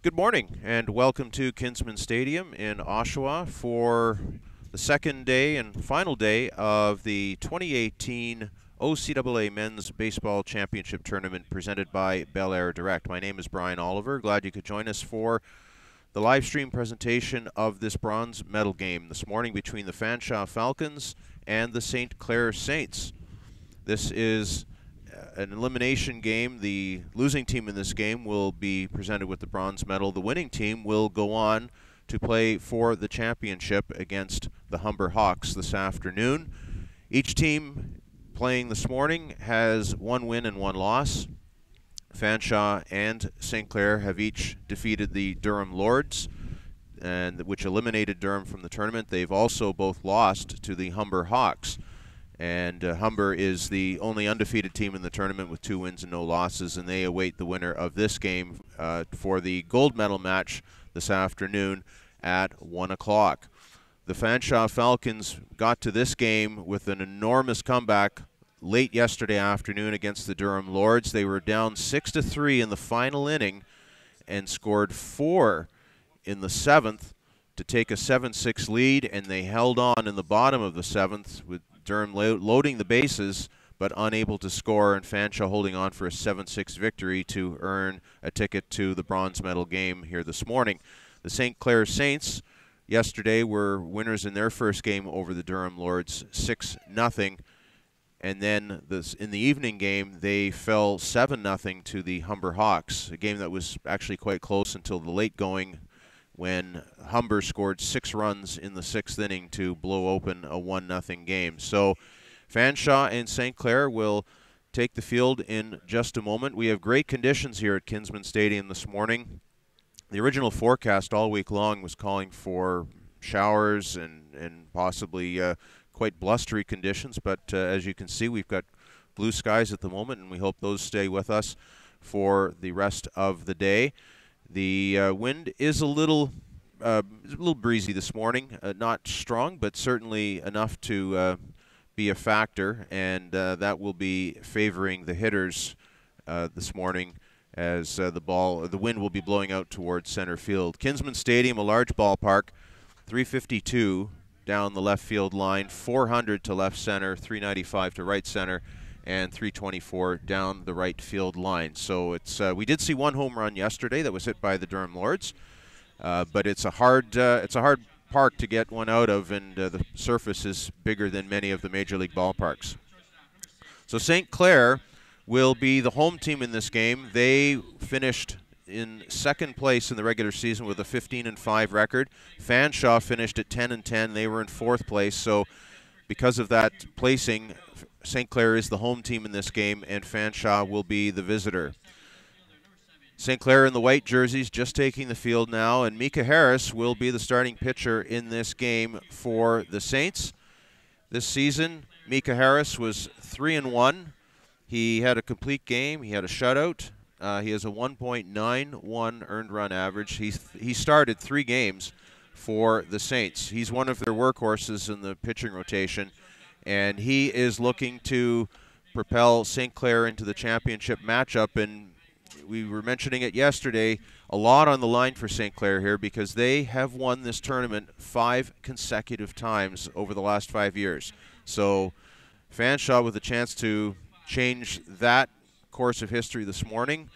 Good morning and welcome to Kinsman Stadium in Oshawa for the second day and final day of the 2018 OCAA Men's Baseball Championship Tournament presented by Bel Air Direct. My name is Brian Oliver. Glad you could join us for the live stream presentation of this bronze medal game this morning between the Fanshawe Falcons and the St. Clair Saints. This is an elimination game. The losing team in this game will be presented with the bronze medal. The winning team will go on to play for the championship against the Humber Hawks this afternoon. Each team playing this morning has one win and one loss. Fanshawe and St. Clair have each defeated the Durham Lords, which eliminated Durham from the tournament. They've also both lost to the Humber Hawks. And Humber is the only undefeated team in the tournament with 2 wins and no losses, and they await the winner of this game for the gold medal match this afternoon at 1 o'clock. The Fanshawe Falcons got to this game with an enormous comeback late yesterday afternoon against the Durham Lords. They were down 6-3 in the final inning and scored 4 in the 7th to take a 7-6 lead, and they held on in the bottom of the 7th with Durham loading the bases but unable to score, and Fanshawe holding on for a 7-6 victory to earn a ticket to the bronze medal game here this morning. The St. Clair Saints yesterday were winners in their first game over the Durham Lords, 6-0, and then in the evening game they fell 7-0 to the Humber Hawks, a game that was actually quite close until the late going, when Humber scored 6 runs in the 6th inning to blow open a 1-0 game. So Fanshawe and St. Clair will take the field in just a moment. We have great conditions here at Kinsman Stadium this morning. The original forecast all week long was calling for showers and possibly quite blustery conditions, but as you can see, we've got blue skies at the moment, and we hope those stay with us for the rest of the day. The wind is a little breezy this morning, not strong, but certainly enough to be a factor, and that will be favoring the hitters this morning as the wind will be blowing out towards center field. Kinsman Stadium, a large ballpark, 352 down the left field line, 400 to left center, 395 to right center, and 324 down the right field line. So it's we did see one home run yesterday that was hit by the Durham Lords, but it's a hard park to get one out of, and the surface is bigger than many of the major league ballparks. So St. Clair will be the home team in this game. They finished in second place in the regular season with a 15-5 record. Fanshawe finished at 10-10. They were in 4th place. So because of that placing, St. Clair is the home team in this game, and Fanshawe will be the visitor. St. Clair in the white jerseys just taking the field now, and Micah Harris will be the starting pitcher in this game for the Saints. This season, Micah Harris was 3-1. He had a complete game. He had a shutout. He has a 1.91 earned run average. He started 3 games for the Saints. He's one of their workhorses in the pitching rotation, and he is looking to propel St. Clair into the championship matchup. And we were mentioning it yesterday, a lot on the line for St. Clair here, because they have won this tournament 5 consecutive times over the last 5 years. So Fanshawe with a chance to change that course of history this morning.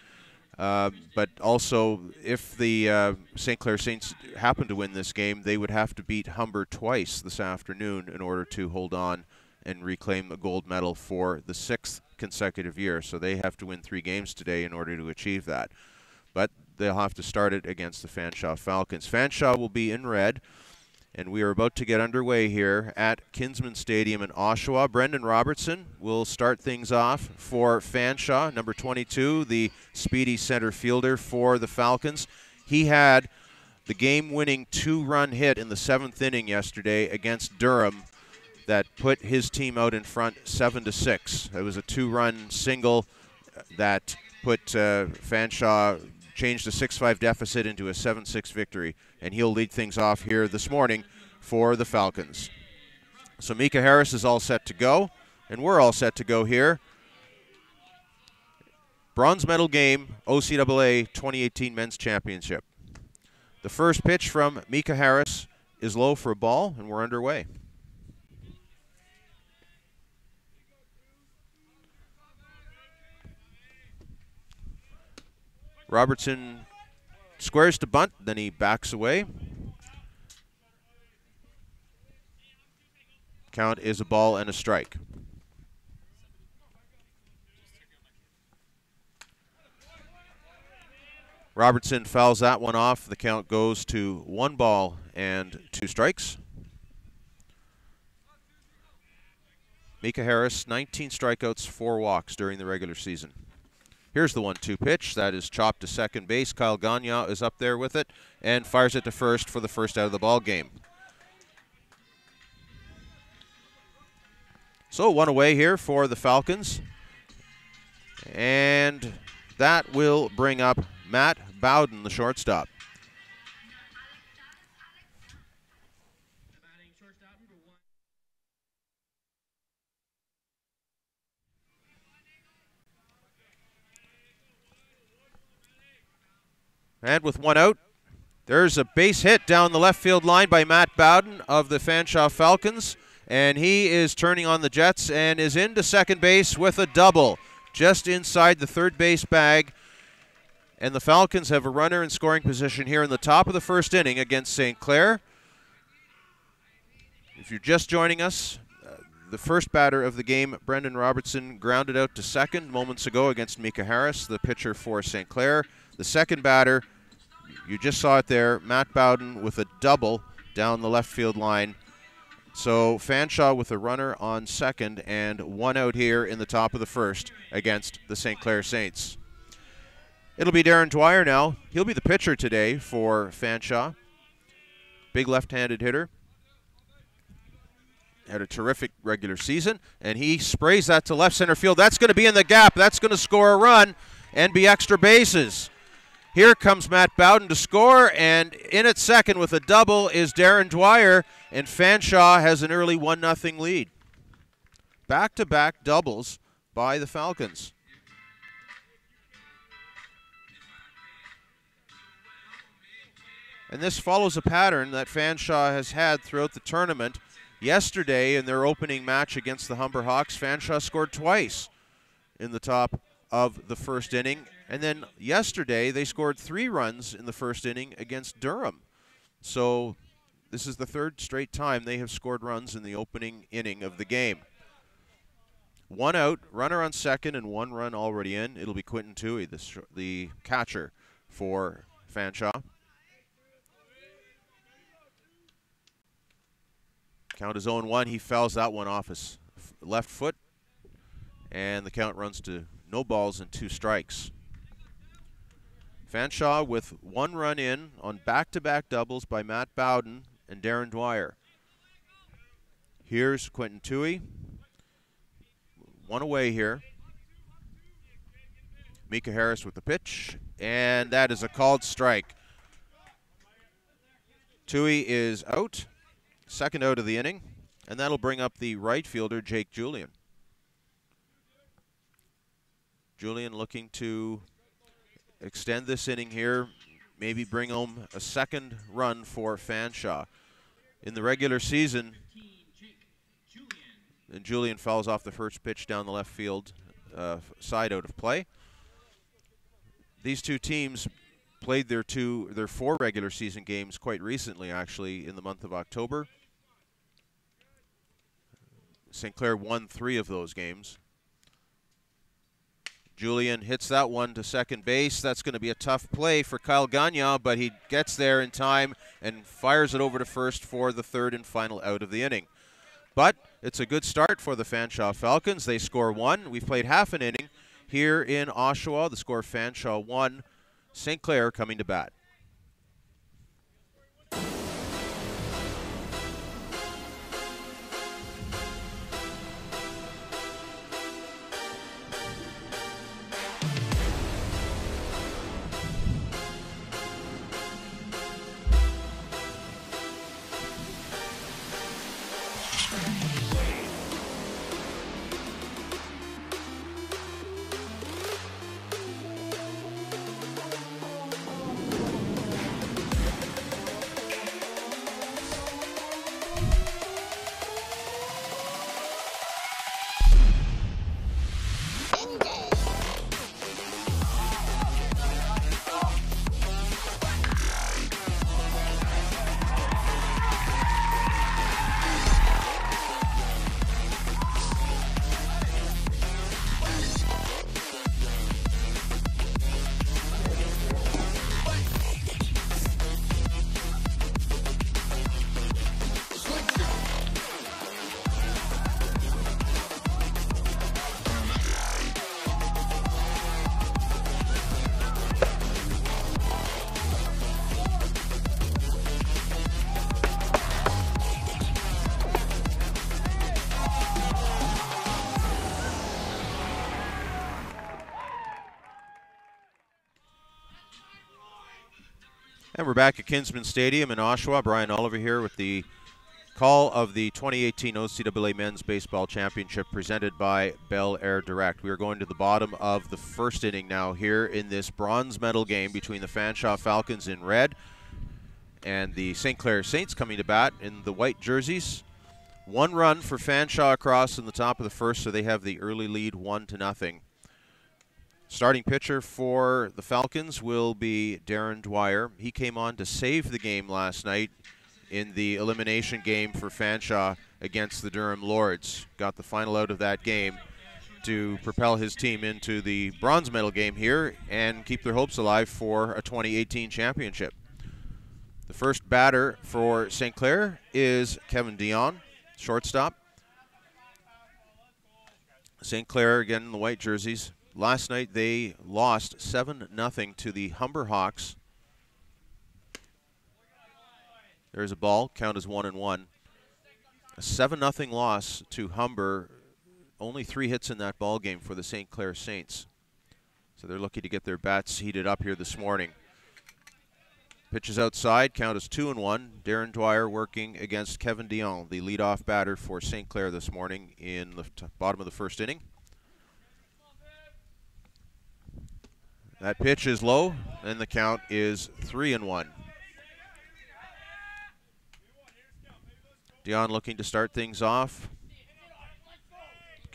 But also, if the St. Clair Saints happen to win this game, they would have to beat Humber twice this afternoon in order to hold on and reclaim the gold medal for the 6th consecutive year. So they have to win 3 games today in order to achieve that. But they'll have to start it against the Fanshawe Falcons. Fanshawe will be in red, and we are about to get underway here at Kinsman Stadium in Oshawa. Brendan Robertson will start things off for Fanshawe, number 22, the speedy center fielder for the Falcons. He had the game-winning 2-run hit in the 7th inning yesterday against Durham that put his team out in front 7-6. It was a 2-run single that put Fanshawe, changed a 6-5 deficit into a 7-6 victory, and he'll lead things off here this morning for the Falcons. So Micah Harris is all set to go, and we're all set to go here. Bronze medal game, OCAA 2018 Men's Championship. The first pitch from Mika Harris is low for a ball, and we're underway. Robertson squares to bunt, then he backs away. Count is a ball and a strike. Robertson fouls that one off. The count goes to 1 ball and 2 strikes. Mika Harris, 19 strikeouts, 4 walks during the regular season. Here's the 1-2 pitch. That is chopped to second base. Kyle Gagne is up there with it and fires it to first for the first out of the ball game. So 1 away here for the Falcons. And that will bring up Matt Bowden, the shortstop. And with 1 out, there's a base hit down the left field line by Matt Bowden of the Fanshawe Falcons. And he is turning on the Jets and is into second base with a double just inside the third base bag. And the Falcons have a runner in scoring position here in the top of the first inning against St. Clair. If you're just joining us, the first batter of the game, Brendan Robertson, grounded out to second moments ago against Mika Harris, the pitcher for St. Clair. The second batter, you just saw it there, Matt Bowden with a double down the left field line. So Fanshawe with a runner on second and 1 out here in the top of the first against the St. Clair Saints. It'll be Darren Dwyer now. He'll be the pitcher today for Fanshawe. Big left-handed hitter. Had a terrific regular season, and he sprays that to left center field. That's going to be in the gap. That's going to score a run and be extra bases. Here comes Matt Bowden to score, and in at second with a double is Darren Dwyer, and Fanshawe has an early 1-0 lead. Back-to-back doubles by the Falcons. And this follows a pattern that Fanshawe has had throughout the tournament. Yesterday, in their opening match against the Humber Hawks, Fanshawe scored twice in the top of the first inning. And then yesterday, they scored 3 runs in the first inning against Durham. So this is the 3rd straight time they have scored runs in the opening inning of the game. 1 out, runner on second, and 1 run already in. It'll be Quentin Toohey, the catcher for Fanshawe. Count is 0-1. He fouls that one off his left foot. And the count runs to no balls and 2 strikes. Fanshawe with 1 run in on back-to-back doubles by Matt Bowden and Darren Dwyer. Here's Quentin Toohey. 1 away here. Mika Harris with the pitch. And that is a called strike. Toohey is out. 2nd out of the inning, and that'll bring up the right fielder, Jake Julian. Julian looking to extend this inning here, maybe bring home a 2nd run for Fanshawe. In the regular season, and Julian fouls off the first pitch down the left field side out of play. These two teams played their 4 regular season games quite recently, actually, in the month of October. St. Clair won 3 of those games. Julian hits that one to second base. That's going to be a tough play for Kyle Gagne, but he gets there in time and fires it over to first for the 3rd and final out of the inning. But it's a good start for the Fanshawe Falcons. They score 1. We've played half an inning here in Oshawa. The score Fanshawe 1. St. Clair coming to bat. And we're back at Kinsman Stadium in Oshawa. Brian Oliver here with the call of the 2018 OCAA Men's Baseball Championship presented by Bel Air Direct. We are going to the bottom of the first inning now here in this bronze medal game between the Fanshawe Falcons in red and the St. Clair Saints coming to bat in the white jerseys. One run for Fanshawe across in the top of the first, so they have the early lead 1-0. Starting pitcher for the Falcons will be Darren Dwyer. He came on to save the game last night in the elimination game for Fanshawe against the Durham Lords. Got the final out of that game to propel his team into the bronze medal game here and keep their hopes alive for a 2018 championship. The first batter for St. Clair is Kevin Dion, shortstop. St. Clair again in the white jerseys. Last night they lost 7-0 to the Humber Hawks. There's a ball, count is 1-1. A 7-0 loss to Humber. Only 3 hits in that ball game for the St. Clair Saints. So they're looking to get their bats heated up here this morning. Pitches outside, count is 2-1. Darren Dwyer working against Kevin Dion, the leadoff batter for St. Clair this morning in the bottom of the first inning. That pitch is low, and the count is 3-1. Dion looking to start things off.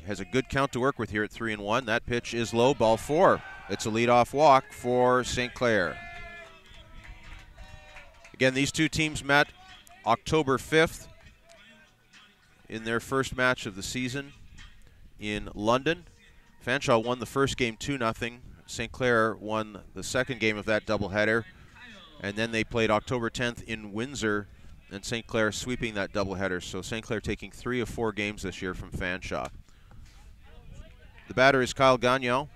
Has a good count to work with here at 3-1. That pitch is low, ball 4. It's a leadoff walk for St. Clair. Again, these two teams met October 5th in their first match of the season in London. Fanshawe won the first game 2-0. St. Clair won the second game of that doubleheader, and then they played October 10th in Windsor, and St. Clair sweeping that doubleheader. So St. Clair taking 3 of 4 games this year from Fanshawe. The batter is Kyle Gagnon.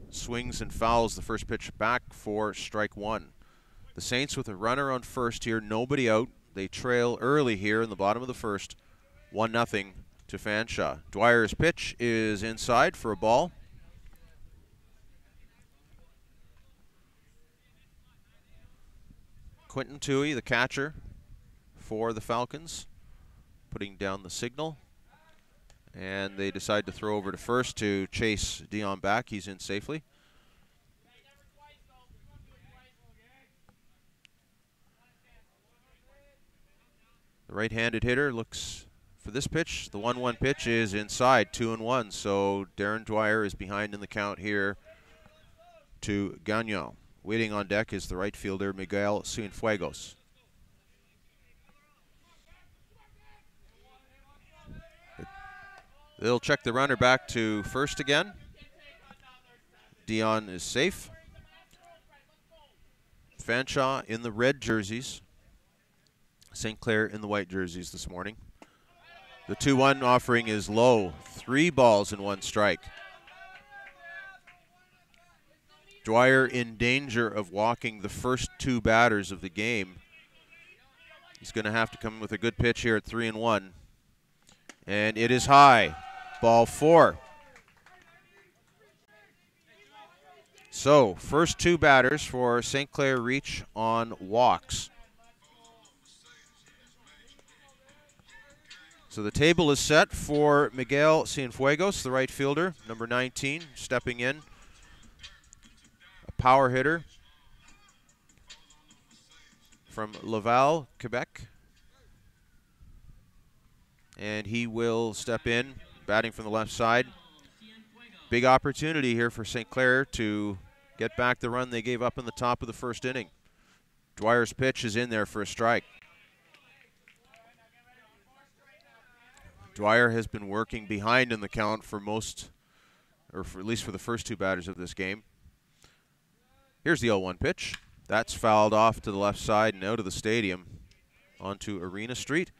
Swings and fouls the first pitch back for strike 1. The Saints with a runner on first here, nobody out. They trail early here in the bottom of the first, 1-0 to Fanshawe. Dwyer's pitch is inside for a ball. Quentin Toohey, the catcher for the Falcons, putting down the signal. And they decide to throw over to first to chase Dion back. He's in safely. The right-handed hitter looks for this pitch. The 1-1 pitch is inside, 2-1. So Darren Dwyer is behind in the count here to Gagnon. Waiting on deck is the right fielder, Miguel Cienfuegos. They'll check the runner back to first again. Dion is safe. Fanshawe in the red jerseys. St. Clair in the white jerseys this morning. The 2-1 offering is low. 3 balls and 1 strike. Dwyer in danger of walking the first 2 batters of the game. He's going to have to come with a good pitch here at 3-1. And it is high. Ball 4. So, first 2 batters for St. Clair reach on walks. So the table is set for Miguel Cienfuegos, the right fielder, number 19, stepping in. A power hitter from Laval, Quebec. And he will step in, batting from the left side. Big opportunity here for St. Clair to get back the run they gave up in the top of the first inning. Dwyer's pitch is in there for a strike. Dwyer has been working behind in the count for most, or for at least for the first 2 batters of this game. Here's the 0-1 pitch. That's fouled off to the left side and out of the stadium onto Arena Street.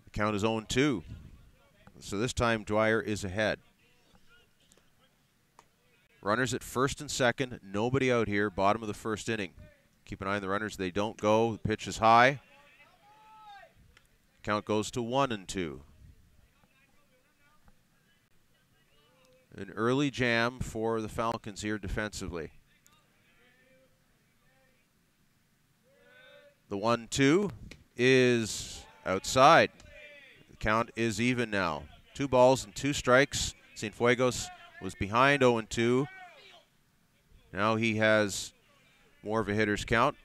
The count is 0-2. So this time Dwyer is ahead. Runners at first and second, nobody out here, bottom of the first inning. Keep an eye on the runners, they don't go. The pitch is high. Count goes to 1-2. An early jam for the Falcons here defensively. The 1-2 is outside. The count is even now. 2 balls and 2 strikes. Cienfuegos was behind 0-2. Now he has more of a hitter's count.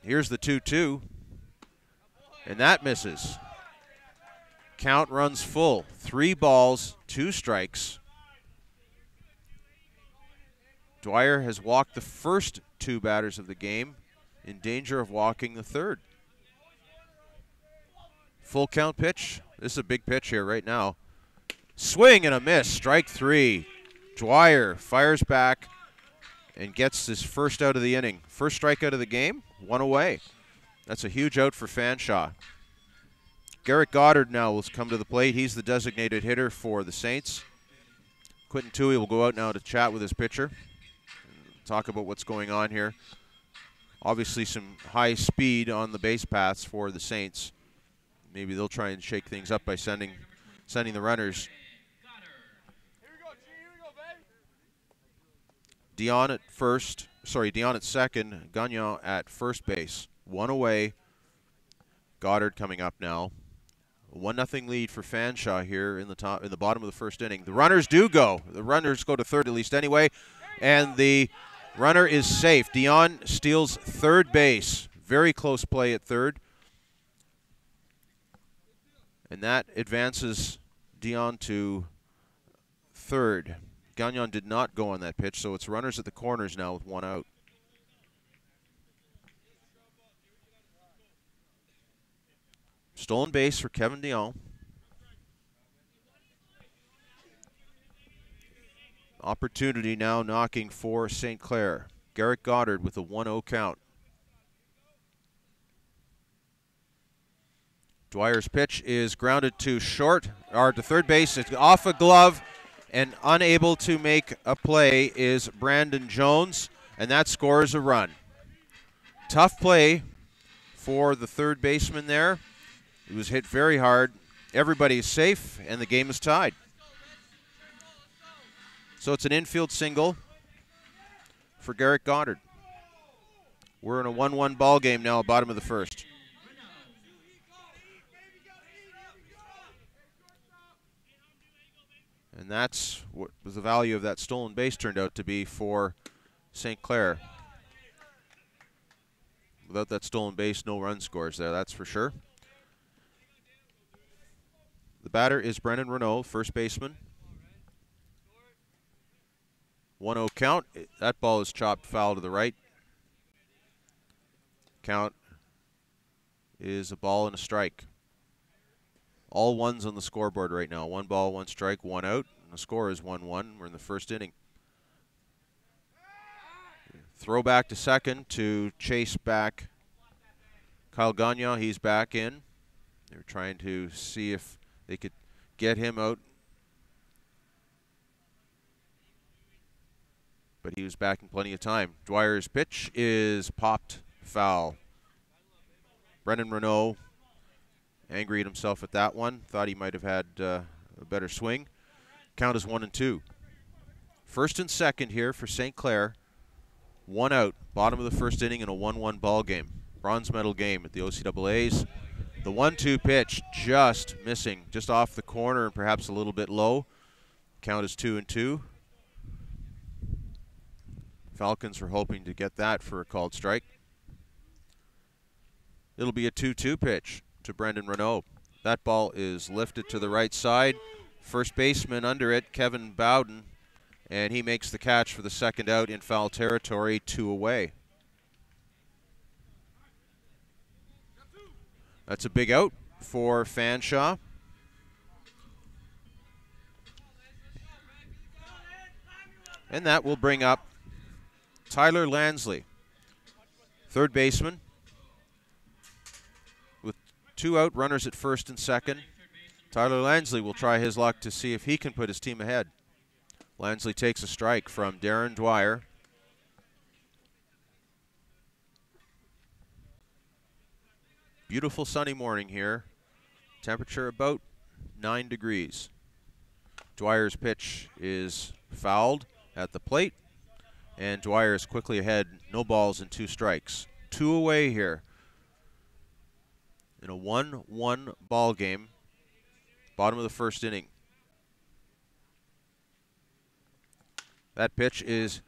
Here's the 2-2. And that misses. Count runs full. 3 balls, 2 strikes. Dwyer has walked the first 2 batters of the game, in danger of walking the third. Full count pitch. This is a big pitch here right now. Swing and a miss. Strike 3. Dwyer fires back and gets his first out of the inning. First strikeout of the game, 1 away. That's a huge out for Fanshawe. Garrett Goddard now will come to the plate. He's the designated hitter for the Saints. Quentin Tui will go out now to chat with his pitcher. Talk about what's going on here. Obviously some high speed on the base paths for the Saints. Maybe they'll try and shake things up by sending the runners. Dion at second, Gagnon at first base. 1 away. Goddard coming up now. A 1-0 lead for Fanshawe here in the bottom of the first inning. The runners do go. The runners go to third at least anyway, and the runner is safe. Dion steals third base. Very close play at third. And that advances Dion to third. Gagnon did not go on that pitch, so it's runners at the corners now with 1 out. Stolen base for Kevin Dion. Opportunity now knocking for St. Clair. Garrett Goddard with a 1-0 count. Dwyer's pitch is grounded to short, or to third base. It's off a glove, and unable to make a play is Brandon Jones, and that scores a run. Tough play for the third baseman there. He was hit very hard. Everybody is safe, and the game is tied. So it's an infield single for Garrett Goddard. We're in a 1-1 ball game now, bottom of the first. And that's what was the value of that stolen base turned out to be for St. Clair. Without that stolen base, no run scores there, that's for sure. The batter is Brennan Renault, first baseman. 1-0 count. That ball is chopped foul to the right. Count is a ball and a strike. All ones on the scoreboard right now. 1 ball, 1 strike, 1 out. And the score is 1-1. We're in the first inning. Throw back to second to chase back Kyle Gagnon. He's back in. They're trying to see if they could get him out. But he was back in plenty of time. Dwyer's pitch is popped foul. Brendan Renault angry at himself at that one. Thought he might have had a better swing. Count is 1-2. First and second here for St. Clair. 1 out. Bottom of the first inning in a 1-1 ball game. Bronze medal game at the OCAA's. The 1-2 pitch just missing. Just off the corner and perhaps a little bit low. Count is 2-2. Falcons are hoping to get that for a called strike. It'll be a 2-2 pitch to Brendan Renault. That ball is lifted to the right side. First baseman under it, Kevin Bowden, and he makes the catch for the second out in foul territory, 2 away. That's a big out for Fanshawe. And that will bring up Tyler Lansley, third baseman, with 2 out, runners at first and second. Tyler Lansley will try his luck to see if he can put his team ahead. Lansley takes a strike from Darren Dwyer. Beautiful sunny morning here. Temperature about 9 degrees. Dwyer's pitch is fouled at the plate. And Dwyer is quickly ahead, no balls and 2 strikes. 2 away here. in a 1-1 ball game. Bottom of the first inning. That pitch is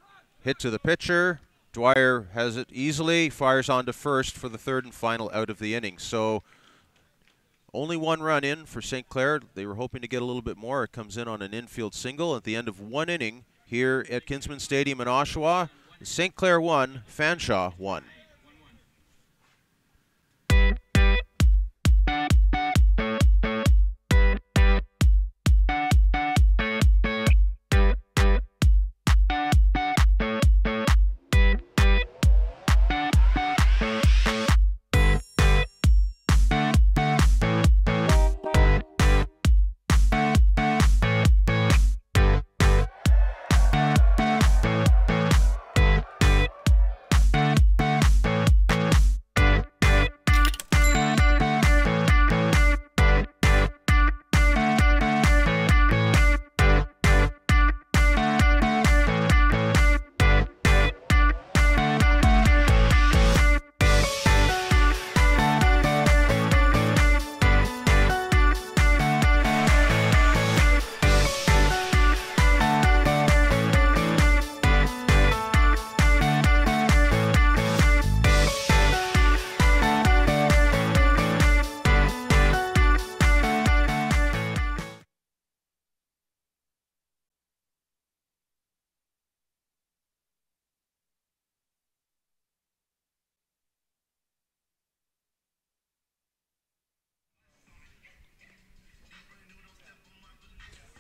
hit to the pitcher. Dwyer has it easily, fires on to first for the third and final out of the inning. So only one run in for St. Clair. They were hoping to get a little bit more. It comes in on an infield single at the end of one inning here at Kinsman Stadium in Oshawa. St. Clair 1, Fanshawe 1.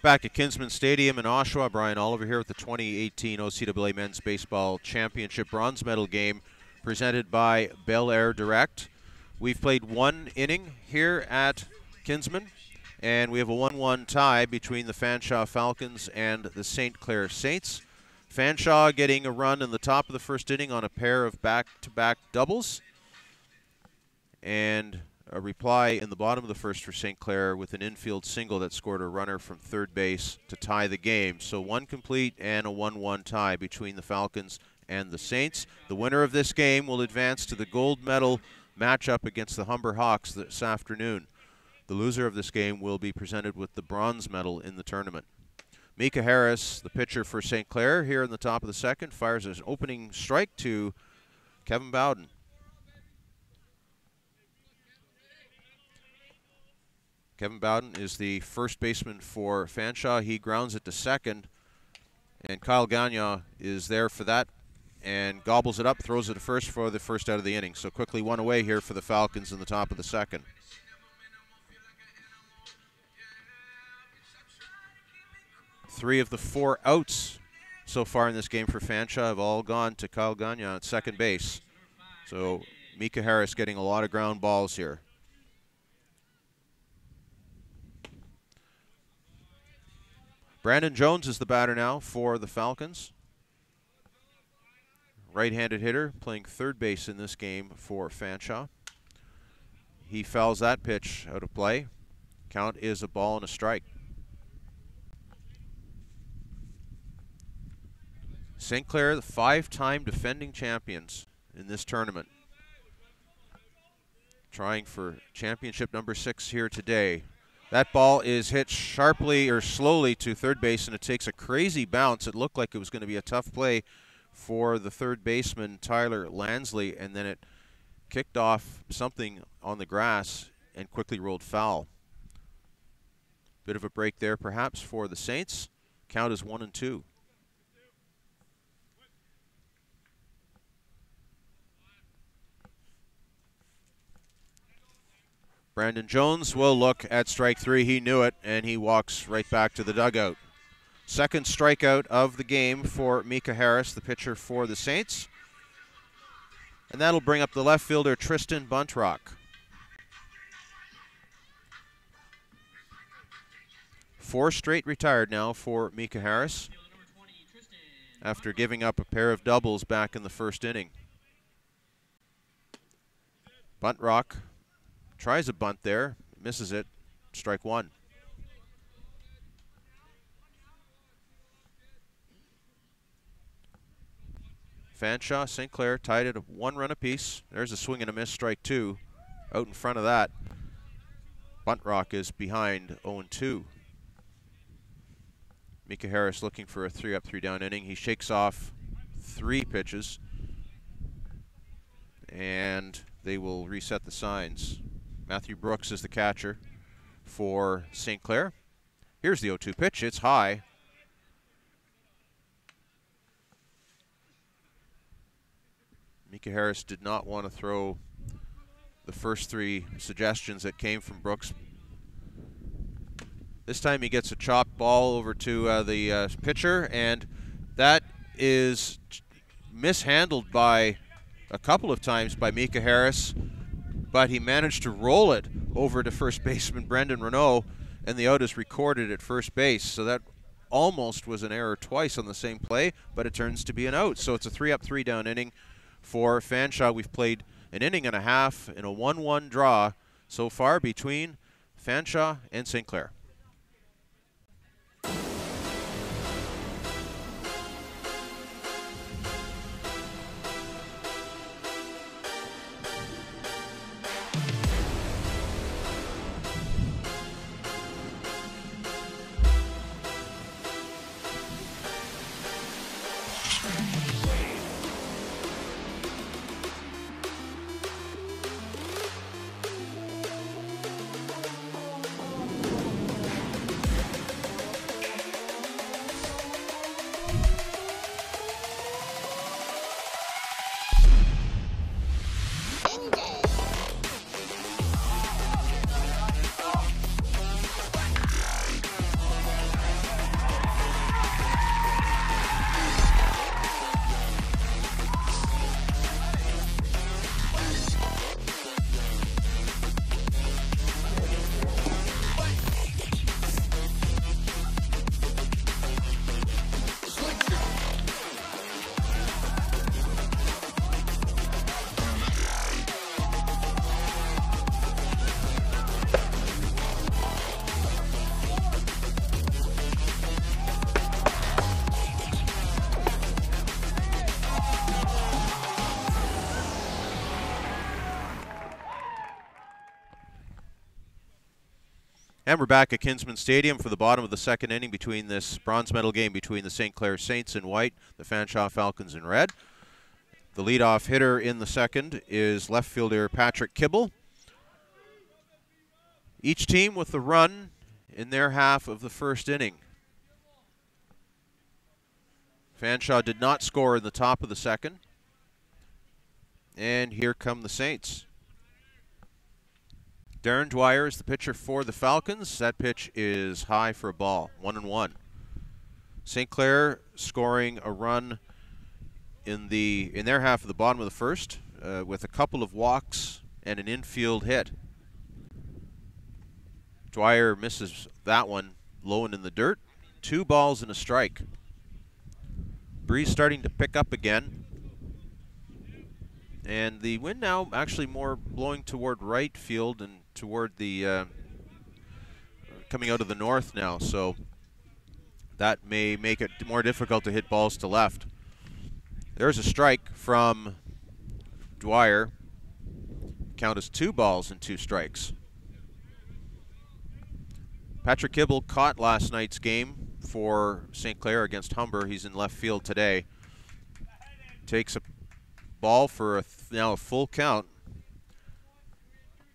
Back at Kinsman Stadium in Oshawa, Brian Oliver here with the 2018 OCAA Men's Baseball Championship Bronze Medal game presented by Bel Air Direct. We've played one inning here at Kinsman, and we have a 1-1 tie between the Fanshawe Falcons and the St. Clair Saints. Fanshawe getting a run in the top of the first inning on a pair of back-to-back doubles, and a reply in the bottom of the first for St. Clair with an infield single that scored a runner from third base to tie the game. So one complete and a 1-1 tie between the Falcons and the Saints. The winner of this game will advance to the gold medal matchup against the Humber Hawks this afternoon. The loser of this game will be presented with the bronze medal in the tournament. Mika Harris, the pitcher for St. Clair, here in the top of the second, fires an opening strike to Kevin Bowden. Kevin Bowden is the first baseman for Fanshawe. He grounds it to second, and Kyle Gagnon is there for that and gobbles it up, throws it to first for the first out of the inning. So quickly one away here for the Falcons in the top of the second. Three of the four outs so far in this game for Fanshawe have all gone to Kyle Gagnon at second base. So Mika Harris getting a lot of ground balls here. Brandon Jones is the batter now for the Falcons. Right-handed hitter playing third base in this game for Fanshawe. He fouls that pitch out of play. Count is a ball and a strike. St. Clair, the five-time defending champions in this tournament. Trying for championship number 6 here today. That ball is hit sharply or slowly to third base, and it takes a crazy bounce. It looked like it was going to be a tough play for the third baseman, Tyler Lansley, and then it kicked off something on the grass and quickly rolled foul. Bit of a break there perhaps for the Saints. Count is 1-2. Brandon Jones will look at strike 3. He knew it, and he walks right back to the dugout. Second strikeout of the game for Mika Harris, the pitcher for the Saints. And that'll bring up the left fielder, Tristan Buntrock. 4 straight retired now for Mika Harris after giving up a pair of doubles back in the first inning. Buntrock tries a bunt there, misses it, strike 1. Fanshawe, St. Clair tied at 1 run apiece. There's a swing and a miss, strike 2 out in front of that. Bunt Rock is behind 0-2. Mika Harris looking for a 3-up, 3-down inning. He shakes off 3 pitches, and they will reset the signs. Matthew Brooks is the catcher for St. Clair. Here's the 0-2 pitch. It's high. Mika Harris did not want to throw the first 3 suggestions that came from Brooks. This time he gets a chopped ball over to the pitcher, and that is mishandled by a couple of times by Mika Harris, but he managed to roll it over to first baseman Brendan Renault, and the out is recorded at first base. So that almost was an error twice on the same play, but it turns to be an out. So it's a 3-up, 3-down inning for Fanshawe. We've played an inning and a half in a 1-1 draw so far between Fanshawe and St. Clair. And we're back at Kinsman Stadium for the bottom of the second inning between this bronze medal game between the St. Clair Saints in white, the Fanshawe Falcons in red. The leadoff hitter in the second is left fielder Patrick Kibble. Each team with the run in their half of the first inning. Fanshawe did not score in the top of the second. And here come the Saints. Darren Dwyer is the pitcher for the Falcons. That pitch is high for a ball, 1-1. St. Clair scoring a run in their half of the bottom of the first with a couple of walks and an infield hit. Dwyer misses that one low and in the dirt. 2 balls and a strike. Breeze starting to pick up again. And the wind now actually more blowing toward right field and toward the coming out of the north now, so that may make it more difficult to hit balls to left. There's a strike from Dwyer. Count as 2 balls and 2 strikes. Patrick Kibble caught last night's game for St. Clair against Humber. He's in left field today. Takes a ball for now a full count.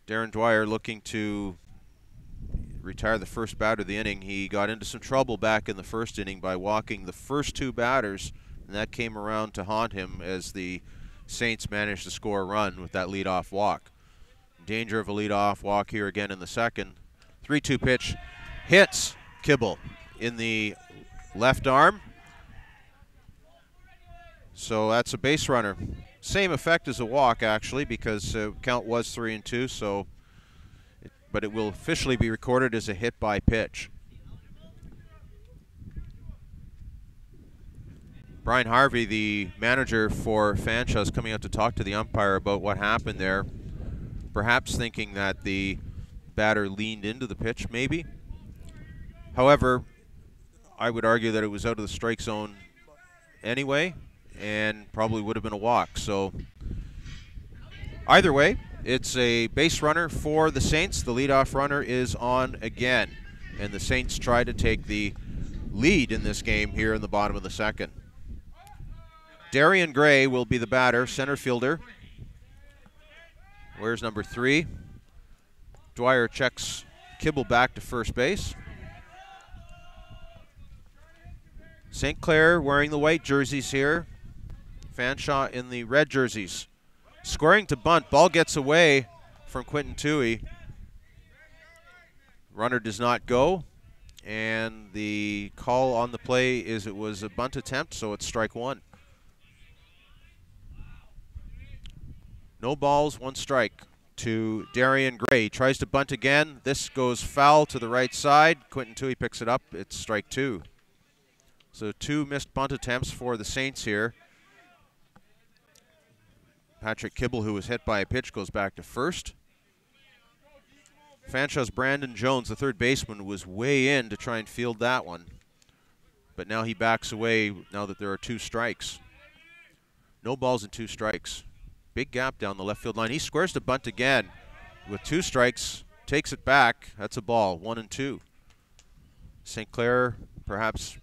Darren Dwyer looking to retire the first batter of the inning. He got into some trouble back in the first inning by walking the first 2 batters, and that came around to haunt him as the Saints managed to score a run with that leadoff walk. Danger of a leadoff walk here again in the second. 3-2 pitch hits Kibble in the left arm. So that's a base runner. Same effect as a walk, actually, because count was 3-2. So, but it will officially be recorded as a hit by pitch. Brian Harvey, the manager for Fanshawe, is coming out to talk to the umpire about what happened there. Perhaps thinking that the batter leaned into the pitch, maybe. However, I would argue that it was out of the strike zone anyway, and probably would have been a walk. So either way, It's a base runner for the Saints. The leadoff runner is on again. And the Saints try to take the lead in this game here in the bottom of the second. Darian Gray will be the batter, center fielder. Where's number 3? Dwyer checks Kibble back to first base. St. Clair wearing the white jerseys here. Fanshawe in the red jerseys. Squaring to bunt. Ball gets away from Quinton Toohey. Runner does not go. And the call on the play is it was a bunt attempt, so it's strike 1. No balls, 1 strike to Darian Gray. Tries to bunt again. This goes foul to the right side. Quinton Toohey picks it up. It's strike 2. So 2 missed bunt attempts for the Saints here. Patrick Kibble, who was hit by a pitch, goes back to first. Fanshawe's Brandon Jones, the third baseman, was way in to try and field that one. But now he backs away now that there are 2 strikes. No balls and 2 strikes. Big gap down the left field line. He squares to bunt again with 2 strikes, takes it back. That's a ball, 1 and 2. St. Clair perhaps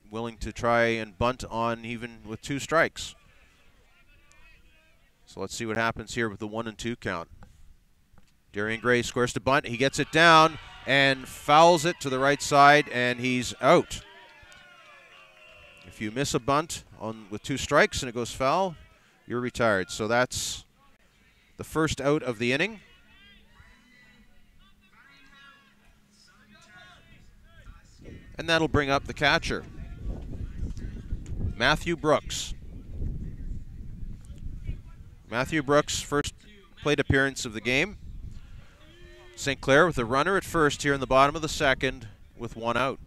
willing to try and bunt on even with 2 strikes. So let's see what happens here with the 1 and 2 count. Darian Gray squares to bunt. He gets it down and fouls it to the right side, and he's out. If you miss a bunt with 2 strikes and it goes foul, you're retired. So that's the first out of the inning. And that'll bring up the catcher, Matthew Brooks. Matthew Brooks' first plate appearance of the game. St. Clair with a runner at first here in the bottom of the second with 1 out.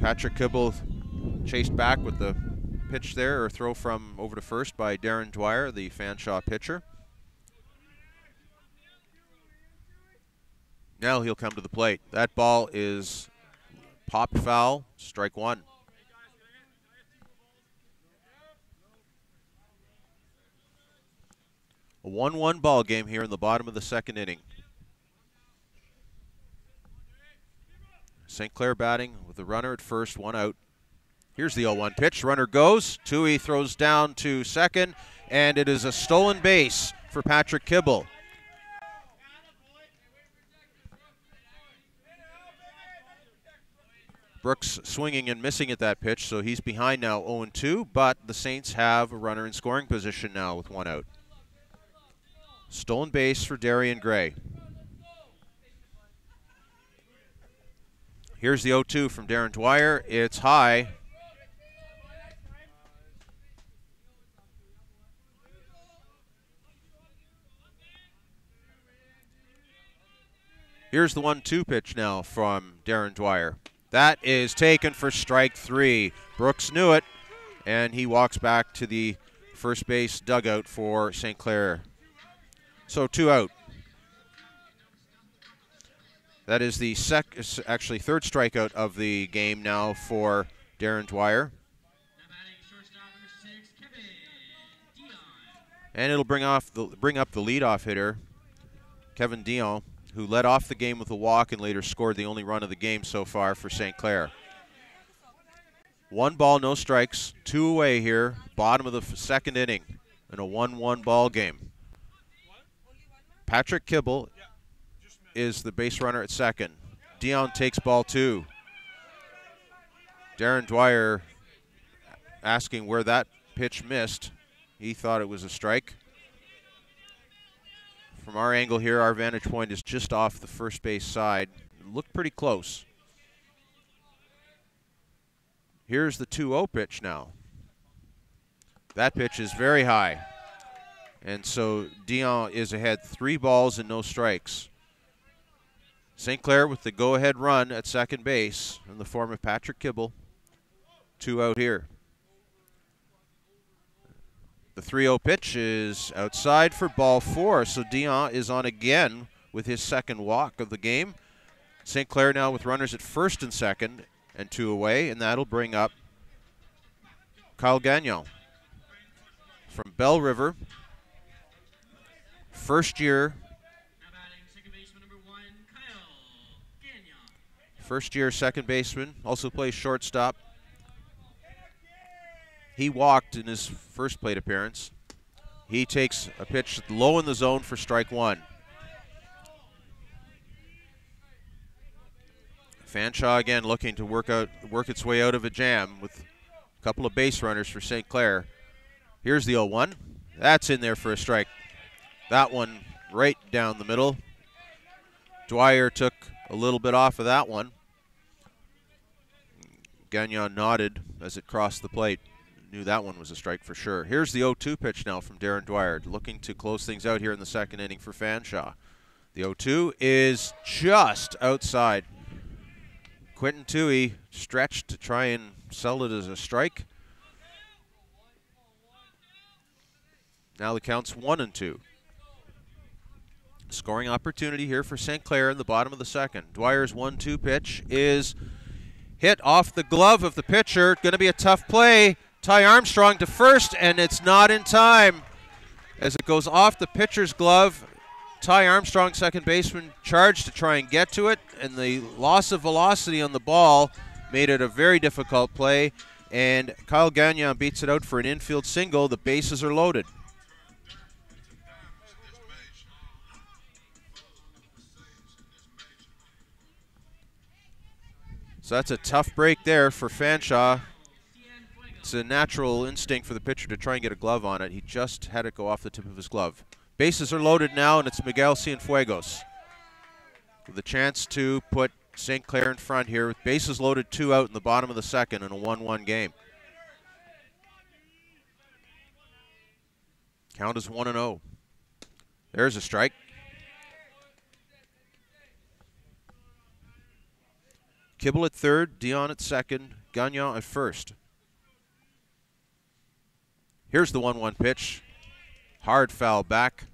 Patrick Kibble chased back with the pitch there, or throw from over to first by Darren Dwyer, the Fanshawe pitcher. Now he'll come to the plate. That ball is popped foul, strike 1. A 1-1 ball game here in the bottom of the second inning. St. Clair batting with the runner at first, 1 out. Here's the 0-1 pitch. Runner goes. Toohey throws down to second, and it is a stolen base for Patrick Kibble. Brooks swinging and missing at that pitch, so he's behind now 0-2, but the Saints have a runner in scoring position now with 1 out. Stolen base for Darian Gray. Here's the 0-2 from Darren Dwyer. It's high. Here's the 1-2 pitch now from Darren Dwyer. That is taken for strike 3. Brooks knew it, and he walks back to the first base dugout for St. Clair. So 2 out. That is the third strikeout of the game now for Darren Dwyer. And it'll bring up the leadoff hitter, Kevin Dion, who led off the game with a walk and later scored the only run of the game so far for St. Clair. 1 ball, no strikes, 2 away here, bottom of the second inning in a 1-1 ball game. Patrick Kibble is the base runner at second. Dion takes ball 2. Darren Dwyer asking where that pitch missed. He thought it was a strike. From our angle here, our vantage point is just off the first base side. It looked pretty close. Here's the 2-0 pitch now. That pitch is very high. And so Dion is ahead 3 balls and no strikes. St. Clair with the go-ahead run at second base in the form of Patrick Kibble. 2 out here. The 3-0 pitch is outside for ball 4, so Dion is on again with his second walk of the game. St. Clair now with runners at first and second and 2 away, and that'll bring up Kyle Gagnon. from Bell River. First year second baseman, also plays shortstop. He walked in his first plate appearance. He takes a pitch low in the zone for strike one. Fanshawe again looking to work its way out of a jam with a couple of base runners for St. Clair. Here's the 0-1. That's in there for a strike. That one right down the middle. Dwyer took a little bit off of that one. Gagnon nodded as it crossed the plate. Knew that one was a strike for sure. Here's the 0-2 pitch now from Darren Dwyer, looking to close things out here in the second inning for Fanshawe. The 0-2 is just outside. Quentin Toohey stretched to try and sell it as a strike. Now the count's 1-2. Scoring opportunity here for St. Clair in the bottom of the second. Dwyer's 1-2 pitch is hit off the glove of the pitcher. Going to be a tough play. Ty Armstrong to first, and it's not in time. As it goes off the pitcher's glove, Ty Armstrong, second baseman, charged to try and get to it, and the loss of velocity on the ball made it a very difficult play, and Kyle Gagnon beats it out for an infield single. The bases are loaded. So that's a tough break there for Fanshawe. It's a natural instinct for the pitcher to try and get a glove on it. He just had it go off the tip of his glove. Bases are loaded now, and it's Miguel Cienfuegos with a chance to put St. Clair in front here with bases loaded, 2 out in the bottom of the second in a 1-1 game. Count is 1-0. There's a strike. Kibble at third, Dion at second, Gagnon at first. Here's the 1-1 pitch. Hard foul back,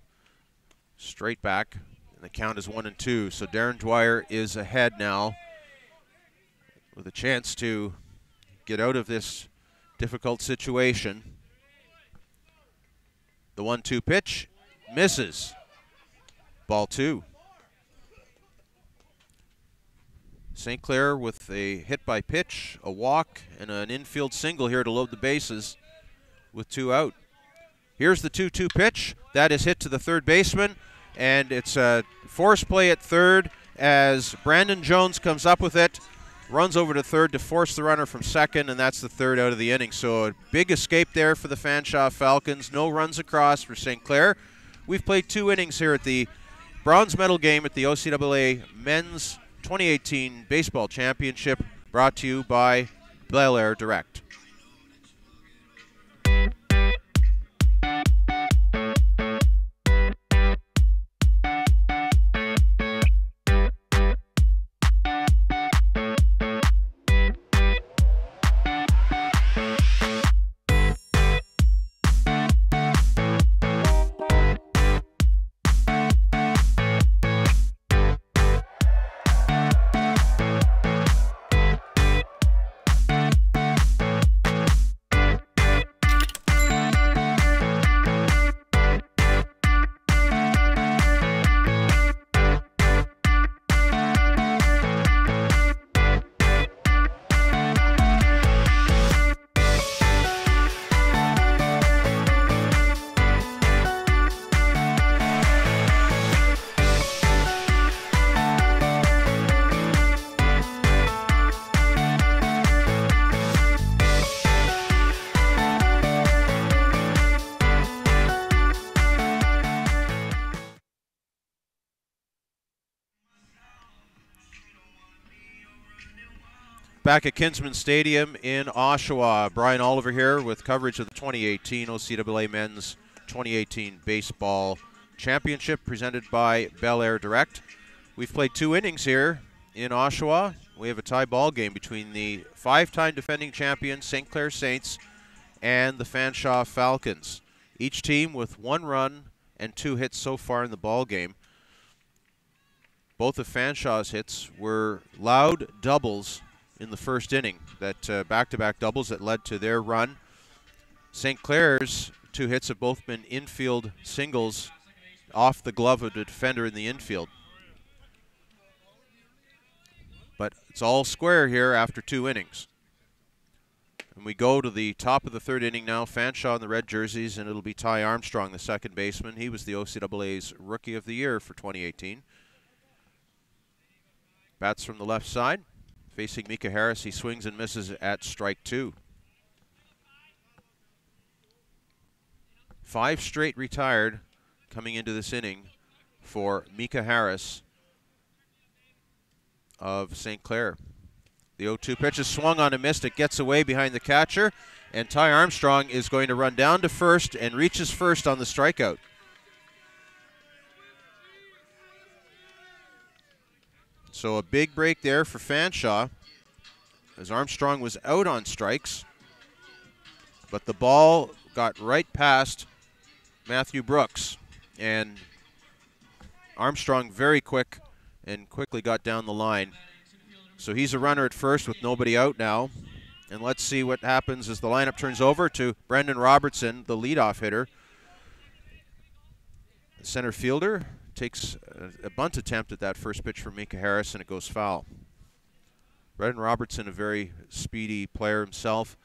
straight back, and the count is 1-2. So Darren Dwyer is ahead now with a chance to get out of this difficult situation. The 1-2 pitch misses. Ball 2. St. Clair with a hit by pitch, a walk, and an infield single here to load the bases with 2 out. Here's the 2-2 pitch. That is hit to the third baseman, and it's a force play at third as Brandon Jones comes up with it, runs over to third to force the runner from second, and that's the third out of the inning. So a big escape there for the Fanshawe Falcons. No runs across for St. Clair. We've played 2 innings here at the bronze medal game at the OCAA Men's 2018 Baseball Championship, brought to you by Bel Air Direct. Back at Kinsman Stadium in Oshawa, Brian Oliver here with coverage of the 2018 OCAA Men's 2018 Baseball Championship presented by Bel Air Direct. We've played 2 innings here in Oshawa. We have a tie ball game between the 5-time defending champions St. Clair Saints and the Fanshawe Falcons. Each team with 1 run and 2 hits so far in the ball game. Both of Fanshawe's hits were loud doubles in the first inning, that back-to-back doubles that led to their run. St. Clair's two hits have both been infield singles off the glove of the defender in the infield. But it's all square here after 2 innings. And we go to the top of the 3rd inning now. Fanshawe in the red jerseys, and it'll be Ty Armstrong, the second baseman. He was the OCAA's Rookie of the Year for 2018. Bats from the left side. Facing Mika Harris, he swings and misses at strike 2. 5 straight retired coming into this inning for Mika Harris of St. Clair. The 0-2 pitch is swung on and missed. It gets away behind the catcher, and Ty Armstrong is going to run down to first and reaches first on the strikeout. So a big break there for Fanshawe, as Armstrong was out on strikes, but the ball got right past Matthew Brooks, and Armstrong very quick and quickly got down the line. So he's a runner at first with nobody out now. And let's see what happens as the lineup turns over to Brendan Robertson, the leadoff hitter. The center fielder takes a bunt attempt at that first pitch from Mika Harris, and it goes foul. Brendan Robertson, a very speedy player himself,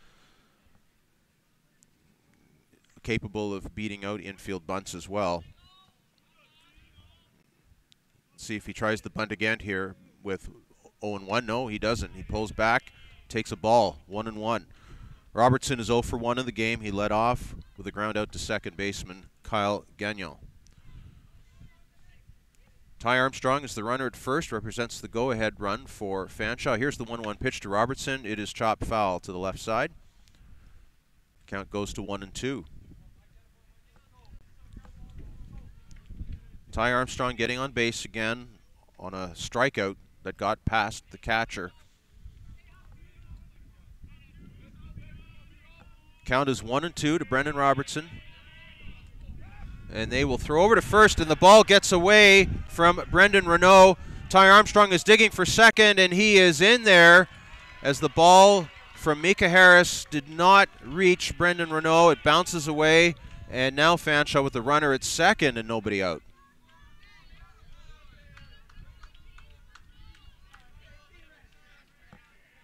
capable of beating out infield bunts as well. Let's see if he tries the bunt again here with 0-1. No, he doesn't. He pulls back, takes a ball, 1-1. Robertson is 0 for 1 in the game. He led off with a ground out to second baseman Kyle Gagnon. Ty Armstrong is the runner at first, represents the go-ahead run for Fanshawe. Here's the 1-1 pitch to Robertson. It is chopped foul to the left side. Count goes to 1-2. Ty Armstrong getting on base again on a strikeout that got past the catcher. Count is 1-2 to Brendan Robertson. And they will throw over to first, and the ball gets away from Brendan Renault. Ty Armstrong is digging for second, and he is in there as the ball from Mika Harris did not reach Brendan Renault. It bounces away, and now Fanshawe with the runner at second and nobody out.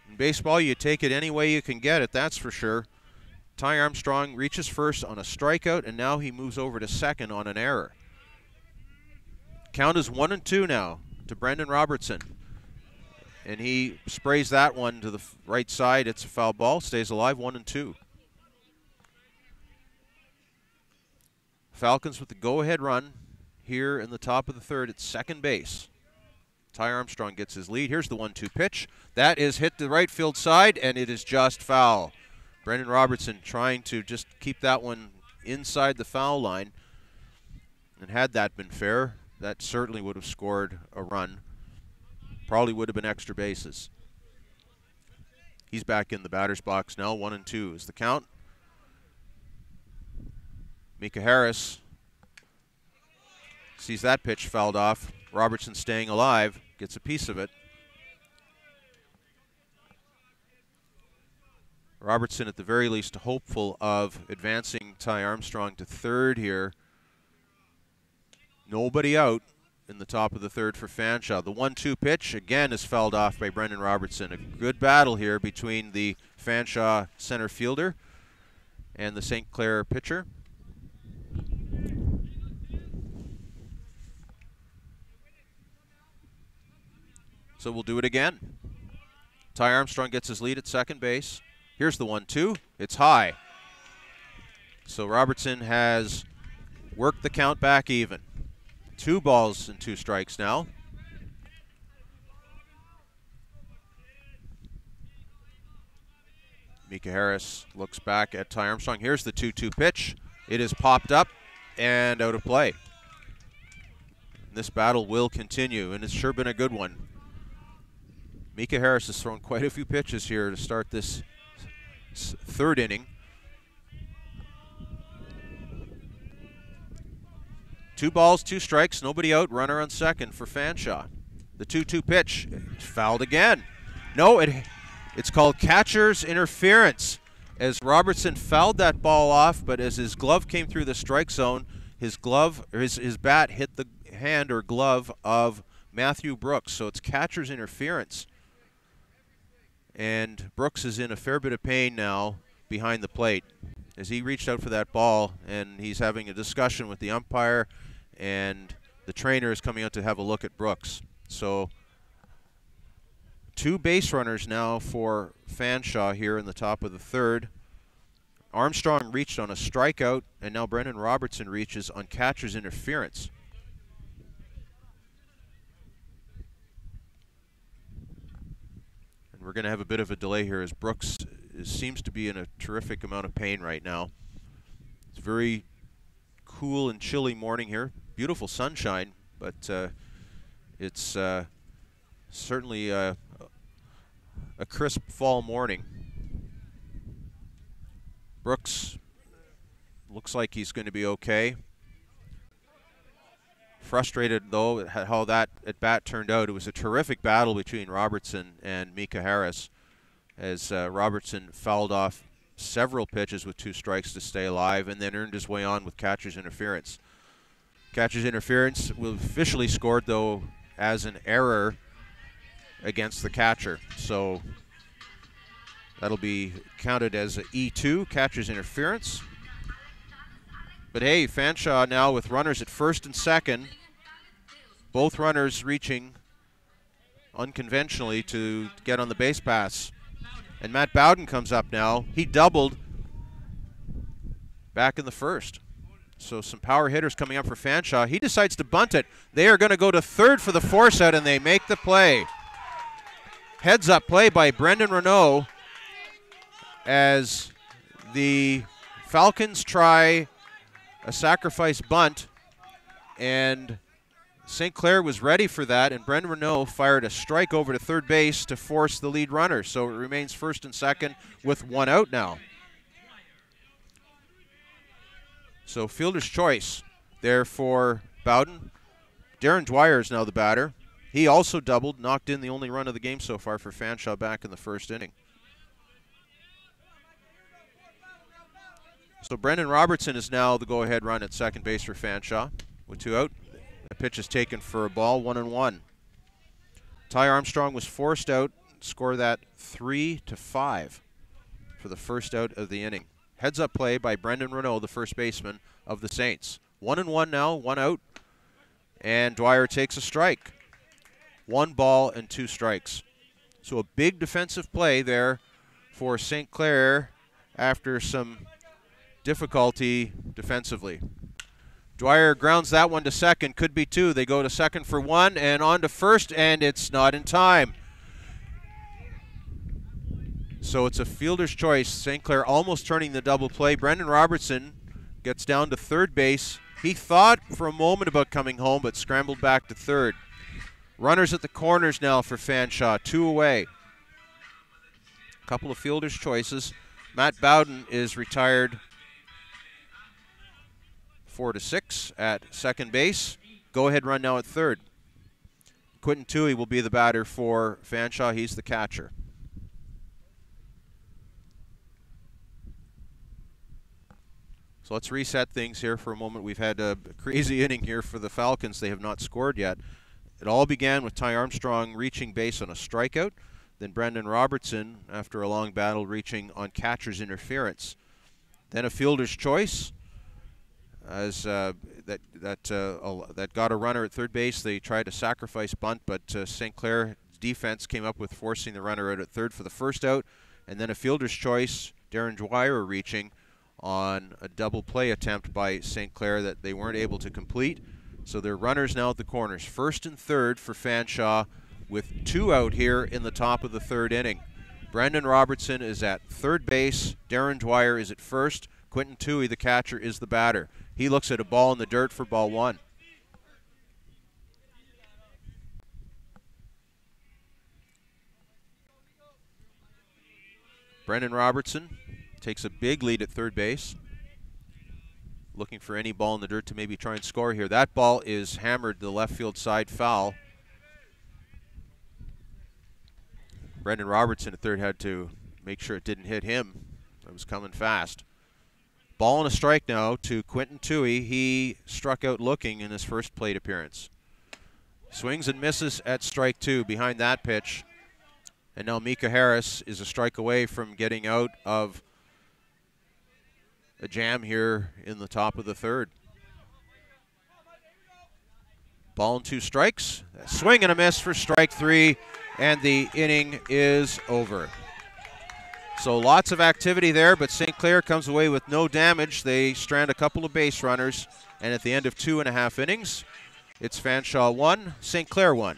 In baseball, you take it any way you can get it, that's for sure. Ty Armstrong reaches first on a strikeout, and now he moves over to second on an error. Count is 1-2 now to Brendan Robertson. And he sprays that one to the right side. It's a foul ball, stays alive, 1-2. Falcons with the go-ahead run here in the top of the 3rd at second base. Ty Armstrong gets his lead. Here's the 1-2 pitch. That is hit to the right field side, and it is just foul. Brendan Robertson trying to just keep that one inside the foul line. And had that been fair, that certainly would have scored a run. Probably would have been extra bases. He's back in the batter's box now. 1-2 is the count. Mika Harris sees that pitch fouled off. Robertson staying alive, gets a piece of it. Robertson, at the very least, hopeful of advancing Ty Armstrong to third here. Nobody out in the top of the 3rd for Fanshawe. The 1-2 pitch, again, is fouled off by Brendan Robertson. A good battle here between the Fanshawe center fielder and the St. Clair pitcher. So we'll do it again. Ty Armstrong gets his lead at second base. Here's the 1-2. It's high. So Robertson has worked the count back even. 2 balls and 2 strikes now. Mika Harris looks back at Ty Armstrong. Here's the 2-2 pitch. It is popped up and out of play. This battle will continue, and it's sure been a good one. Mika Harris has thrown quite a few pitches here to start this 3rd inning. 2 balls, 2 strikes, nobody out, runner on second for Fanshawe. The 2-2 pitch, fouled again. No, it's called catcher's interference. as Robertson fouled that ball off, but as his glove came through the strike zone, his glove, or his bat hit the hand or glove of Matthew Brooks. So it's catcher's interference. And Brooks is in a fair bit of pain now behind the plate as he reached out for that ball, and he's having a discussion with the umpire, and the trainer is coming out to have a look at Brooks. So 2 base runners now for Fanshawe here in the top of the third. Armstrong reached on a strikeout, and now Brendan Robertson reaches on catcher's interference. And we're going to have a bit of a delay here as Brooks seems to be in a terrific amount of pain right now. It's a very cool and chilly morning here. Beautiful sunshine, but it's certainly a crisp fall morning. Brooks looks like he's going to be okay. Frustrated, though, at how that at-bat turned out. It was a terrific battle between Robertson and Mika Harris as Robertson fouled off several pitches with 2 strikes to stay alive and then earned his way on with catcher's interference. Catcher's interference was officially scored, though, as an error against the catcher. So that'll be counted as an E2, catcher's interference. But hey, Fanshawe now with runners at first and second, both runners reaching unconventionally to get on the base pass. And Matt Bowden comes up now. He doubled back in the first. So some power hitters coming up for Fanshawe. He decides to bunt it. They are going to go to third for the force out, and they make the play. Heads up play by Brendan Renault as the Falcons try a sacrifice bunt, and St. Clair was ready for that, and Brendan Renault fired a strike over to third base to force the lead runner. So it remains first and second with 1 out now. So fielder's choice there for Bowden. Darren Dwyer is now the batter. He also doubled, knocked in the only run of the game so far for Fanshawe back in the first inning. So Brendan Robertson is now the go-ahead run at second base for Fanshawe with 2 out. The pitch is taken for a ball, 1-1. Ty Armstrong was forced out, score that 3-5 for the first out of the inning. Heads up play by Brendan Renault, the first baseman of the Saints. 1-1 now, 1 out, and Dwyer takes a strike. 1 ball and 2 strikes. So a big defensive play there for St. Clair after some difficulty defensively. Dwyer grounds that one to second, could be 2. They go to second for 1 and on to first, and it's not in time. So it's a fielder's choice. St. Clair almost turning the double play. Brendan Robertson gets down to third base. He thought for a moment about coming home, but scrambled back to third. Runners at the corners now for Fanshawe, 2 away. A couple of fielder's choices. Matt Bowden is retired 4-6 at second base. Go-ahead run now at third. Quentin Toohey will be the batter for Fanshawe. He's the catcher. So let's reset things here for a moment. We've had a crazy inning here for the Falcons. They have not scored yet. It all began with Ty Armstrong reaching base on a strikeout. Then Brendan Robertson, after a long battle, reaching on catcher's interference. Then a fielder's choice. As that got a runner at third base. They tried a sacrifice bunt, but St. Clair defense came up with forcing the runner out at third for the first out. And then a fielder's choice, Darren Dwyer reaching on a double play attempt by St. Clair that they weren't able to complete. So they're runners now at the corners. First and third for Fanshawe with 2 out here in the top of the third inning. Brendan Robertson is at third base. Darren Dwyer is at first. Quentin Toohey, the catcher, is the batter. He looks at a ball in the dirt for ball 1. Brendan Robertson takes a big lead at third base. Looking for any ball in the dirt to maybe try and score here. That ball is hammered to the left field side, foul. Brendan Robertson at third had to make sure it didn't hit him. That was coming fast. Ball and a strike now to Quinton Toohey. He struck out looking in his first plate appearance. Swings and misses at strike 2 behind that pitch. And now Mika Harris is a strike away from getting out of a jam here in the top of the 3rd. Ball and 2 strikes. A swing and a miss for strike 3, and the inning is over. So lots of activity there, but St. Clair comes away with no damage. They strand a couple of base runners, and at the end of 2.5 innings, it's Fanshawe 1, St. Clair 1.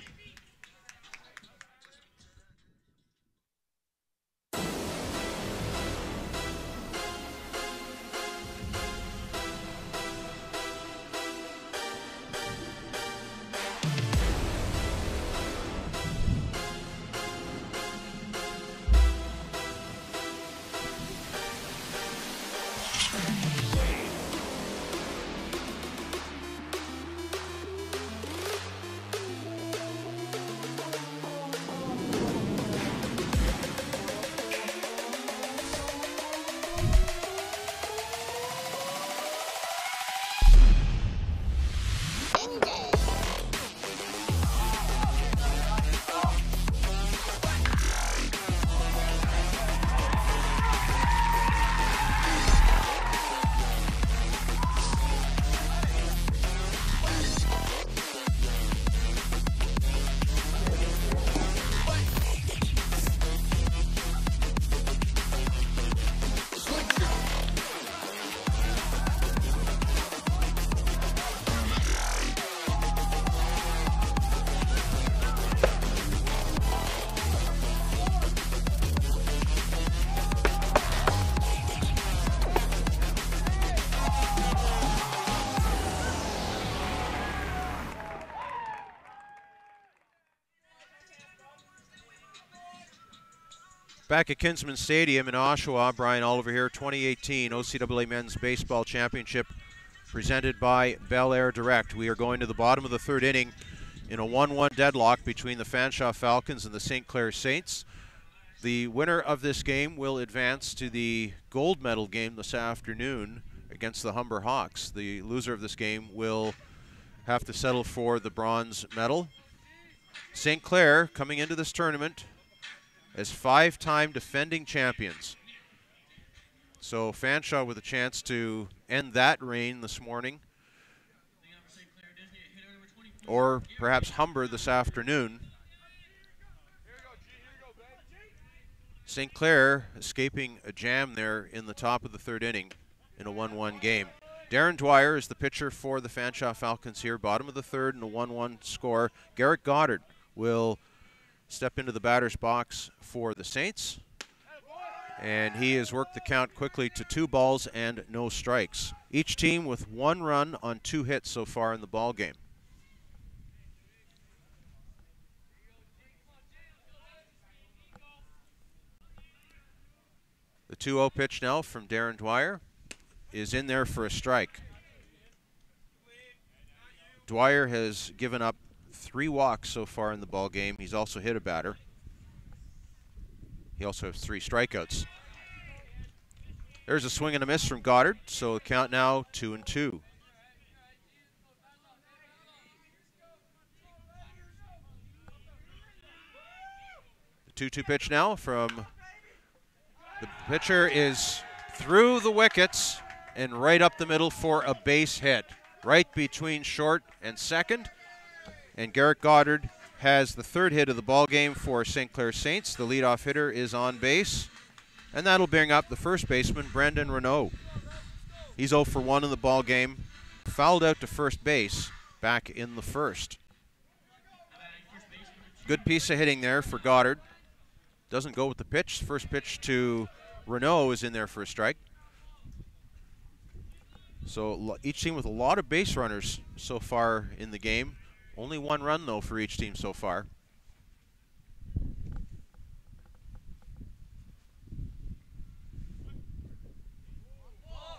Back at Kinsman Stadium in Oshawa, Brian Oliver here, 2018 OCAA Men's Baseball Championship presented by Bel Air Direct. We are going to the bottom of the 3rd inning in a 1-1 deadlock between the Fanshawe Falcons and the St. Clair Saints. The winner of this game will advance to the gold medal game this afternoon against the Humber Hawks. The loser of this game will have to settle for the bronze medal. St. Clair coming into this tournament as 5-time defending champions. So Fanshawe with a chance to end that reign this morning, or perhaps Humber this afternoon. St. Clair escaping a jam there in the top of the 3rd inning in a 1-1 game. Darren Dwyer is the pitcher for the Fanshawe Falcons here, bottom of the 3rd in a 1-1 score. Garrett Goddard will step into the batter's box for the Saints, and he has worked the count quickly to 2 balls and no strikes. Each team with 1 run on 2 hits so far in the ball game. The 2-0 pitch now from Darren Dwyer is in there for a strike. Dwyer has given up 3 walks so far in the ball game. He's also hit a batter. He also has 3 strikeouts. There's a swing and a miss from Goddard, so the count now 2-2. The 2-2 pitch now from the pitcher is through the wickets and right up the middle for a base hit, right between short and second. And Garrett Goddard has the 3rd hit of the ball game for St. Clair Saints. The leadoff hitter is on base, and that'll bring up the first baseman, Brendan Renault. He's 0 for 1 in the ball game, fouled out to first base back in the 1st. Good piece of hitting there for Goddard. Doesn't go with the pitch. First pitch to Renault is in there for a strike. So each team with a lot of base runners so far in the game. Only 1 run, though, for each team so far.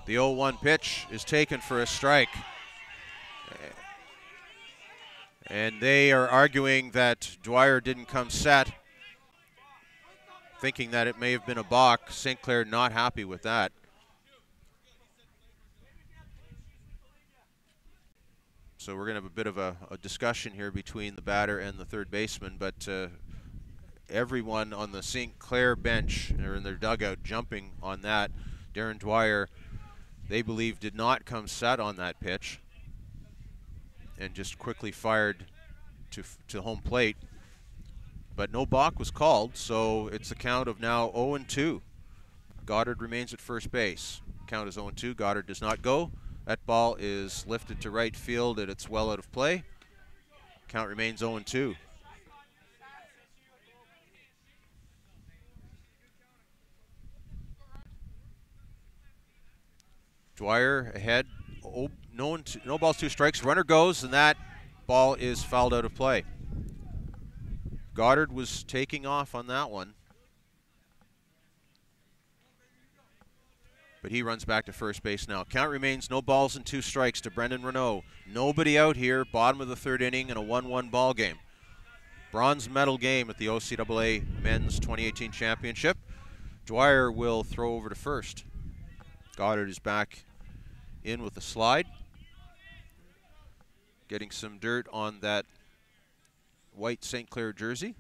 The 0-1 pitch is taken for a strike. And they are arguing that Dwyer didn't come set. thinking that it may have been a balk. St. Clair not happy with that. So we're going to have a bit of a discussion here between the batter and the third baseman, but everyone on the St. Clair bench or in their dugout jumping on that. Darren Dwyer, they believe, did not come set on that pitch and just quickly fired to home plate. But no balk was called, so it's a count of now 0-2. Goddard remains at first base. Count is 0-2. Goddard does not go. That ball is lifted to right field and it's well out of play. Count remains 0-2. Dwyer ahead. Oh, no balls, 2 strikes. Runner goes, and that ball is fouled out of play. Goddard was taking off on that one, but he runs back to first base now. Count remains no balls and 2 strikes to Brendan Renault. Nobody out here, bottom of the 3rd inning in a 1-1 ball game. Bronze medal game at the OCAA Men's 2018 Championship. Dwyer will throw over to first. Goddard is back in with a slide, getting some dirt on that white St. Clair jersey,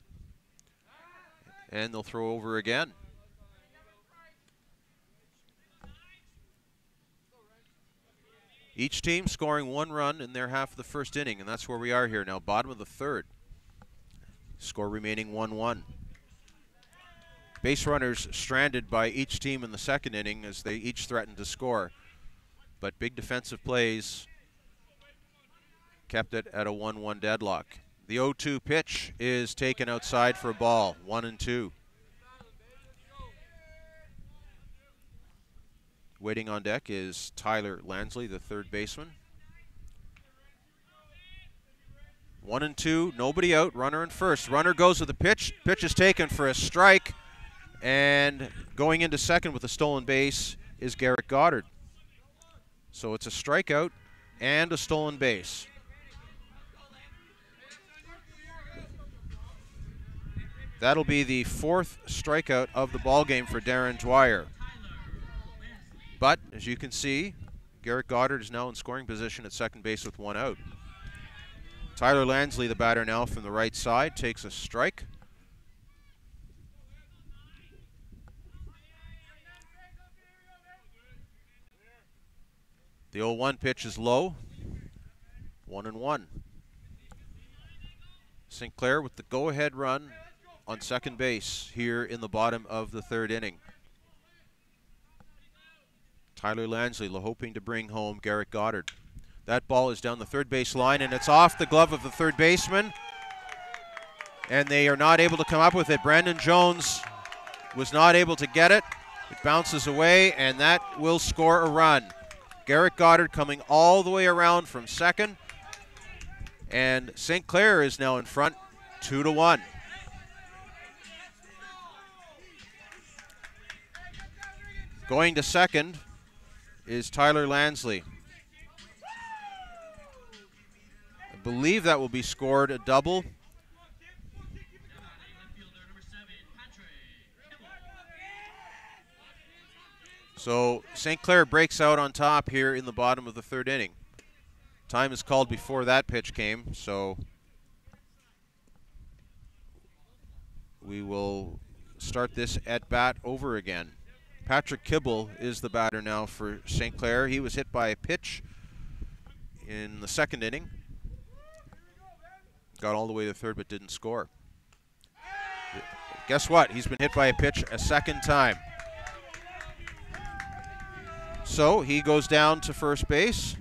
and they'll throw over again. Each team scoring 1 run in their half of the 1st inning, and that's where we are here now, bottom of the 3rd. Score remaining 1-1. Base runners stranded by each team in the 2nd inning as they each threatened to score, but big defensive plays kept it at a 1-1 deadlock. The 0-2 pitch is taken outside for a ball, 1-2. Waiting on deck is Tyler Lansley, the 3rd baseman. 1-2, nobody out, runner in first. Runner goes with the pitch. Pitch is taken for a strike, and going into second with a stolen base is Garrett Goddard. So it's a strikeout and a stolen base. That'll be the 4th strikeout of the ball game for Darren Dwyer. But as you can see, Garrett Goddard is now in scoring position at second base with 1 out. Tyler Lansley, the batter now from the right side, takes a strike. The 0-1 pitch is low, 1-1. St. Clair with the go-ahead run on second base here in the bottom of the 3rd inning. Tyler Lansley hoping to bring home Garrett Goddard. That ball is down the 3rd base line, and it's off the glove of the 3rd baseman, and they are not able to come up with it. Brandon Jones was not able to get it. It bounces away, and that will score a run. Garrett Goddard coming all the way around from second, and St. Clair is now in front, 2-1. Going to second is Tyler Lansley. I believe that will be scored a double. So St. Clair breaks out on top here in the bottom of the 3rd inning. Time is called before that pitch came, so we will start this at bat over again. Patrick Kibble is the batter now for St. Clair. He was hit by a pitch in the 2nd inning. Got all the way to 3rd but didn't score. Guess what? He's been hit by a pitch a 2nd time. So he goes down to first base.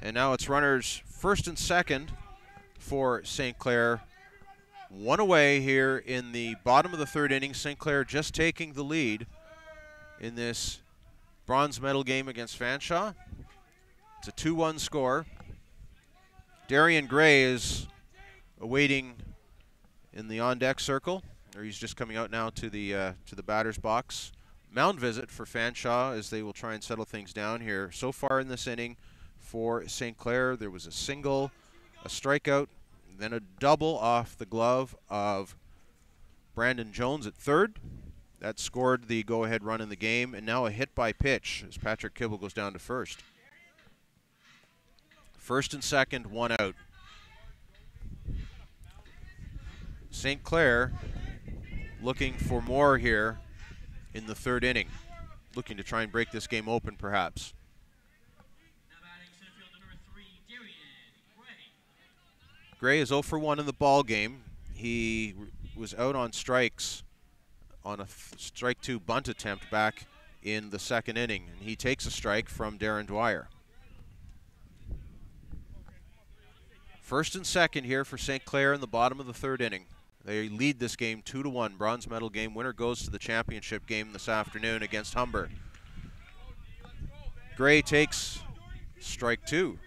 And now it's runners first and second for St. Clair. 1 away here in the bottom of the 3rd inning. St. Clair just taking the lead in this bronze medal game against Fanshawe. It's a 2-1 score. Darian Gray is awaiting in the on-deck circle, or he's just coming out now to the batter's box. Mound visit for Fanshawe as they will try and settle things down here. So far in this inning for St. Clair, there was a single, a strikeout, then a double off the glove of Brandon Jones at third. That scored the go-ahead run in the game, and now a hit by pitch as Patrick Kibble goes down to first. First and second, one out. St. Clair looking for more here in the third inning, looking to try and break this game open perhaps. Gray is 0 for 1 in the ball game. He was out on strikes on a strike 2 bunt attempt back in the second inning, and he takes a strike from Darren Dwyer. First and second here for St. Clair in the bottom of the third inning. They lead this game 2-1. Bronze medal game winner goes to the championship game this afternoon against Humber. Gray takes strike 2.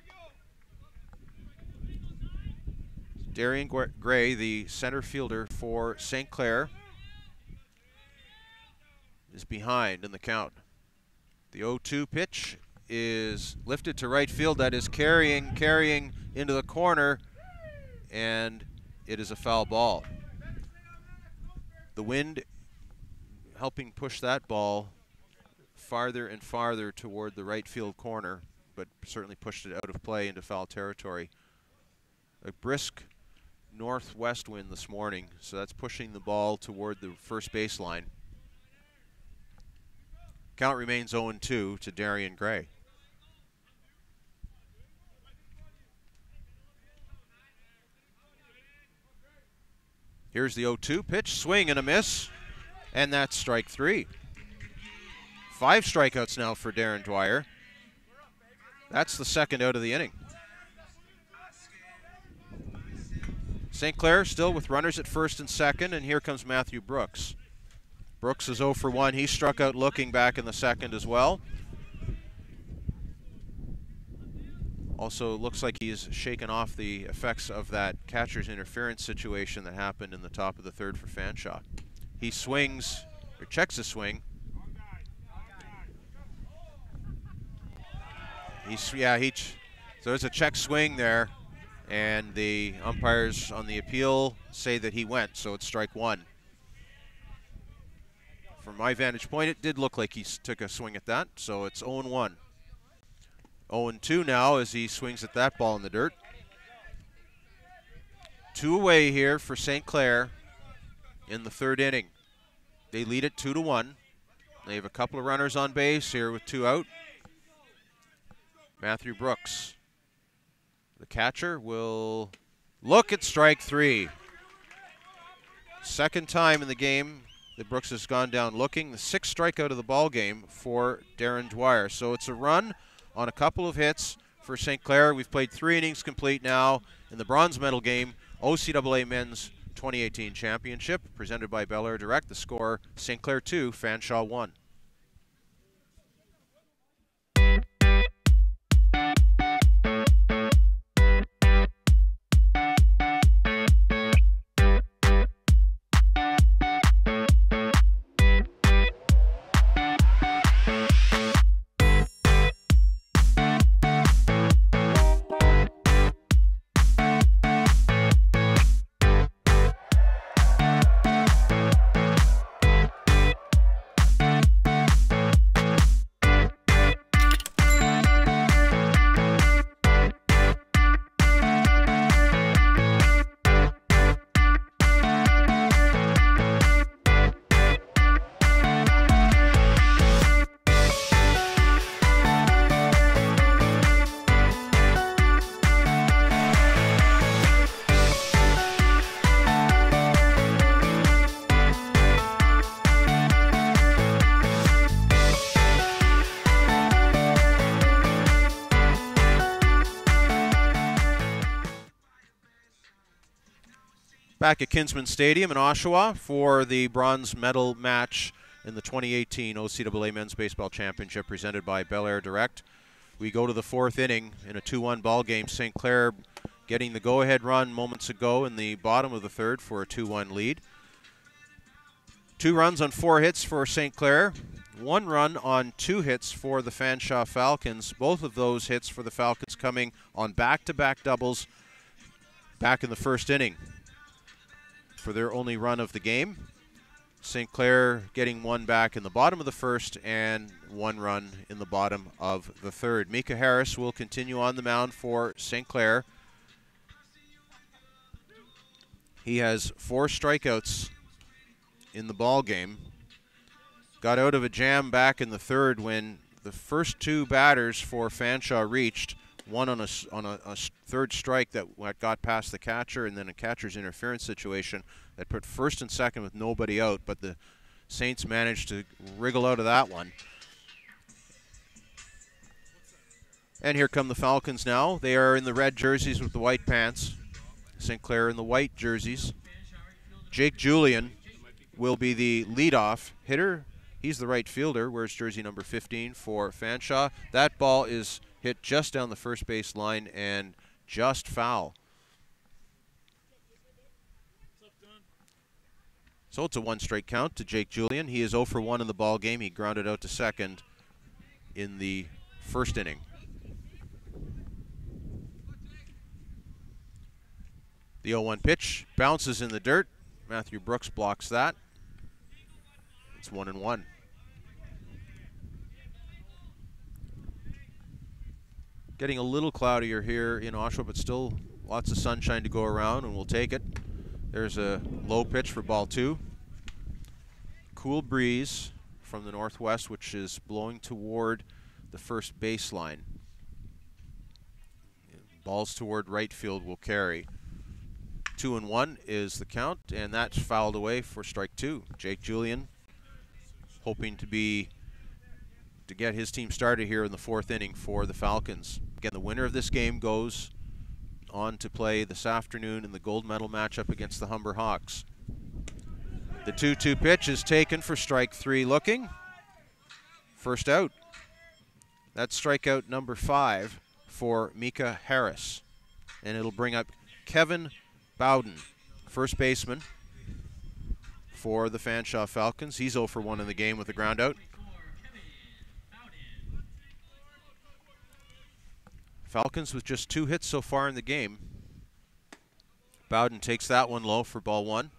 Darian Gray, the center fielder for St. Clair, is behind in the count. The 0-2 pitch is lifted to right field. That is carrying into the corner, and it is a foul ball. The wind helping push that ball farther and farther toward the right field corner, but certainly pushed it out of play into foul territory. A brisk northwest wind this morning, so that's pushing the ball toward the first baseline. Count remains 0-2 to Darian Gray. Here's the 0-2 pitch, swing and a miss, and that's strike 3. 5 strikeouts now for Darren Dwyer. That's the second out of the inning. St. Clair still with runners at first and second, and here comes Matthew Brooks. Brooks is 0 for 1. He struck out looking back in the second as well. Also looks like he's shaken off the effects of that catcher's interference situation that happened in the top of the third for Fanshawe. He swings, or checks a swing. So there's a check swing there, and the umpires on the appeal say that he went, so it's strike 1. From my vantage point, it did look like he took a swing at that, so it's 0-1. 0-2 now as he swings at that ball in the dirt. 2 away here for St. Clair in the third inning. They lead it 2-1. They have a couple of runners on base here with 2 out. Matthew Brooks, the catcher, will look at strike 3. Second time in the game that Brooks has gone down looking. The 6th strikeout of the ball game for Darren Dwyer. So it's a run on a couple of hits for St. Clair. We've played 3 innings complete now in the bronze medal game, OCAA Men's 2018 Championship, presented by Bel Air Direct. The score, St. Clair 2, Fanshawe 1. Back at Kinsman Stadium in Oshawa for the bronze medal match in the 2018 OCAA Men's Baseball Championship presented by Bel Air Direct. We go to the 4th inning in a 2-1 ball game. St. Clair getting the go-ahead run moments ago in the bottom of the third for a 2-1 lead. 2 runs on 4 hits for St. Clair. 1 run on 2 hits for the Fanshawe Falcons. Both of those hits for the Falcons coming on back-to-back doubles back in the first inning for their only run of the game. St. Clair getting one back in the bottom of the first and one run in the bottom of the third. Micah Harris will continue on the mound for St. Clair. He has 4 strikeouts in the ball game. Got out of a jam back in the third when the first 2 batters for Fanshawe reached, one on a third strike that got past the catcher, and then a catcher's interference situation that put first and second with nobody out, but the Saints managed to wriggle out of that one. And here come the Falcons now. They are in the red jerseys with the white pants. St. Clair in the white jerseys. Jake Julian will be the leadoff hitter. He's the right fielder, wears jersey number 15 for Fanshawe. That ball is hit just down the first base line and just foul. So it's a 1-strike count to Jake Julian. He is 0 for 1 in the ball game. He grounded out to second in the first inning. The 0-1 pitch bounces in the dirt. Matthew Brooks blocks that. It's 1-1. Getting a little cloudier here in Oshawa, but still lots of sunshine to go around, and we'll take it. There's a low pitch for ball 2. Cool breeze from the northwest, which is blowing toward the first baseline. Balls toward right field will carry. 2-1 is the count, and that's fouled away for strike 2. Jake Julian hoping to get his team started here in the 4th inning for the Falcons. Again, the winner of this game goes on to play this afternoon in the gold medal matchup against the Humber Hawks. The 2-2 pitch is taken for strike 3 looking. First out. That's strikeout number 5 for Micah Harris. And it'll bring up Kevin Bowden, first baseman for the Fanshawe Falcons. He's 0 for 1 in the game with a ground out. Falcons with just 2 hits so far in the game. Bowden takes that one low for ball 1.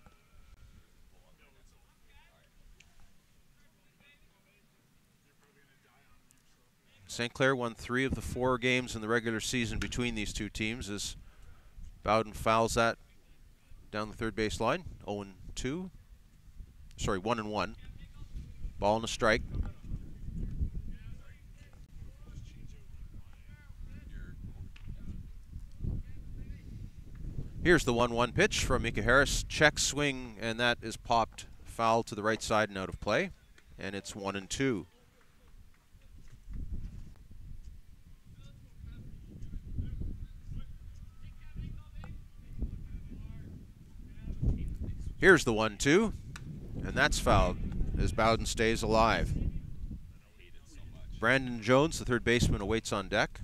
St. Clair won 3 of the 4 games in the regular season between these two teams as Bowden fouls that down the third base line. 0-2. Sorry, 1-1. Ball and a strike. Here's the 1-1 pitch from Micah Harris. Check swing, and that is popped foul to the right side and out of play. And it's 1-2. Here's the 1-2, and that's fouled as Bowden stays alive. Brandon Jones, the third baseman, awaits on deck.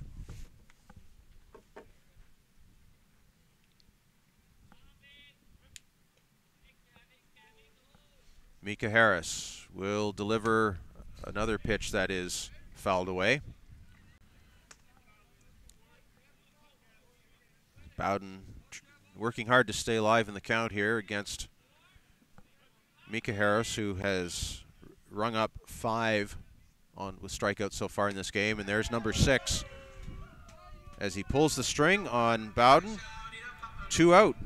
Micah Harris will deliver another pitch that is fouled away. Bowden working hard to stay alive in the count here against Micah Harris, who has rung up 5 with strikeouts so far in this game. And there's number 6 as he pulls the string on Bowden. 2 out.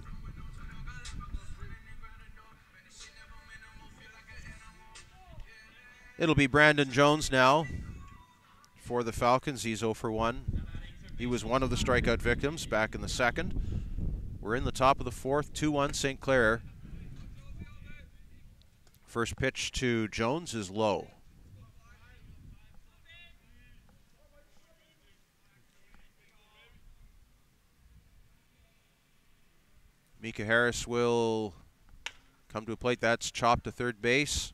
It'll be Brandon Jones now for the Falcons. He's 0 for 1. He was one of the strikeout victims back in the second. We're in the top of the 4th, 2-1 St. Clair. First pitch to Jones is low. Micah Harris will come to a plate. That's chopped to third base.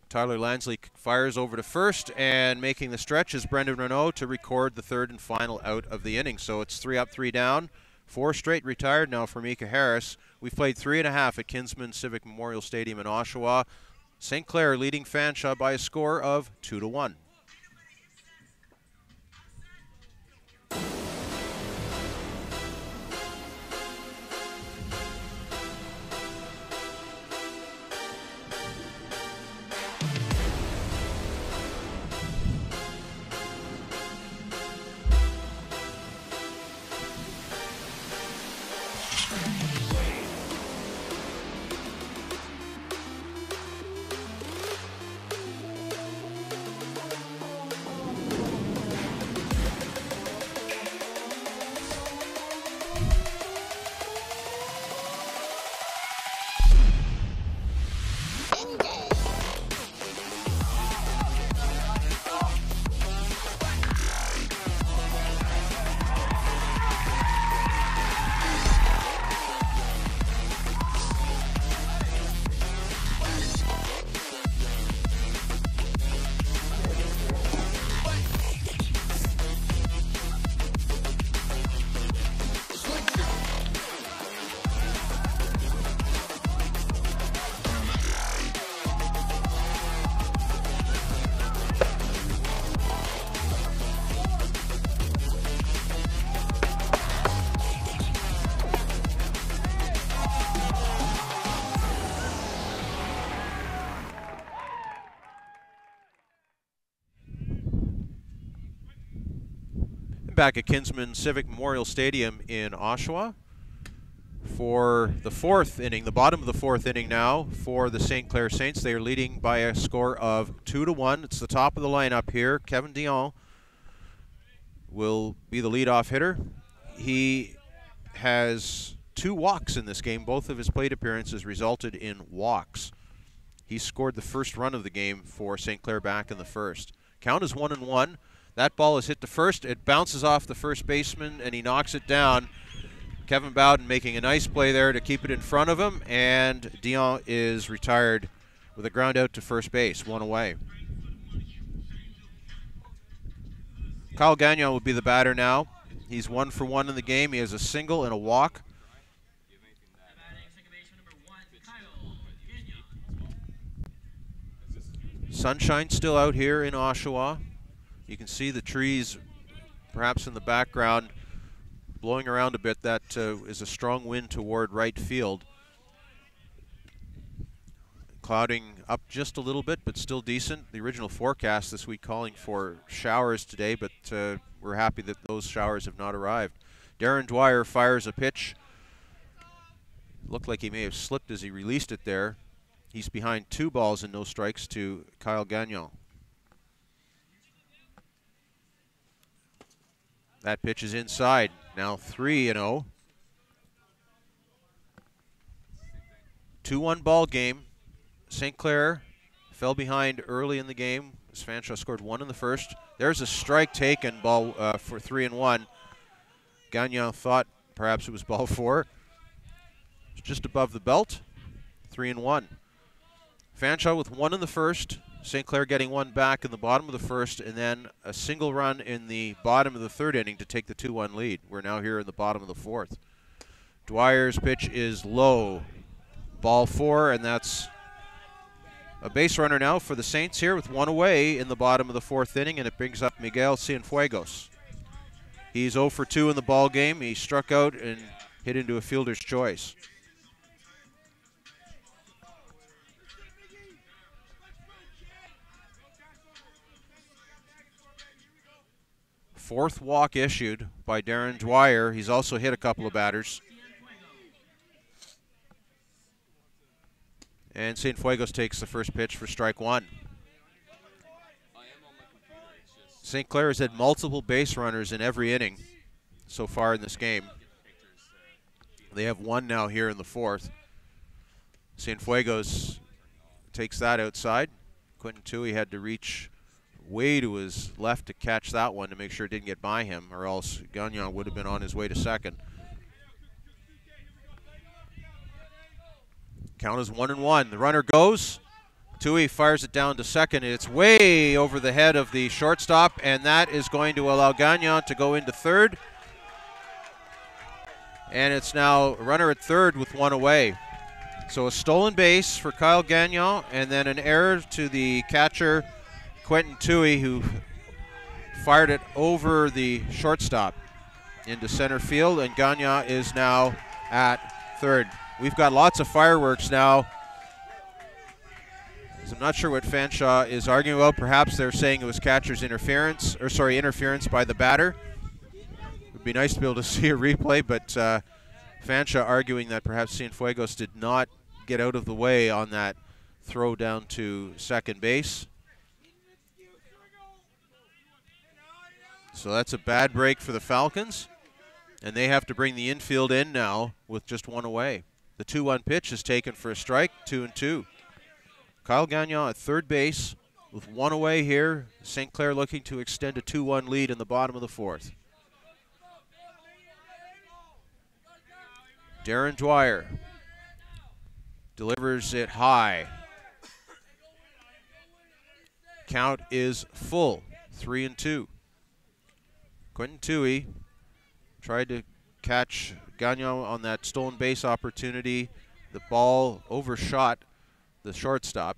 Tyler Lansley fires over to first, and making the stretch is Brendan Renault to record the 3rd and final out of the inning. So it's 3 up, 3 down. 4 straight retired now for Micah Harris. We've played 3.5 at Kinsman Civic Memorial Stadium in Oshawa. St. Clair leading Fanshawe by a score of 2-1. back at Kinsman Civic Memorial Stadium in Oshawa for the fourth inning, the bottom of the fourth inning now for the St. Clair Saints. They are leading by a score of 2-1. It's the top of the lineup here. Kevin Dion will be the leadoff hitter. He has 2 walks in this game. Both of his plate appearances resulted in walks. He scored the first run of the game for St. Clair back in the first. Count is 1-1. That ball is hit to first. It bounces off the first baseman, and he knocks it down. Kevin Bowden making a nice play there to keep it in front of him, and Dion is retired with a ground out to first base, 1 away. Kyle Gagnon will be the batter now. He's 1 for 1 in the game. He has a single and a walk. Sunshine still out here in Oshawa. You can see the trees perhaps in the background blowing around a bit. That is a strong wind toward right field. Clouding up just a little bit, but still decent. The original forecast this week calling for showers today, but we're happy that those showers have not arrived. Darren Dwyer fires a pitch. Looked like he may have slipped as he released it there. He's behind 2 balls and no strikes to Kyle Gagnon. That pitch is inside. Now 3-0. 2-1 ball game. St. Clair fell behind early in the game as Fanshawe scored 1 in the first. There's a strike taken, ball for 3-1. Gagnon thought perhaps it was ball 4. It's just above the belt. 3-1. Fanshawe with 1 in the first. St. Clair getting 1 back in the bottom of the first, and then a single run in the bottom of the third inning to take the 2-1 lead. We're now here in the bottom of the fourth. Dwyer's pitch is low. Ball 4, and that's a base runner now for the Saints here with 1 away in the bottom of the fourth inning, and it brings up Miguel Cienfuegos. He's 0 for 2 in the ball game. He struck out and hit into a fielder's choice. Fourth walk issued by Darren Dwyer. He's also hit a couple of batters. And Cienfuegos takes the first pitch for strike 1. St. Clair has had multiple base runners in every inning so far in this game. They have 1 now here in the fourth. Cienfuegos takes that outside. Quentin Tui had to reach way to his left to catch that one to make sure it didn't get by him, or else Gagnon would have been on his way to second. Count is 1-1. The runner goes. Tui fires it down to second. It's way over the head of the shortstop, and that is going to allow Gagnon to go into third. And it's now a runner at third with 1 away. So a stolen base for Kyle Gagnon, and then an error to the catcher, Quentin Tui, who fired it over the shortstop into center field, and Gagnon is now at third. We've got lots of fireworks now. So I'm not sure what Fanshawe is arguing about. Perhaps they're saying it was catcher's interference, or sorry, interference by the batter. It would be nice to be able to see a replay, but Fanshawe arguing that perhaps Cienfuegos did not get out of the way on that throw down to second base. So that's a bad break for the Falcons, and they have to bring the infield in now with just 1 away. The 2-1 pitch is taken for a strike, 2-2. Kyle Gagnon at third base with 1 away here. St. Clair looking to extend a 2-1 lead in the bottom of the fourth. Darren Dwyer delivers it high. Count is full, 3-2. Quentin Tui tried to catch Gagnon on that stolen base opportunity. The ball overshot the shortstop.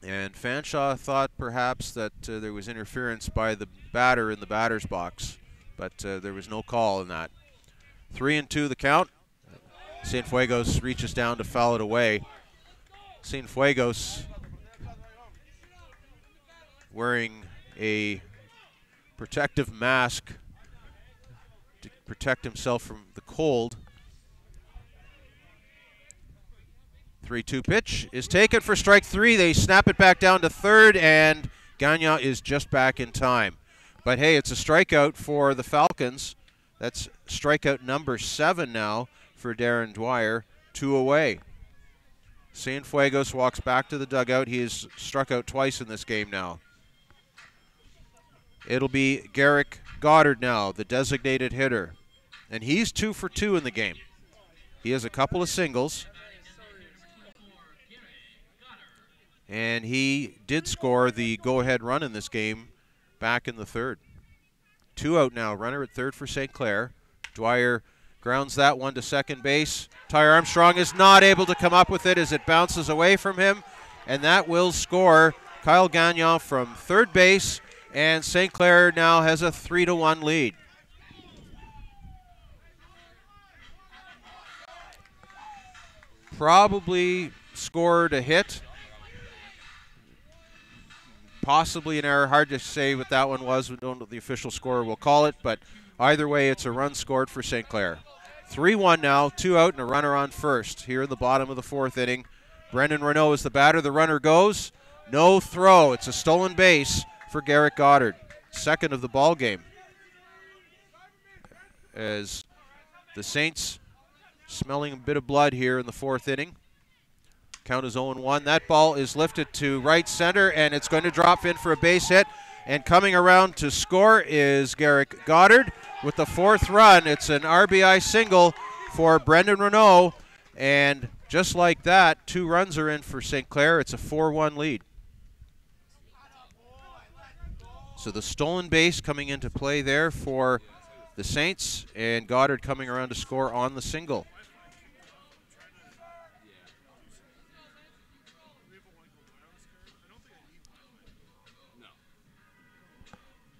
And Fanshawe thought perhaps that there was interference by the batter in the batter's box, but there was no call in that. 3-2 the count. Cienfuegos reaches down to foul it away. Cienfuegos wearing a protective mask to protect himself from the cold. 3-2 pitch is taken for strike 3. They snap it back down to third, and Gagnon is just back in time. But hey, it's a strikeout for the Falcons. That's strikeout number 7 now for Darren Dwyer, 2 away. Cienfuegos walks back to the dugout. He has struck out twice in this game now. It'll be Garrick Goddard now, the designated hitter. And he's 2 for 2 in the game. He has a couple of singles. And he did score the go-ahead run in this game back in the third. 2 out now, runner at third for St. Clair. Dwyer grounds that one to second base. Ty Armstrong is not able to come up with it as it bounces away from him, and that will score Kyle Gagnon from third base, and St. Clair now has a 3-1 lead. Probably scored a hit. Possibly an error. Hard to say what that one was. We don't know the official score will call it, but either way, it's a run scored for St. Clair. 3-1 now, 2 out and a runner on first. Here in the bottom of the fourth inning, Brendan Renault is the batter. The runner goes. No throw. It's a stolen base for Garrick Goddard. Second of the ball game. As the Saints smelling a bit of blood here in the fourth inning. Count is 0-1. That ball is lifted to right center, and it's going to drop in for a base hit. And coming around to score is Garrick Goddard with the fourth run. It's an RBI single for Brendan Renault. And just like that, 2 runs are in for St. Clair. It's a 4-1 lead. So the stolen base coming into play there for the Saints, and Goddard coming around to score on the single.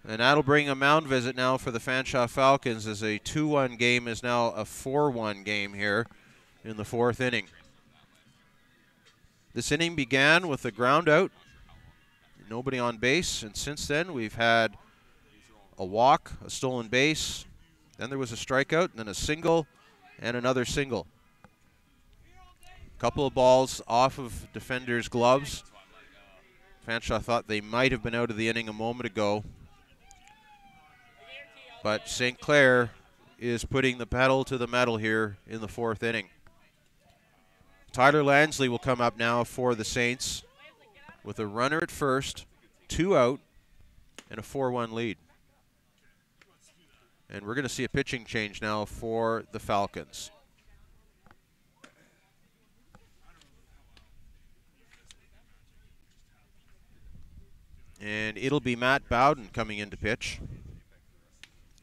And that'll bring a mound visit now for the Fanshawe Falcons, as a 2-1 game is now a 4-1 game here in the fourth inning. This inning began with a ground out, nobody on base, and since then we've had a walk, a stolen base, then there was a strikeout, and then a single, and another single. A couple of balls off of defenders' gloves. Fanshawe thought they might have been out of the inning a moment ago. But St. Clair is putting the pedal to the metal here in the fourth inning. Tyler Lansley will come up now for the Saints with a runner at first, 2 out, and a 4-1 lead. And we're going to see a pitching change now for the Falcons. And it'll be Matt Bowden coming in to pitch.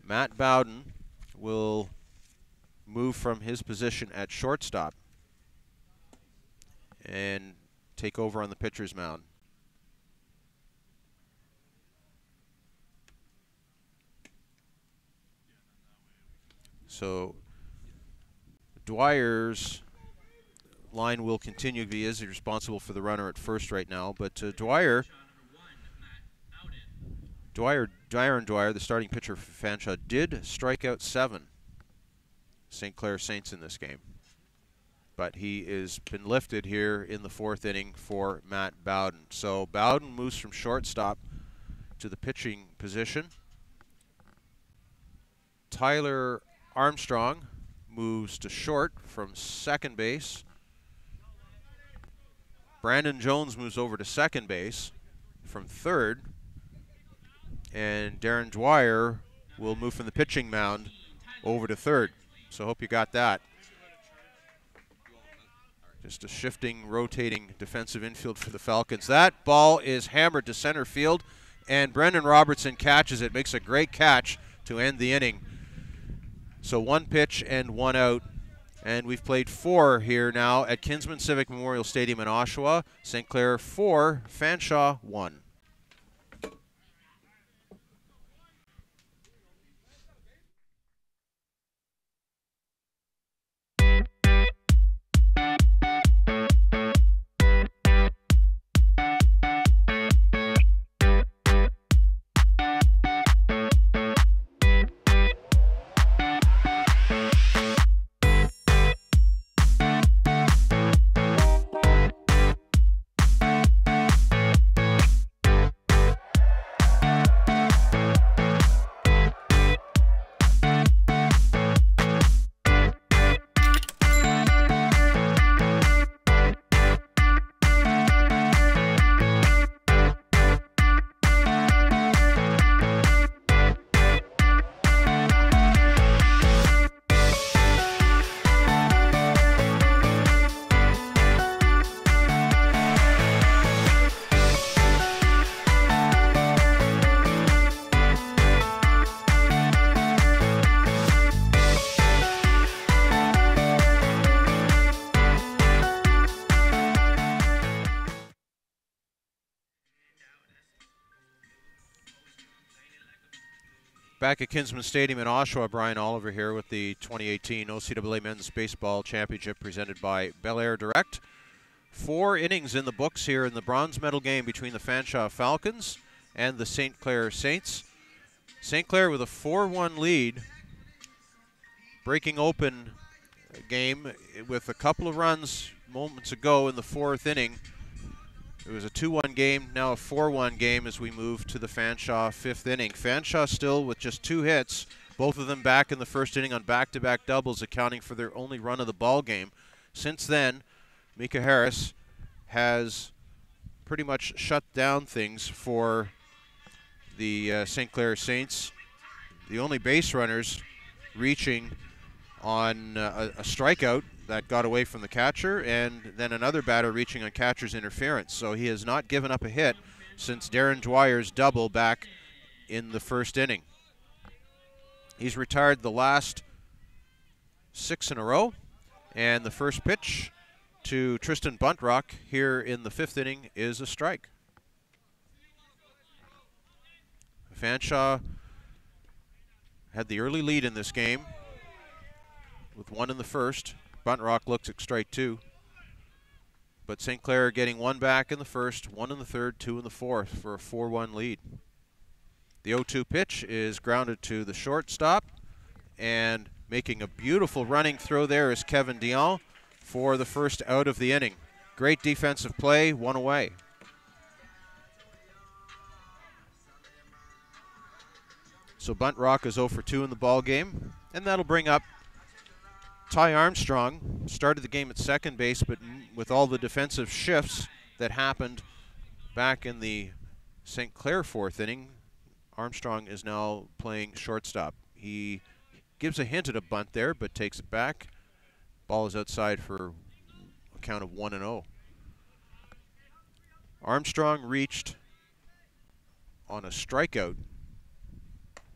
Matt Bowden will move from his position at shortstop and take over on the pitcher's mound. So Dwyer's line will continue. He is responsible for the runner at first right now, but Dwyer, the starting pitcher for Fanshawe, did strike out 7 St. Clair Saints in this game. But he has been lifted here in the fourth inning for Matt Bowden. So Bowden moves from shortstop to the pitching position. Tyler Armstrong moves to short from second base. Brandon Jones moves over to second base from third. And Darren Dwyer will move from the pitching mound over to third. So I hope you got that. Just a shifting, rotating defensive infield for the Falcons. That ball is hammered to center field, and Brendan Robertson catches it, makes a great catch to end the inning. So 1 pitch and 1 out. And we've played 4 here now at Kinsman Civic Memorial Stadium in Oshawa. St. Clair 4, Fanshawe 1. Back at Kinsman Stadium in Oshawa, Brian Oliver here with the 2018 OCAA Men's Baseball Championship presented by Bel Air Direct. 4 innings in the books here in the bronze medal game between the Fanshawe Falcons and the St. Clair Saints. St. Clair with a 4-1 lead, breaking open a game with a couple of runs moments ago in the 4th inning. It was a 2-1 game, now a 4-1 game as we move to the Fanshawe 5th inning. Fanshawe still with just 2 hits, both of them back in the 1st inning on back-to-back doubles, accounting for their only run of the ball game. Since then, Mika Harris has pretty much shut down things for the St. Clair Saints. The only base runners reaching on a strikeout that got away from the catcher, and then another batter reaching on catcher's interference. So he has not given up a hit since Darren Dwyer's double back in the 1st inning. He's retired the last 6 in a row, and the first pitch to Tristan Buntrock here in the 5th inning is a strike. Fanshawe had the early lead in this game with 1 in the 1st. Buntrock looks at strike 2. But St. Clair getting 1 back in the 1st, 1 in the 3rd, 2 in the 4th for a 4-1 lead. The 0-2 pitch is grounded to the shortstop, and making a beautiful running throw there is Kevin Dion for the first out of the inning. Great defensive play, 1 away. So Buntrock is 0 for 2 in the ball game, and that'll bring up Ty Armstrong. Started the game at second base, but with all the defensive shifts that happened back in the St. Clair 4th inning, Armstrong is now playing shortstop. He gives a hint at a bunt there, but takes it back. Ball is outside for a count of 1-0. Armstrong reached on a strikeout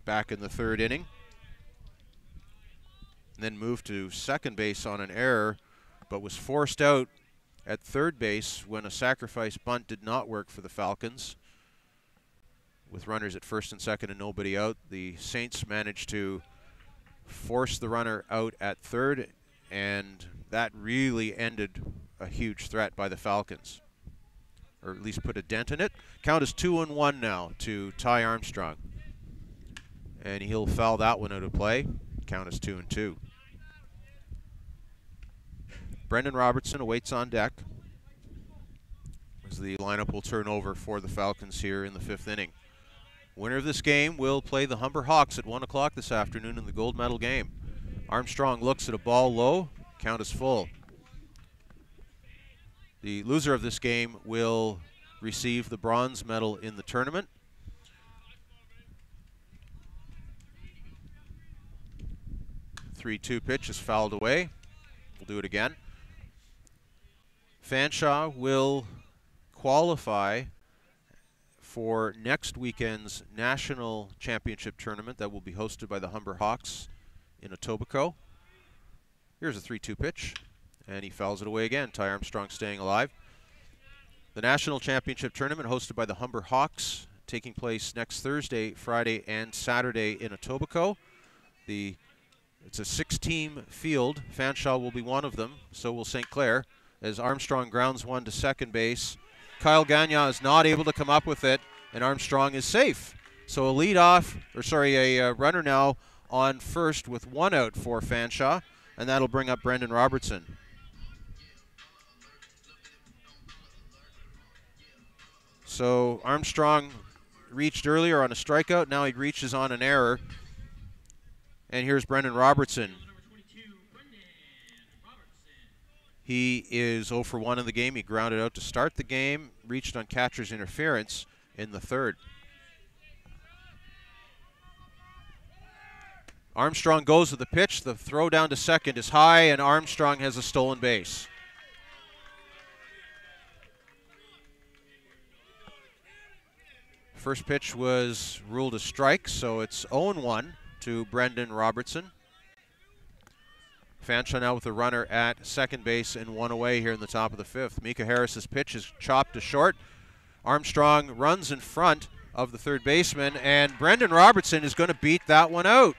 back in the 3rd inning, and then moved to second base on an error, but was forced out at third base when a sacrifice bunt did not work for the Falcons. With runners at 1st and 2nd and nobody out, the Saints managed to force the runner out at 3rd, and that really ended a huge threat by the Falcons, or at least put a dent in it. Count is 2-1 now to Ty Armstrong, and he'll foul that one out of play. Count is 2-2. Brendan Robertson awaits on deck as the lineup will turn over for the Falcons here in the 5th inning. Winner of this game will play the Humber Hawks at 1 o'clock this afternoon in the gold medal game. Armstrong looks at a ball low. Count is full. The loser of this game will receive the bronze medal in the tournament. The 3-2 pitch is fouled away. We'll do it again. Fanshawe will qualify for next weekend's national championship tournament that will be hosted by the Humber Hawks in Etobicoke. Here's a 3-2 pitch, and he fouls it away again. Ty Armstrong staying alive. The national championship tournament hosted by the Humber Hawks, taking place next Thursday, Friday, and Saturday in Etobicoke. It's a 6-team field. Fanshawe will be one of them, so will St. Clair, as Armstrong grounds one to second base. Kyle Gagnon is not able to come up with it, and Armstrong is safe. So a runner now on first with 1 out for Fanshawe, and that'll bring up Brendan Robertson. So Armstrong reached earlier on a strikeout, now he reaches on an error. And here's Brendan Robertson. He is 0 for 1 in the game. He grounded out to start the game, reached on catcher's interference in the 3rd. Armstrong goes with the pitch. The throw down to second is high, and Armstrong has a stolen base. First pitch was ruled a strike, so it's 0-1 to Brendan Robertson. Fanshawe now with a runner at second base and 1 away here in the top of the 5th. Mika Harris's pitch is chopped to short. Armstrong runs in front of the third baseman, and Brendan Robertson is going to beat that one out.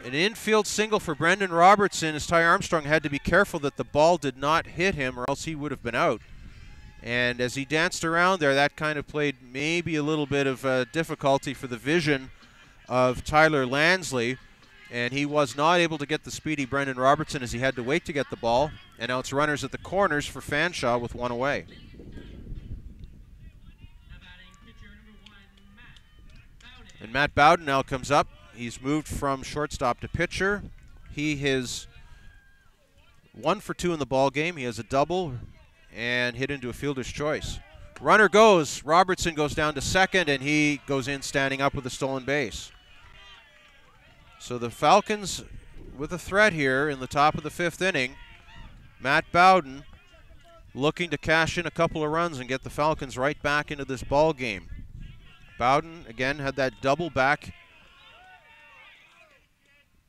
An infield single for Brendan Robertson, as Ty Armstrong had to be careful that the ball did not hit him or else he would have been out. And as he danced around there, that kind of played maybe a little bit of difficulty for the vision of Tyler Lansley, and he was not able to get the speedy Brendan Robertson as he had to wait to get the ball. And now it's runners at the corners for Fanshawe with one away. And Matt Bowden now comes up. He's moved from shortstop to pitcher. He is 1 for 2 in the ball game. He has a double and hit into a fielder's choice. Runner goes. Robertson goes down to second, and he goes in standing up with a stolen base. So the Falcons with a threat here in the top of the 5th inning. Matt Bowden looking to cash in a couple of runs and get the Falcons right back into this ball game. Bowden, again, had that double back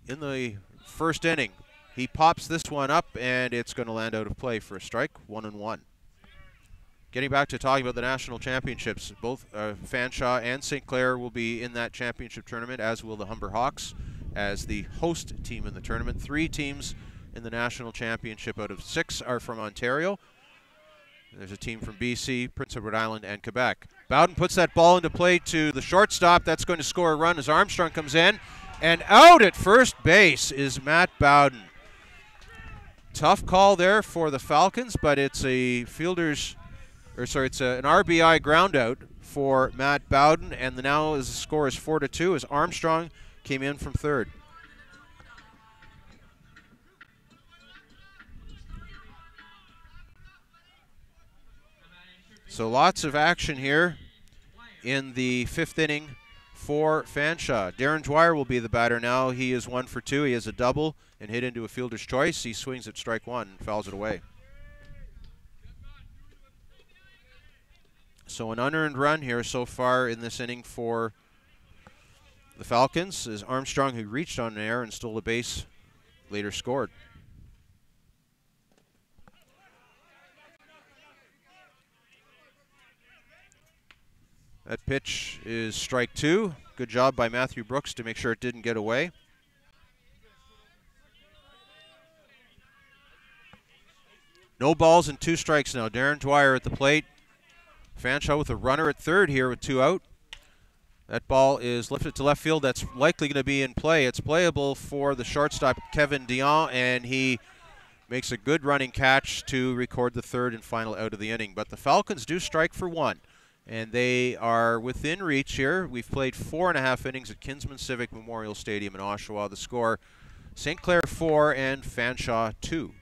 in the 1st inning. He pops this one up, and it's going to land out of play for a strike, 1-1. Getting back to talking about the national championships, both Fanshawe and St. Clair will be in that championship tournament, as will the Humber Hawks as the host team in the tournament. 3 teams in the national championship out of 6 are from Ontario. There's a team from BC, Prince Edward Island, and Quebec. Bowden puts that ball into play to the shortstop. That's going to score a run as Armstrong comes in. And out at first base is Matt Bowden. Tough call there for the Falcons, but it's a an RBI ground out for Matt Bowden, and now as the score is 4-2 as Armstrong came in from third. So lots of action here in the 5th inning for Fanshawe. Darren Dwyer will be the batter now. He is 1 for 2. He has a double and hit into a fielder's choice. He swings at strike 1 and fouls it away. So an unearned run here so far in this inning for the Falcons is Armstrong, who reached on an error and stole a base, later scored. That pitch is strike 2. Good job by Matthew Brooks to make sure it didn't get away. No balls and 2 strikes now. Darren Dwyer at the plate. Fanshawe with a runner at third here with 2 out. That ball is lifted to left field. That's likely going to be in play. It's playable for the shortstop, Kevin Dion, and he makes a good running catch to record the 3rd and final out of the inning. But the Falcons do strike for 1. And they are within reach here. We've played 4.5 innings at Kinsman Civic Memorial Stadium in Oshawa. The score, St. Clair 4 and Fanshawe 2.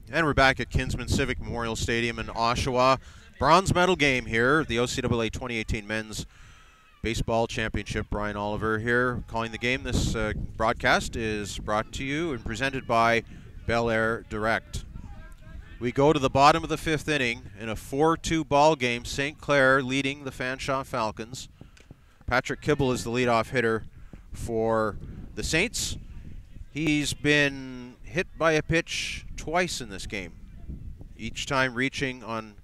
And we're back at Kinsman Civic Memorial Stadium in Oshawa. Bronze medal game here, the OCAA 2018 Men's Baseball Championship. Brian Oliver here calling the game. This broadcast is brought to you and presented by Bel Air Direct. We go to the bottom of the 5th inning in a 4-2 ball game. St. Clair leading the Fanshawe Falcons. Patrick Kibble is the leadoff hitter for the Saints. He's been hit by a pitch twice in this game, each time reaching on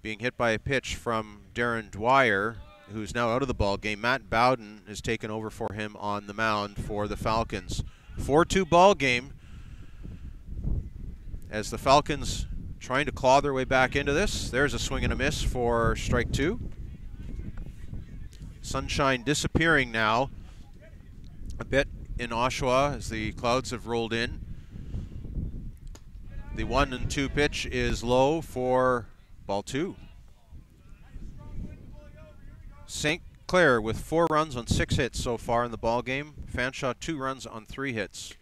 being hit by a pitch from Darren Dwyer, who's now out of the ball game. Matt Bowden has taken over for him on the mound for the Falcons. 4-2 ball game as the Falcons trying to claw their way back into this. There's a swing and a miss for strike 2. Sunshine disappearing now a bit in Oshawa as the clouds have rolled in. The 1-2 pitch is low for ball 2. St. Clair with 4 runs on 6 hits so far in the ball game. Fanshawe 2 runs on 3 hits.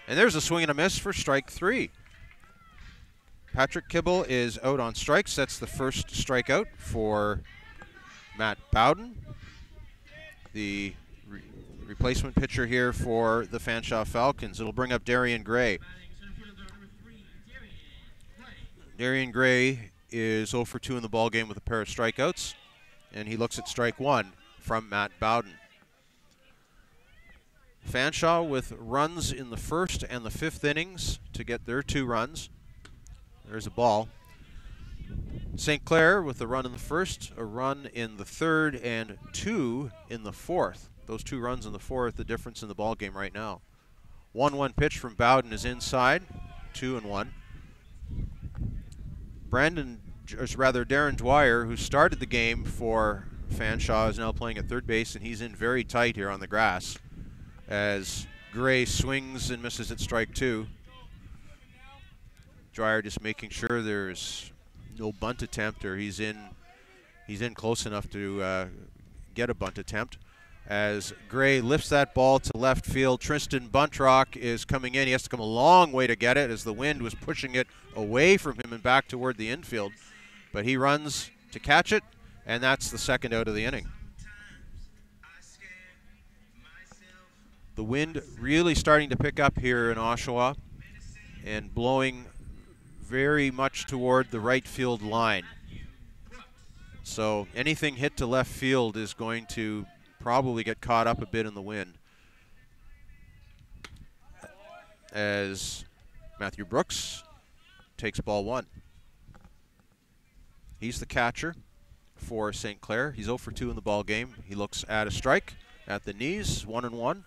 And there's a swing and a miss for strike 3. Patrick Kibble is out on strikes. That's the first strikeout for Matt Bowden, the replacement pitcher here for the Fanshawe Falcons. It'll bring up Darian Gray. Darian Gray is 0 for 2 in the ball game with a pair of strikeouts, and he looks at strike 1 from Matt Bowden. Fanshawe with runs in the 1st and the 5th innings to get their 2 runs. There's a ball. St. Clair with a run in the 1st, a run in the 3rd, and 2 in the 4th. Those 2 runs in the 4th, the difference in the ball game right now. 1-1 pitch from Bowden is inside, 2-1. Darren Dwyer, who started the game for Fanshawe, is now playing at third base, and he's in very tight here on the grass as Gray swings and misses at strike 2. Dwyer just making sure there's no bunt attempt, or he's in close enough to get a bunt attempt. As Gray lifts that ball to left field, Tristan Buntrock is coming in. He has to come a long way to get it as the wind was pushing it away from him and back toward the infield. But he runs to catch it, and that's the second out of the inning. The wind really starting to pick up here in Oshawa and blowing very much toward the right field line. So anything hit to left field is going to probably get caught up a bit in the wind. As Matthew Brooks takes ball 1. He's the catcher for St. Clair. He's 0 for 2 in the ball game. He looks at a strike at the knees, 1-1.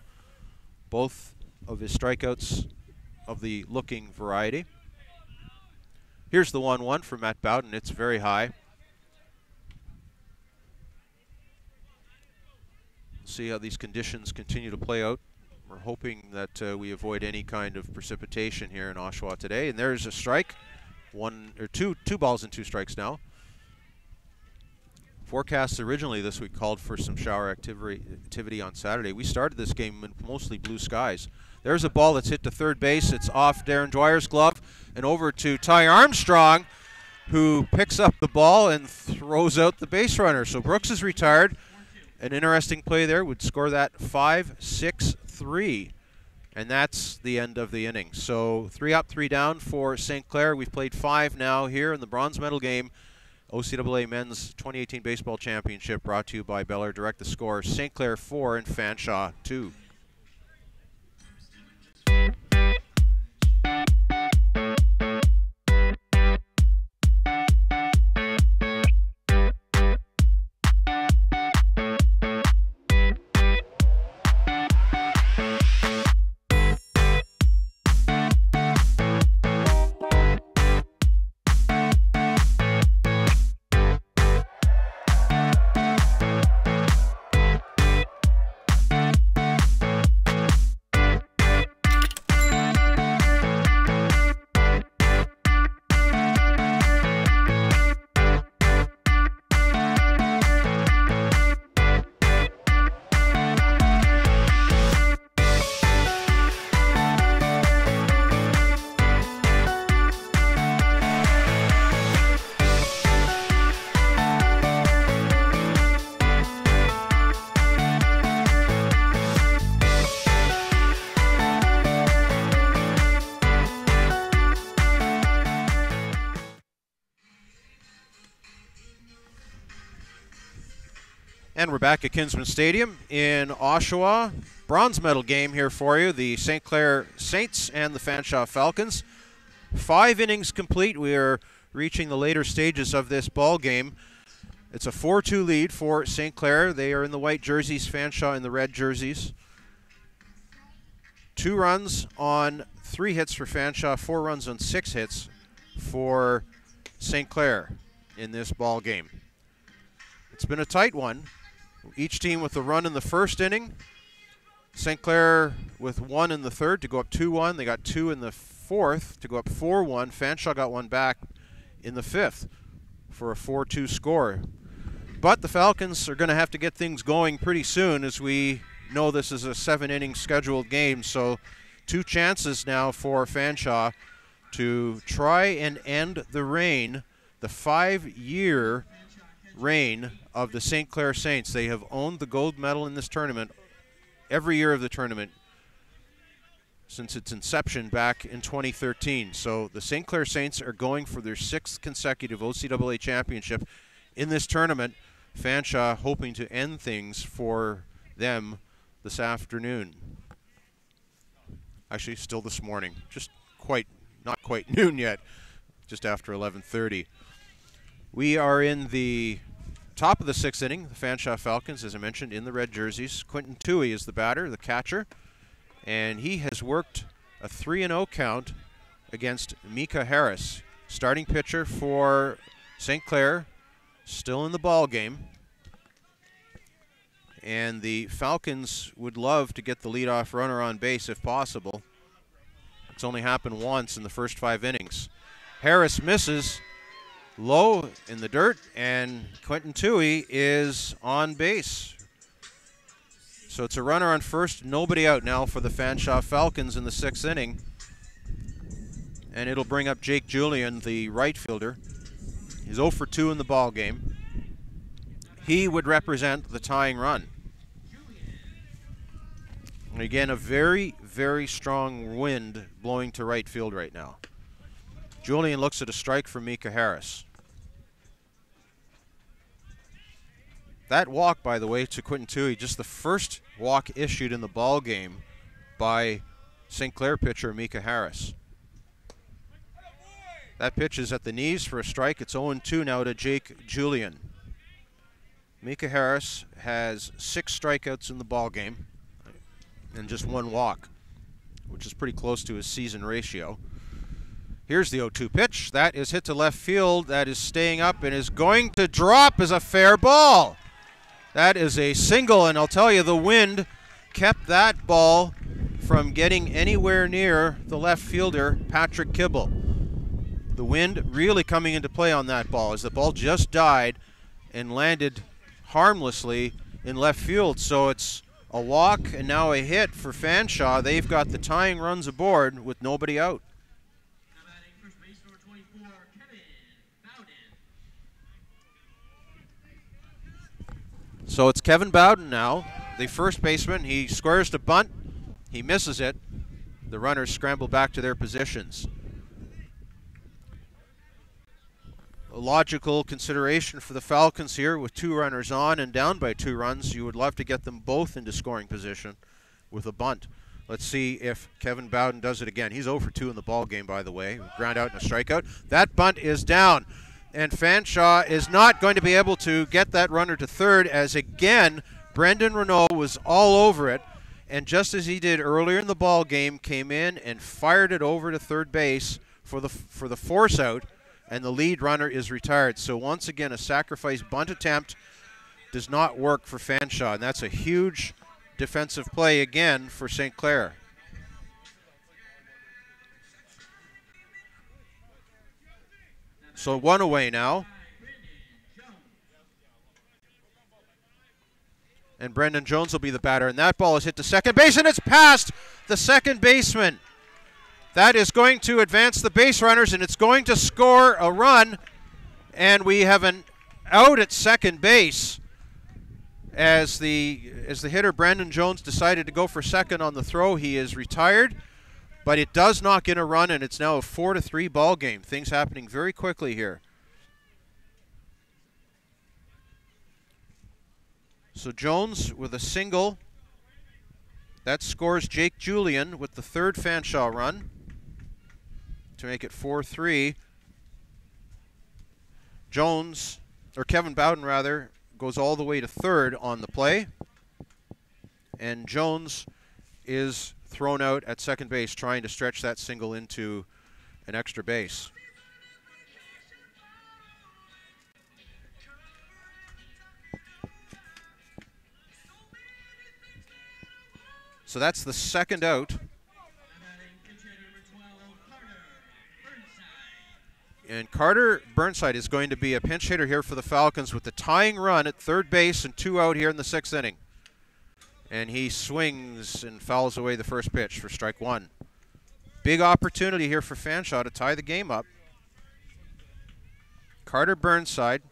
Both of his strikeouts of the looking variety. Here's the 1-1 for Matt Bowden. It's very high. See how these conditions continue to play out. We're hoping that we avoid any kind of precipitation here in Oshawa today. And there's a strike. Two balls and 2 strikes now. Forecasts originally this week called for some shower activity on Saturday. We started this game in mostly blue skies. There's a ball that's hit to third base. It's off Darren Dwyer's glove and over to Ty Armstrong, who picks up the ball and throws out the base runner. So Brooks is retired. An interesting play there would score that 5-6-3. And that's the end of the inning. So 3 up, 3 down for St. Clair. We've played 5 now here in the bronze medal game. OCAA Men's 2018 Baseball Championship brought to you by Bel Air Direct. The score, St. Clair 4 and Fanshawe 2. And we're back at Kinsman Stadium in Oshawa. Bronze medal game here for you. The St. Clair Saints and the Fanshawe Falcons. 5 innings complete. We are reaching the later stages of this ball game. It's a 4-2 lead for St. Clair. They are in the white jerseys, Fanshawe in the red jerseys. 2 runs on 3 hits for Fanshawe, 4 runs on 6 hits for St. Clair in this ball game. It's been a tight one. Each team with a run in the first inning. St. Clair with 1 in the third to go up 2-1. They got 2 in the fourth to go up 4-1. Fanshawe got 1 back in the 5th for a 4-2 score. But the Falcons are going to have to get things going pretty soon, as we know this is a 7-inning scheduled game. So 2 chances now for Fanshawe to try and end the reign, the 5-year reign of the St. Clair Saints. They have owned the gold medal in this tournament every year of the tournament since its inception back in 2013. So the St. Clair Saints are going for their 6th consecutive OCAA championship in this tournament. Fanshawe hoping to end things for them this afternoon. Actually, still this morning. Just not quite noon yet, just after 11:30. We are in the top of the 6th inning. The Fanshawe Falcons, as I mentioned, in the red jerseys. Quentin Toohey is the batter, the catcher, and he has worked a 3-0 count against Micah Harris. Starting pitcher for St. Clair, still in the ball game. And the Falcons would love to get the leadoff runner on base if possible. It's only happened once in the first 5 innings. Harris misses low in the dirt, and Quentin Toohey is on base. So it's a runner on first, nobody out now for the Fanshawe Falcons in the 6th inning. And it'll bring up Jake Julian, the right fielder. He's 0 for 2 in the ball game. He would represent the tying run. And again, a very, very strong wind blowing to right field right now. Julian looks at a strike from Micah Harris. That walk, by the way, to Quentin Toohey, just the first walk issued in the ball game by St. Clair pitcher Micah Harris. That pitch is at the knees for a strike. It's 0-2 now to Jake Julian. Micah Harris has 6 strikeouts in the ball game and just 1 walk, which is pretty close to his season ratio. Here's the 0-2 pitch. That is hit to left field. That is staying up and is going to drop as a fair ball. That is a single, and I'll tell you, the wind kept that ball from getting anywhere near the left fielder, Patrick Kibble. The wind really coming into play on that ball, as the ball just died and landed harmlessly in left field. So it's a walk and now a hit for Fanshawe. They've got the tying runs aboard with nobody out. So it's Kevin Bowden now, the first baseman. He squares to bunt. He misses it. The runners scramble back to their positions. A logical consideration for the Falcons here with 2 runners on and down by 2 runs. You would love to get them both into scoring position with a bunt. Let's see if Kevin Bowden does it again. He's 0 for 2 in the ball game, by the way. Ground out and a strikeout. That bunt is down. And Fanshawe is not going to be able to get that runner to third, as again, Brendan Renault was all over it. And just as he did earlier in the ball game, came in and fired it over to third base for the force out, and the lead runner is retired. So once again, a sacrifice bunt attempt does not work for Fanshawe, and that's a huge defensive play again for St. Clair. So 1 away now. And Brendan Jones will be the batter, and that ball is hit to second base, and it's past the second baseman. That is going to advance the base runners, and it's going to score a run, and we have an out at second base as the hitter Brendan Jones decided to go for second on the throw. He is retired, but it does knock in a run, and it's now a 4-3 ball game. Things happening very quickly here. So Jones with a single. That scores Jake Julian with the third Fanshawe run to make it 4-3. Jones, or Kevin Bowden rather, goes all the way to third on the play. And Jones is thrown out at second base trying to stretch that single into an extra base. So that's the second out. And Carter Burnside is going to be a pinch hitter here for the Falcons with the tying run at third base and 2 out here in the 6th inning. And he swings and fouls away the first pitch for strike 1. Big opportunity here for Fanshawe to tie the game up. Carter Burnside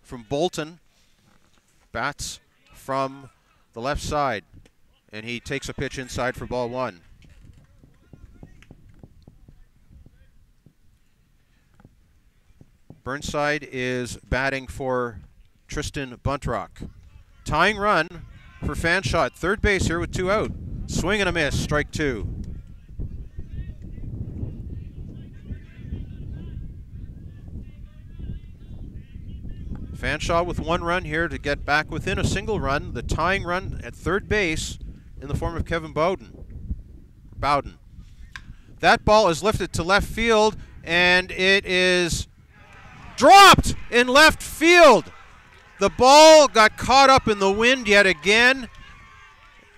from Bolton bats from the left side. And he takes a pitch inside for ball 1. Burnside is batting for Tristan Buntrock. Tying run for Fanshawe at third base here with 2 out. Swing and a miss, strike 2. Fanshawe with 1 run here to get back within a single run. The tying run at third base in the form of Kevin Bowden. That ball is lifted to left field, and it is dropped in left field. The ball got caught up in the wind yet again,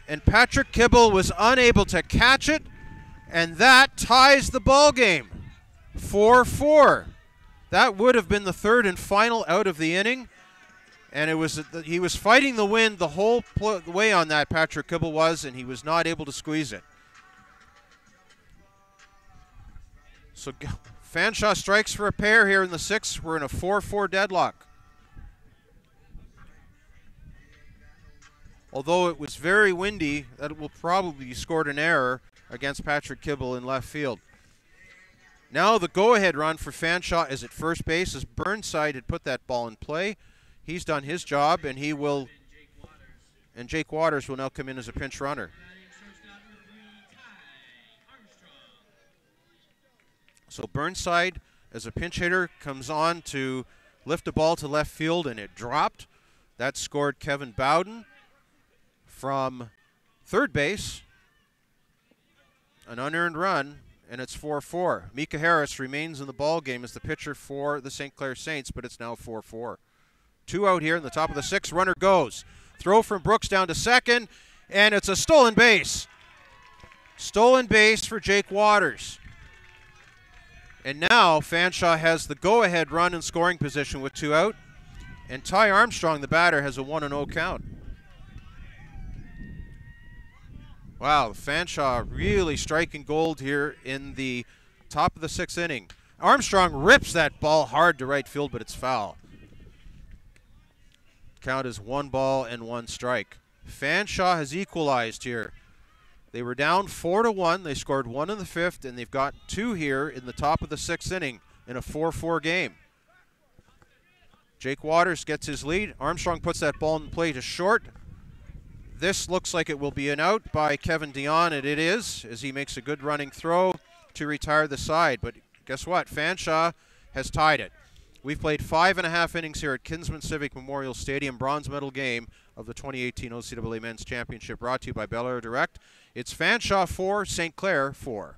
and Patrick Kibble was unable to catch it, and that ties the ball game. 4-4. That would have been the third and final out of the inning, and he was fighting the wind the whole way on that, Patrick Kibble was, and he was not able to squeeze it. So Fanshawe strikes for a pair here in the 6th. We're in a 4-4 deadlock. Although it was very windy, that will probably scored an error against Patrick Kibble in left field. Now the go-ahead run for Fanshawe is at first base as Burnside had put that ball in play. He's done his job, and Jake Waters will now come in as a pinch runner. So Burnside, as a pinch hitter, comes on to lift a ball to left field, and it dropped. That scored Kevin Bowden from third base. An unearned run, and it's 4-4. Mika Harris remains in the ball game as the pitcher for the St. Clair Saints, but it's now 4-4. 2 out here in the top of the 6th. Runner goes. Throw from Brooks down to second, and it's a stolen base. Stolen base for Jake Waters. And now Fanshawe has the go-ahead run in scoring position with 2 out. And Ty Armstrong, the batter, has a 1-0 count. Wow, Fanshawe really striking gold here in the top of the 6th inning. Armstrong rips that ball hard to right field, but it's foul. Count is 1 ball and 1 strike. Fanshawe has equalized here. They were down 4-1. They scored 1 in the 5th, and they've got 2 here in the top of the 6th inning in a 4-4 game. Jake Waters gets his lead. Armstrong puts that ball in play to short. This looks like it will be an out by Kevin Dion, and it is, as he makes a good running throw to retire the side. But guess what? Fanshawe has tied it. We've played 5.5 innings here at Kinsman Civic Memorial Stadium, bronze medal game of the 2018 OCAA Men's Championship, brought to you by Bel Air Direct. It's Fanshawe 4, St. Clair 4.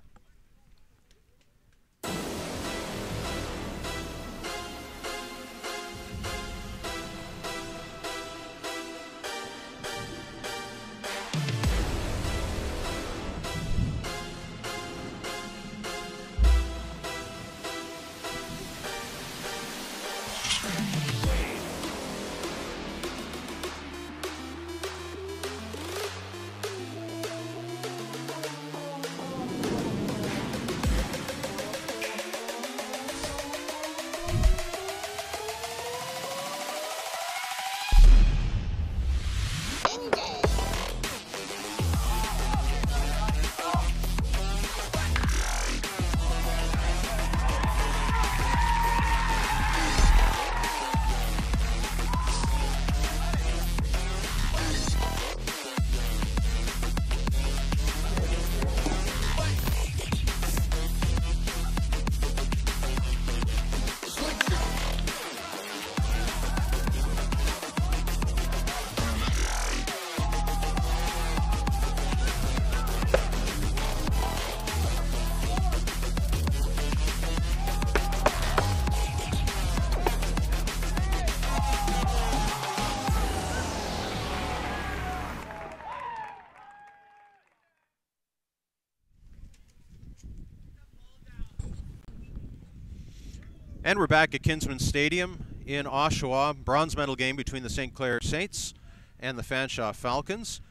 And we're back at Kinsman Stadium in Oshawa. Bronze medal game between the St. Clair Saints and the Fanshawe Falcons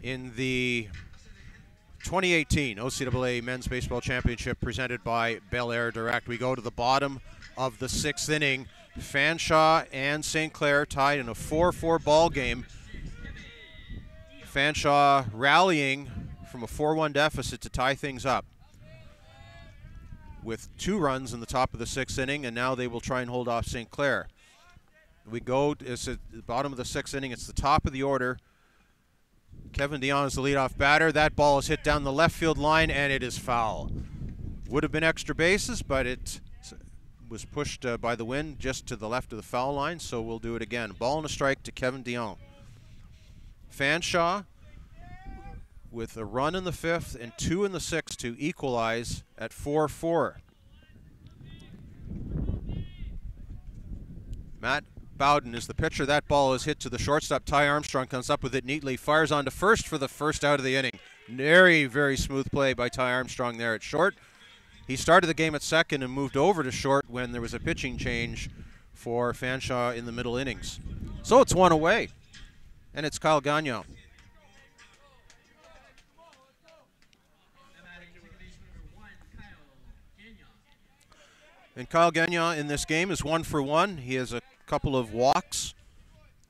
in the 2018 OCAA Men's Baseball Championship presented by Bel Air Direct. We go to the bottom of the 6th inning. Fanshawe and St. Clair tied in a 4-4 ball game. Fanshawe rallying from a 4-1 deficit to tie things up with 2 runs in the top of the 6th inning, and now they will try and hold off St. Clair. We go, it's at the bottom of the 6th inning, it's the top of the order. Kevin Dion is the leadoff batter. That ball is hit down the left field line, and it is foul. Would have been extra bases, but it was pushed by the wind just to the left of the foul line, so we'll do it again. Ball and a strike to Kevin Dion. Fanshawe with a run in the 5th and 2 in the 6th to equalize at 4-4. Matt Bowden is the pitcher. That ball is hit to the shortstop. Ty Armstrong comes up with it neatly, fires on to first for the first out of the inning. Very, very smooth play by Ty Armstrong there at short. He started the game at second and moved over to short when there was a pitching change for Fanshawe in the middle innings. So it's 1 away, and it's Kyle Gagnon. And Kyle Gagnon in this game is 1 for 1. He has a couple of walks,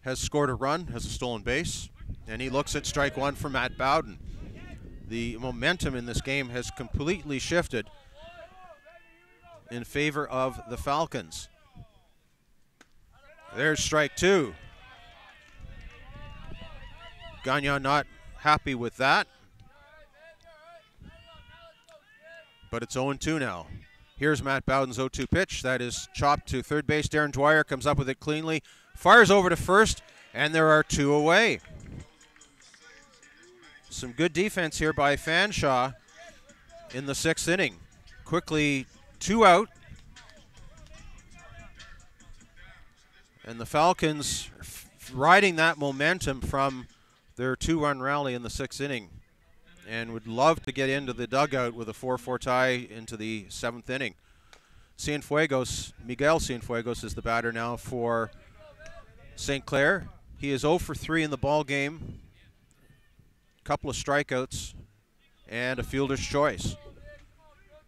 has scored a run, has a stolen base, and he looks at strike 1 for Matt Bowden. The momentum in this game has completely shifted in favor of the Falcons. There's strike 2. Gagnon not happy with that, but it's 0-2 now. Here's Matt Bowden's 0-2 pitch. That is chopped to third base. Darren Dwyer comes up with it cleanly, fires over to first, and there are 2 away. Some good defense here by Fanshawe in the 6th inning. Quickly 2 out. And the Falcons riding that momentum from their 2-run rally in the 6th inning, and would love to get into the dugout with a 4-4 tie into the 7th inning. Miguel Cienfuegos is the batter now for St. Clair. He is 0 for 3 in the ball game. A couple of strikeouts and a fielder's choice.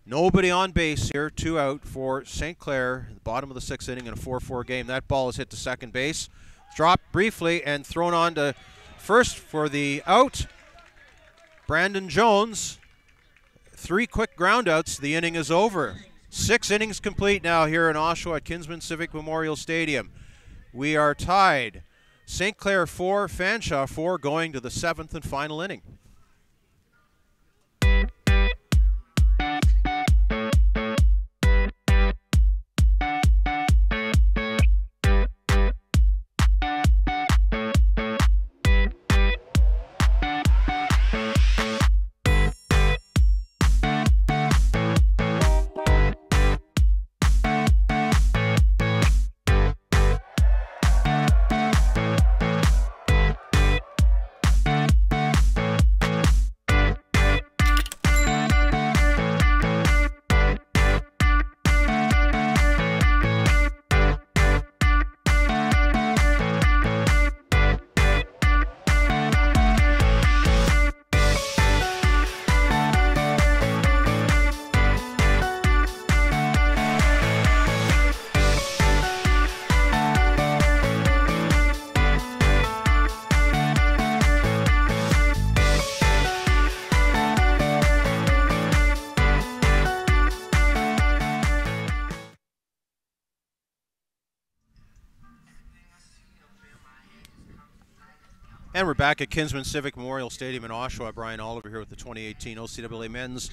Nobody on base here, 2 out for St. Clair, the bottom of the 6th inning in a 4-4 game. That ball is hit to second base, dropped briefly and thrown on to first for the out. Brandon Jones, 3 quick groundouts, the inning is over. 6 innings complete now here in Oshawa at Kinsman Civic Memorial Stadium. We are tied. St. Clair 4, Fanshawe 4, going to the 7th and final inning. And we're back at Kinsman Civic Memorial Stadium in Oshawa. Brian Oliver here with the 2018 OCAA Men's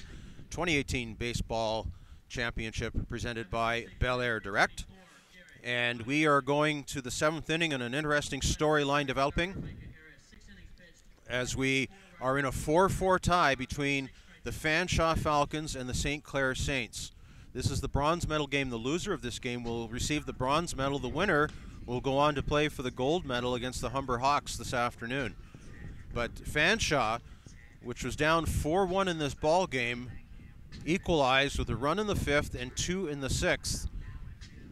2018 Baseball Championship presented by Bel Air Direct. And we are going to the 7th inning and an interesting storyline developing as we are in a 4-4 tie between the Fanshawe Falcons and the St. Clair Saints. This is the bronze medal game. The loser of this game will receive the bronze medal. The winner will go on to play for the gold medal against the Humber Hawks this afternoon. But Fanshawe, which was down 4-1 in this ball game, equalized with a run in the 5th and 2 in the 6th.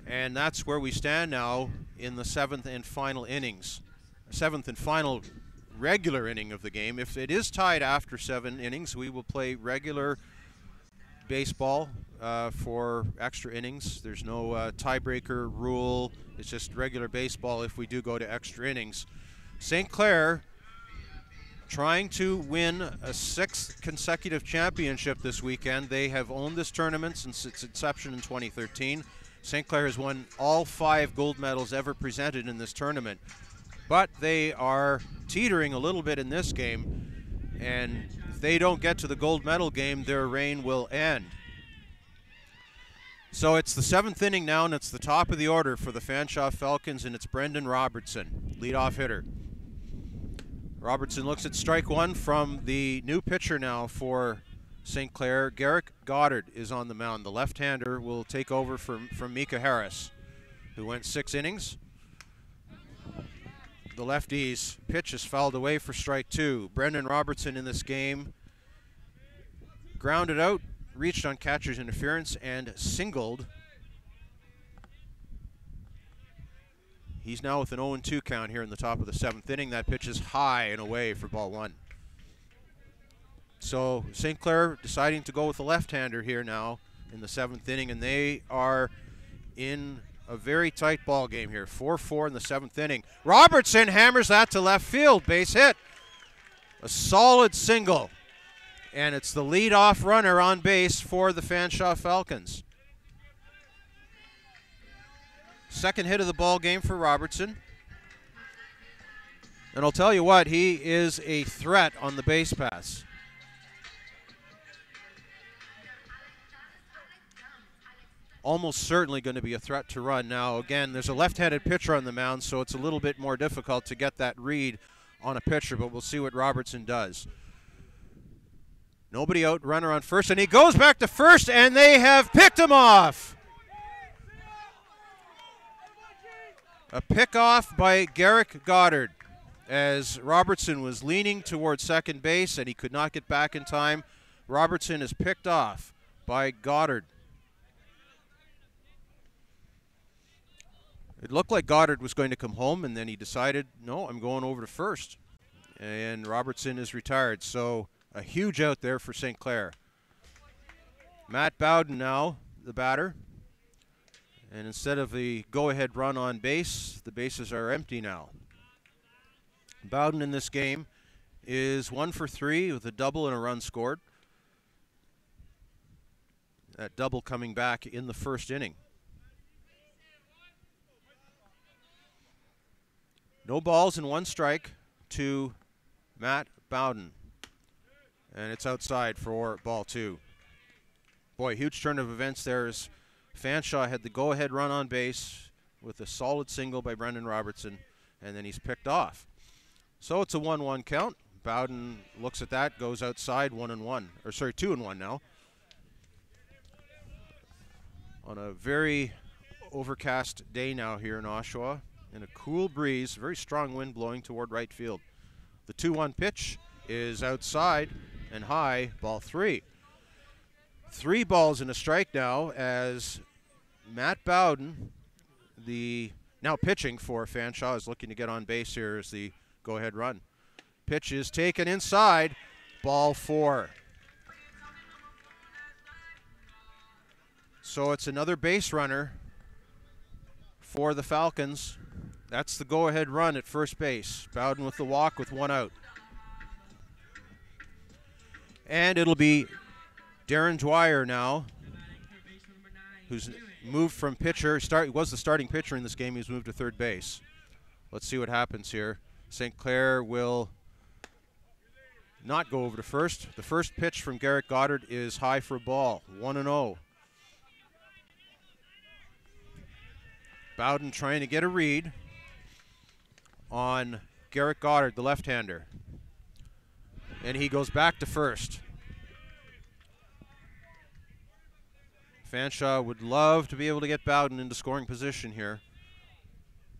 And that's where we stand now in the seventh and final innings. Seventh and final regular inning of the game. If it is tied after 7 innings, we will play regular baseball for extra innings. There's no tiebreaker rule. It's just regular baseball if we do go to extra innings. St. Clair trying to win a 6th consecutive championship this weekend. They have owned this tournament since its inception in 2013. St. Clair has won all 5 gold medals ever presented in this tournament. But they are teetering a little bit in this game, and if they don't get to the gold medal game, their reign will end. So it's the 7th inning now, and it's the top of the order for the Fanshawe Falcons, and it's Brendan Robertson, leadoff hitter. Robertson looks at strike 1 from the new pitcher now for St. Clair. Garrick Goddard is on the mound. The left-hander will take over from Mika Harris, who went 6 innings. The lefty's pitch is fouled away for strike 2. Brendan Robertson in this game grounded out, reached on catcher's interference, and singled. He's now with an 0-2 count here in the top of the 7th inning. That pitch is high and away for ball 1. So St. Clair deciding to go with the left-hander here now in the 7th inning, and they are in a very tight ball game here. 4-4 in the 7th inning. Robertson hammers that to left field. Base hit. A solid single. And it's the leadoff runner on base for the Fanshawe Falcons. Second hit of the ball game for Robertson. And I'll tell you what, he is a threat on the base paths. Almost certainly going to be a threat to run. Now, again, there's a left-handed pitcher on the mound, so it's a little bit more difficult to get that read on a pitcher, but we'll see what Robertson does. Nobody out, runner on first, and he goes back to first, and they have picked him off. A pick-off by Garrick Goddard as Robertson was leaning towards second base, and he could not get back in time. Robertson is picked off by Goddard. It looked like Goddard was going to come home, and then he decided, no, I'm going over to first. And Robertson is retired, so a huge out there for St. Clair. Matt Bowden now, the batter. And instead of the go-ahead run on base, the bases are empty now. Bowden in this game is 1 for 3 with a double and a run scored. That double coming back in the first inning. No balls and 1 strike to Matt Bowden. And it's outside for ball 2. Boy, huge turn of events there as Fanshawe had the go-ahead run on base with a solid single by Brendan Robertson, and then he's picked off. So it's a 1-1 count. Bowden looks at that, goes outside 1-1, or sorry, 2-1 now. On a very overcast day now here in Oshawa, and a cool breeze, very strong wind blowing toward right field. The 2-1 pitch is outside and high, ball 3. 3 balls and a strike now as Matt Bowden, the now pitching for Fanshawe, is looking to get on base here as the go-ahead run. Pitch is taken inside, ball 4. So it's another base runner for the Falcons. That's the go-ahead run at first base. Bowden with the walk with 1 out. And it'll be Darren Dwyer now, who's moved from pitcher. Was the starting pitcher in this game. He's moved to third base. Let's see what happens here. St. Clair will not go over to first. The first pitch from Garrick Goddard is high for a ball, 1-0. Bowden trying to get a read on Garrick Goddard, the left-hander. And he goes back to first. Fanshawe would love to be able to get Bowden into scoring position here.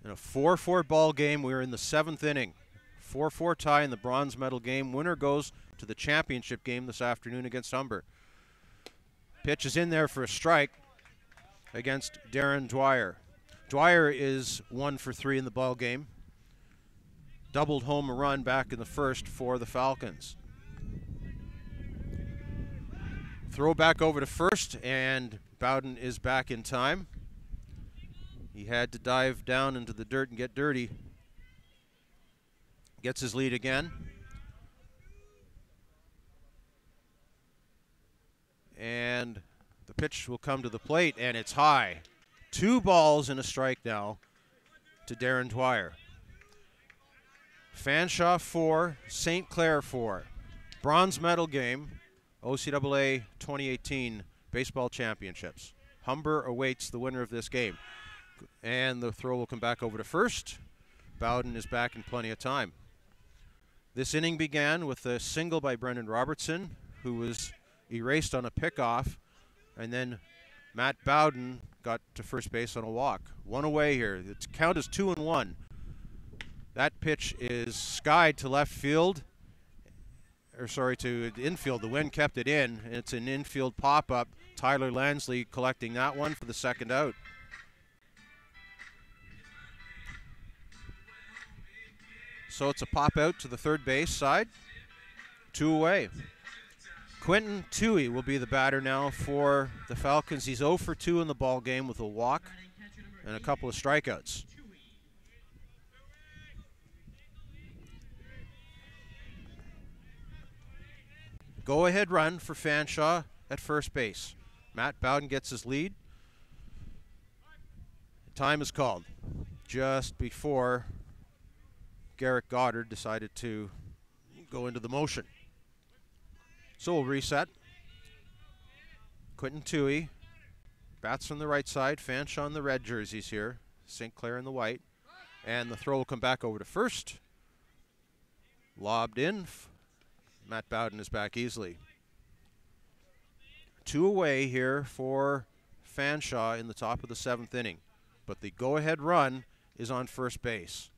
In a 4-4 ball game, we're in the 7th inning. 4-4 tie in the bronze medal game. Winner goes to the championship game this afternoon against Humber. Pitch is in there for a strike. against Darren Dwyer. Dwyer is 1 for 3 in the ball game. Doubled home a run back in the first for the Falcons. Throw back over to first, and Bowden is back in time. He had to dive down into the dirt and get dirty. Gets his lead again. And the pitch will come to the plate, and it's high. 2 balls and a strike now to Darren Dwyer. Fanshawe 4, St. Clair 4. Bronze medal game, OCAA 2018 Baseball Championships. Humber awaits the winner of this game. And the throw will come back over to first. Bowden is back in plenty of time. This inning began with a single by Brendan Robertson, who was erased on a pickoff, and then Matt Bowden got to first base on a walk. 1 away here. The count is 2-1. That pitch is skied to left field, or sorry, to infield. The wind kept it in. It's an infield pop-up. Tyler Lansley collecting that one for the second out. So it's a pop out to the third base side. 2 away. Quentin Toohey will be the batter now for the Falcons. He's 0 for 2 in the ball game with a walk and a couple of strikeouts. Go-ahead run for Fanshawe at first base. Matt Bowden gets his lead. Time is called just before Garrett Goddard decided to go into the motion. So we'll reset. Quentin Toohey bats from the right side. Fanshawe in the red jerseys here. St. Clair in the white. And the throw will come back over to first. Lobbed in. Matt Bowden is back easily. 2 away here for Fanshawe in the top of the 7th inning. But the go-ahead run is on first base.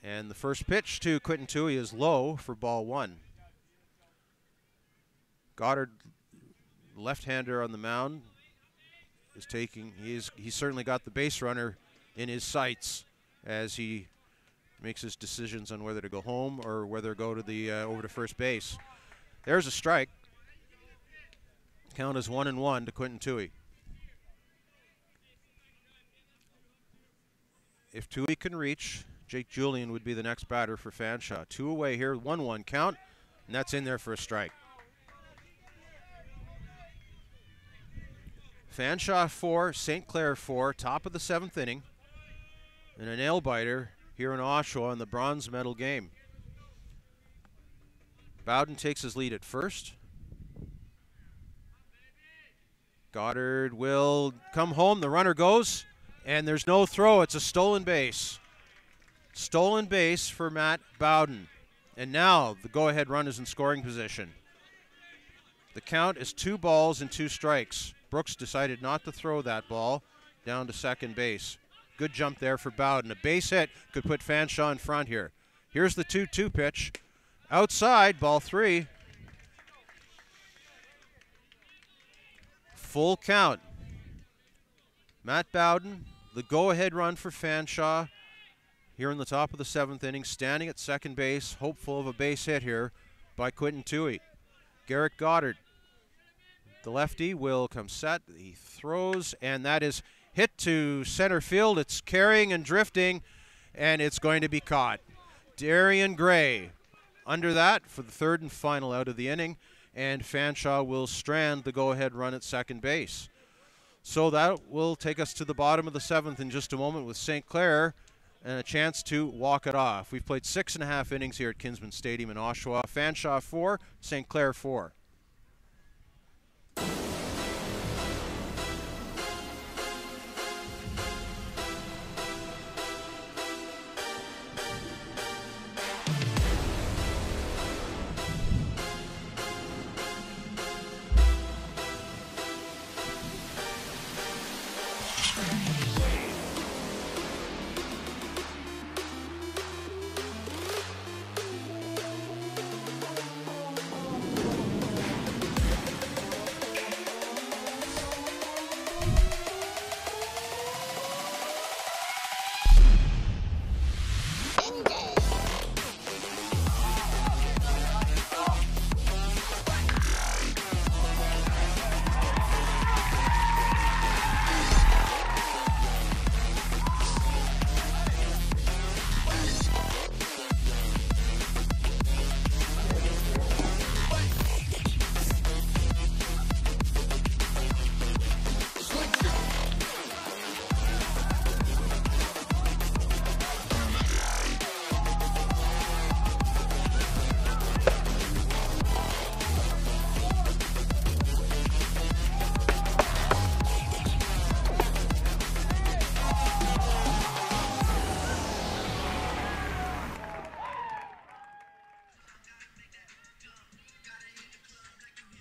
And the first pitch to Quentin Toohey is low for ball 1. Goddard, left-hander on the mound, is taking. He's certainly got the base runner in his sights as he makes his decisions on whether to go home or whether to go to the over to first base. There's a strike. Count is 1-1 to Quentin Toohey. If Toohey can reach, Jake Julian would be the next batter for Fanshawe. 2 away here, 1-1 count, and that's in there for a strike. Fanshawe 4, St. Clair 4, top of the 7th inning, and a nail-biter here in Oshawa in the bronze medal game. Bowden takes his lead at first. Goddard will come home. The runner goes, and there's no throw. It's a stolen base. Stolen base for Matt Bowden. And now the go-ahead run is in scoring position. The count is 2 balls and 2 strikes. Brooks decided not to throw that ball down to second base. Good jump there for Bowden. A base hit could put Fanshawe in front here. Here's the 2-2 pitch. Outside, ball 3. Full count. Matt Bowden, the go-ahead run for Fanshawe here in the top of the 7th inning, standing at second base, hopeful of a base hit here by Quentin Toohey. Garrett Goddard, the lefty, will come set. He throws, and that is hit to center field. It's carrying and drifting, and it's going to be caught. Darian Gray under that for the 3rd and final out of the inning, and Fanshawe will strand the go-ahead run at second base. So that will take us to the bottom of the 7th in just a moment with St. Clair and a chance to walk it off. We've played 6.5 innings here at Kinsman Stadium in Oshawa. Fanshawe 4, St. Clair 4.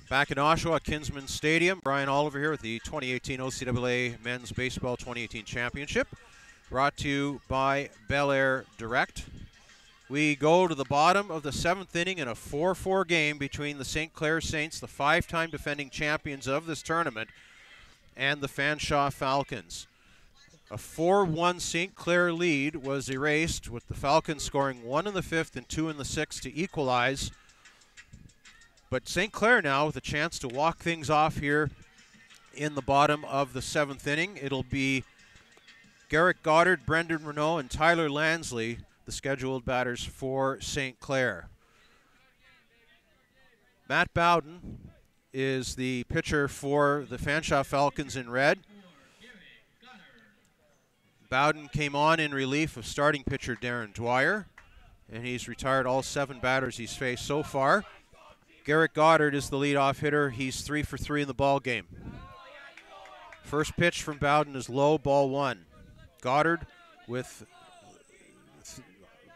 Back in Oshawa, Kinsman Stadium. Brian Oliver here with the 2018 OCAA Men's Baseball 2018 Championship. Brought to you by Bel Air Direct. We go to the bottom of the 7th inning in a 4-4 game between the St. Clair Saints, the 5-time defending champions of this tournament, and the Fanshawe Falcons. A 4-1 St. Clair lead was erased, with the Falcons scoring 1 in the 5th and 2 in the 6th to equalize. But St. Clair now with a chance to walk things off here in the bottom of the 7th inning. It'll be Garrett Goddard, Brendan Renault, and Tyler Lansley, the scheduled batters for St. Clair. Matt Bowden is the pitcher for the Fanshawe Falcons in red. Bowden came on in relief of starting pitcher Darren Dwyer, and he's retired all 7 batters he's faced so far. Garrett Goddard is the leadoff hitter. He's 3 for 3 in the ball game. First pitch from Bowden is low, ball 1. Goddard with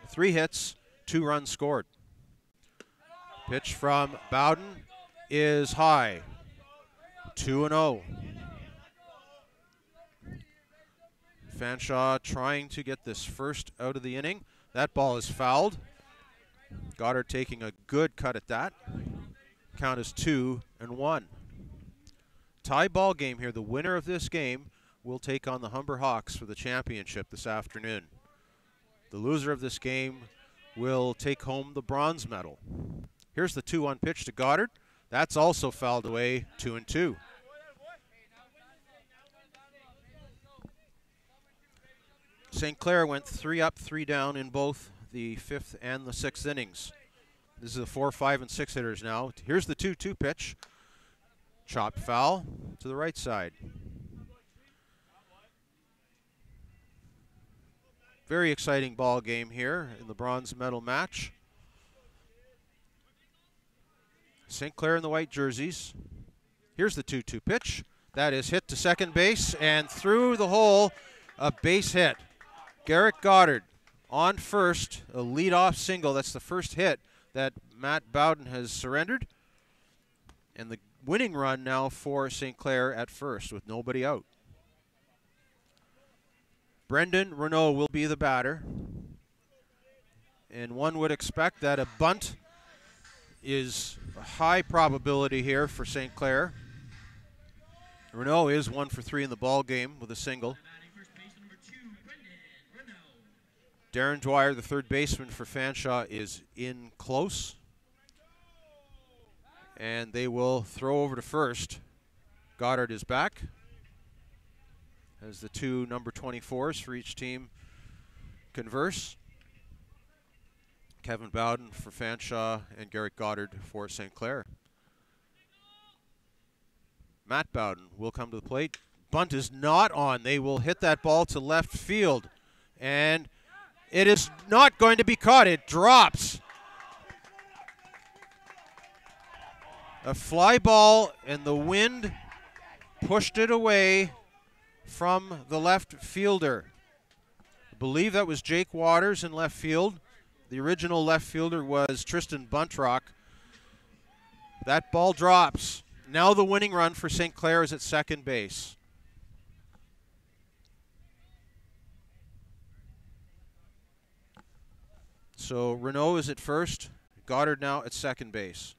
3 hits, 2 runs scored. Pitch from Bowden is high, 2-0. Fanshawe trying to get this first out of the inning. That ball is fouled. Goddard taking a good cut at that. Count is 2-1. Tie ball game here. The winner of this game will take on the Humber Hawks for the championship this afternoon. The loser of this game will take home the bronze medal. Here's the 2-1 pitch to Goddard. That's also fouled away, 2-2. St. Clair went 3 up, 3 down in both the 5th and the 6th innings. This is the 4, 5, and 6 hitters now. Here's the 2-2 pitch. Chopped foul to the right side. Very exciting ball game here in the bronze medal match. St. Clair in the white jerseys. Here's the 2-2 pitch. That is hit to second base and through the hole, a base hit. Garrett Goddard on first, a leadoff single. That's the first hit that Matt Bowden has surrendered. And the winning run now for St. Clair at first with nobody out. Brendan Renault will be the batter. And one would expect that a bunt is a high probability here for St. Clair. Renault is 1 for 3 in the ball game with a single. Darren Dwyer, the third baseman for Fanshawe, is in close. And they will throw over to first. Goddard is back as the 2 number 24s for each team converse. Kevin Bowden for Fanshawe and Garrett Goddard for St. Clair. Matt Bowden will come to the plate. Bunt is not on. They will hit that ball to left field. And it is not going to be caught. It drops. A fly ball, and the wind pushed it away from the left fielder. I believe that was Jake Waters in left field. The original left fielder was Tristan Buntrock. That ball drops. Now the winning run for St. Clair is at second base. So Renault is at first, Goddard now at second base.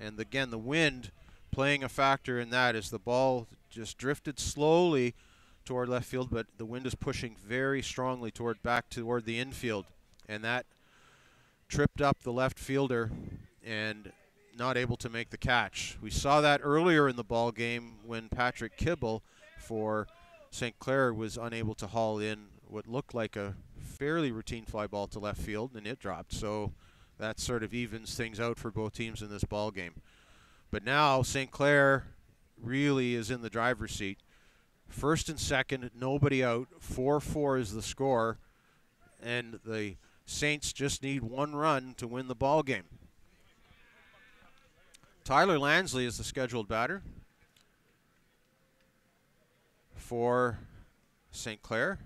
And again, the wind playing a factor in that as the ball just drifted slowly toward left field, but the wind is pushing very strongly back toward the infield. And that tripped up the left fielder and not able to make the catch. We saw that earlier in the ball game when Patrick Kibble for St. Clair was unable to haul in what looked like a fairly routine fly ball to left field, and it dropped. So that sort of evens things out for both teams in this ball game. But now St. Clair really is in the driver's seat. First and second, nobody out. 4-4 is the score, and the Saints just need 1 run to win the ball game. Tyler Lansley is the scheduled batter for St. Clair.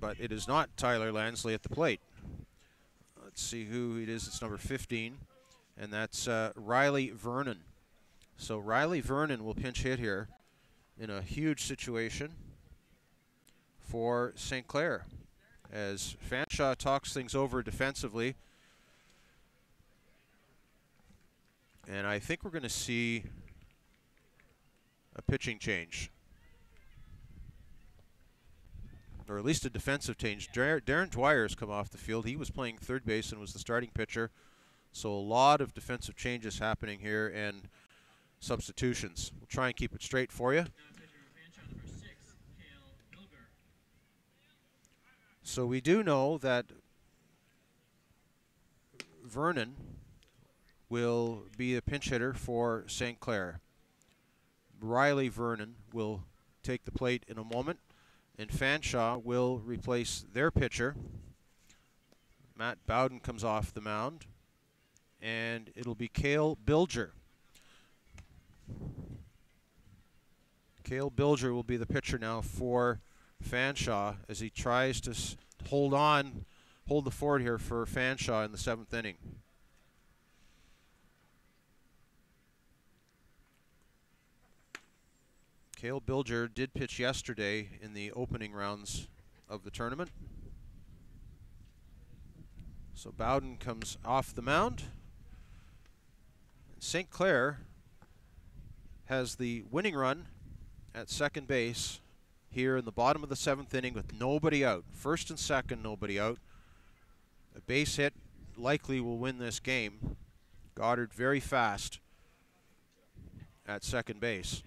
But it is not Tyler Lansley at the plate. let's see who it is. It's number 15, and that's Riley Vernon. So Riley Vernon will pinch hit here in a huge situation for St. Clair as Fanshawe talks things over defensively. And I think we're going to see a pitching change, or at least a defensive change. Darren Dwyer has come off the field. He was playing third base and was the starting pitcher. So a lot of defensive changes happening here and substitutions. We'll try and keep it straight for you. So we do know that Vernon will be a pinch hitter for St. Clair. Riley Vernon will take the plate in a moment, and Fanshawe will replace their pitcher. Matt Bowden comes off the mound, and it'll be Cale Bilger. Cale Bilger will be the pitcher now for Fanshawe as he tries to hold the fort here for Fanshawe in the 7th inning. Cale Bilger did pitch yesterday in the opening rounds of the tournament. So Bowden comes off the mound. St. Clair has the winning run at second base here in the bottom of the 7th inning with nobody out. First and second, nobody out. A base hit likely will win this game. Goddard very fast at second base.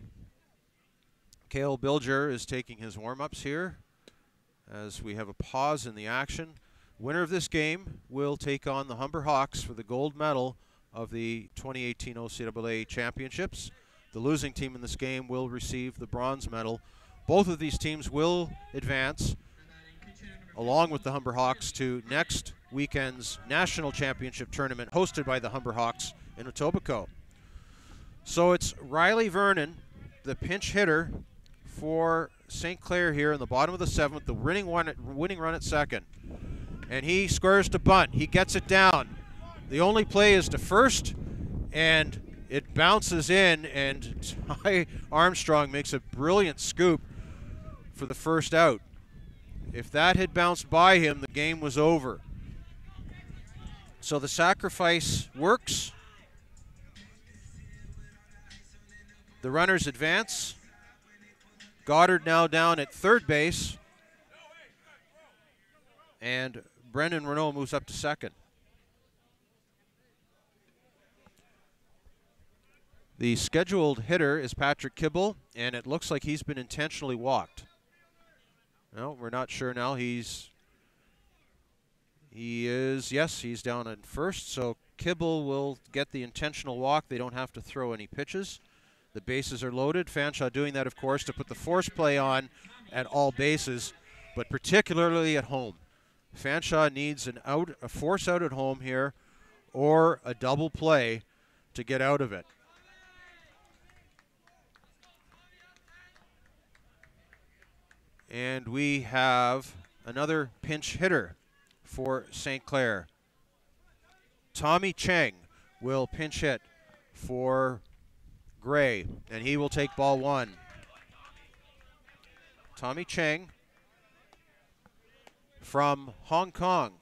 Cale Bilger is taking his warm-ups here as we have a pause in the action. Winner of this game will take on the Humber Hawks for the gold medal of the 2018 OCAA Championships. The losing team in this game will receive the bronze medal. Both of these teams will advance, along with the Humber Hawks, to next weekend's National Championship Tournament hosted by the Humber Hawks in Etobicoke. So it's Riley Vernon, the pinch hitter for St. Clair here in the bottom of the 7th, the winning run at second. And he squares to bunt. He gets it down. The only play is to first, and it bounces in, and Ty Armstrong makes a brilliant scoop for the first out. If that had bounced by him, the game was over. So the sacrifice works. The runners advance. Goddard now down at third base. And Brendan Renault moves up to second. The scheduled hitter is Patrick Kibble, and it looks like he's been intentionally walked. No, we're not sure now. He is, yes, he's down at first, so Kibble will get the intentional walk. They don't have to throw any pitches. The bases are loaded. Fanshawe doing that, of course, to put the force play on at all bases, but particularly at home. Fanshawe needs a force out at home here, or a double play to get out of it. And we have another pinch hitter for St. Clair. Tommy Cheng will pinch hit for Gray, and he will take ball one. Tommy Cheng from Hong Kong,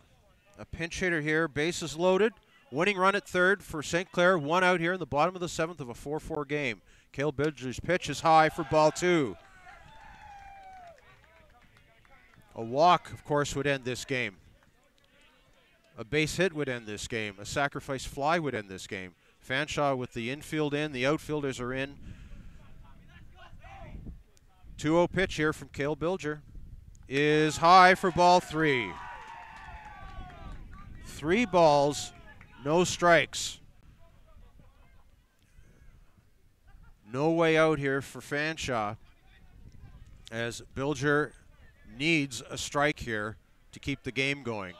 a pinch hitter here, bases loaded. Winning run at third for St. Clair, one out here in the bottom of the 7th of a 4-4 game. Cale Bilger's pitch is high for ball two. A walk, of course, would end this game. A base hit would end this game. A sacrifice fly would end this game. Fanshawe with the infield in, the outfielders are in. 2-0 pitch here from Cale Bilger is high for ball three. 3 balls, no strikes. No way out here for Fanshawe as Bilger needs a strike here to keep the game going.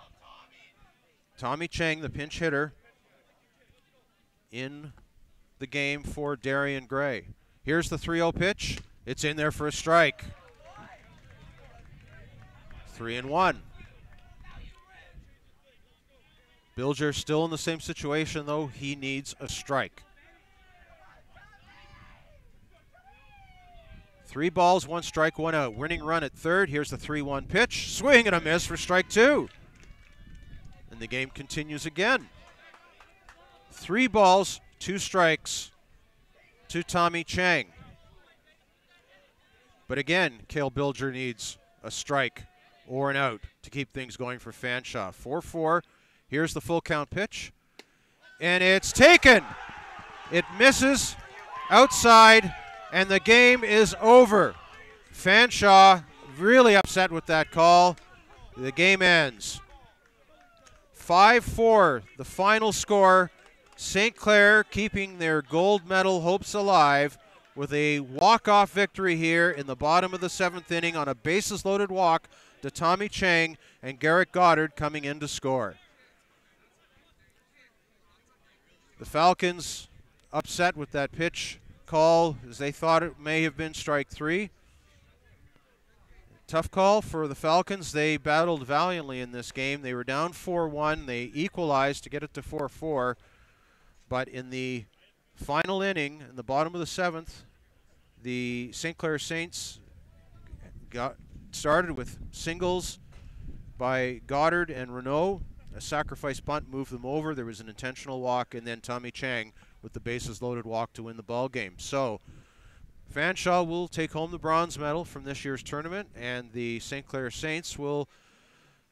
Tommy Cheng, the pinch hitter, in the game for Darian Gray. Here's the 3-0 pitch. It's in there for a strike. 3-1. Bilger still in the same situation, though. He needs a strike. 3 balls, 1 strike, 1 out. Winning run at third. Here's the 3-1 pitch. Swing and a miss for strike 2. And the game continues again. 3 balls, 2 strikes to Tommy Chang. But again, Cale Bilger needs a strike or an out to keep things going for Fanshawe. 4-4. Here's the full count pitch. And it's taken. It misses outside, and the game is over. Fanshawe really upset with that call. The game ends. 5-4, the final score. St. Clair keeping their gold medal hopes alive with a walk-off victory here in the bottom of the 7th inning on a bases-loaded walk to Tommy Chang and Garrett Goddard coming in to score. The Falcons upset with that pitch call as they thought it may have been strike 3. Tough call for the Falcons. They battled valiantly in this game. They were down 4-1. They equalized to get it to 4-4. But in the final inning, in the bottom of the 7th, the St. Clair Saints got started with singles by Goddard and Renault. A sacrifice bunt moved them over. There was an intentional walk, and then Tommy Chang with the bases loaded walk to win the ball game. So Fanshawe will take home the bronze medal from this year's tournament, and the St. Clair Saints will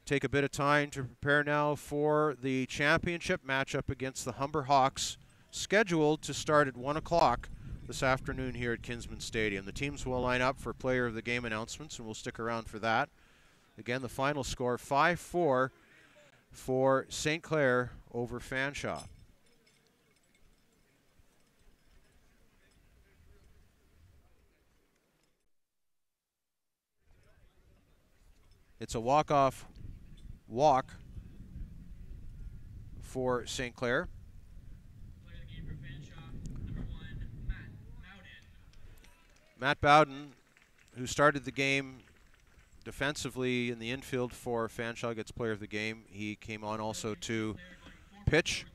take a bit of time to prepare now for the championship matchup against the Humber Hawks, scheduled to start at 1 o'clock this afternoon here at Kinsman Stadium. The teams will line up for player of the game announcements, and we'll stick around for that. Again, the final score 5-4 for St. Clair over Fanshawe. It's a walk-off walk for St. Clair. Matt Bowden, who started the game defensively in the infield for Fanshawe, gets player of the game. He came on also to pitch.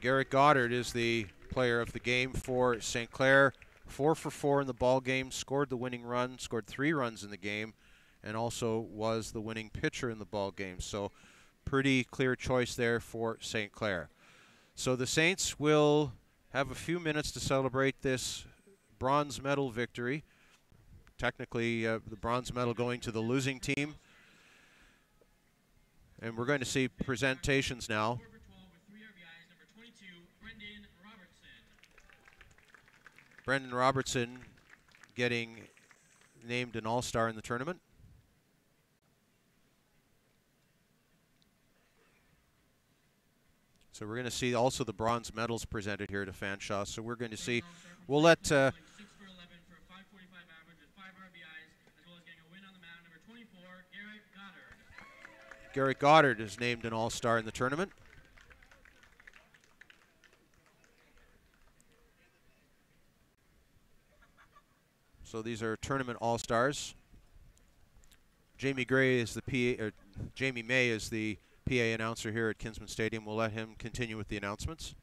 Garrett Goddard is the player of the game for St. Clair. 4 for 4 in the ball game, scored the winning run, scored 3 runs in the game, and also was the winning pitcher in the ball game. So pretty clear choice there for St. Clair. So the Saints will have a few minutes to celebrate this bronze medal victory. Technically, the bronze medal going to the losing team. And we're going to see presentations now. Brendan Robertson getting named an all-star in the tournament. So we're going to see also the bronze medals presented here to Fanshawe. So we're going to see, we'll let Garrett Goddard is named an all-star in the tournament. So these are tournament all-stars. Jamie Gray is the PA, or Jamie May is the PA announcer here at Kinsman Stadium. We'll let him continue with the announcements.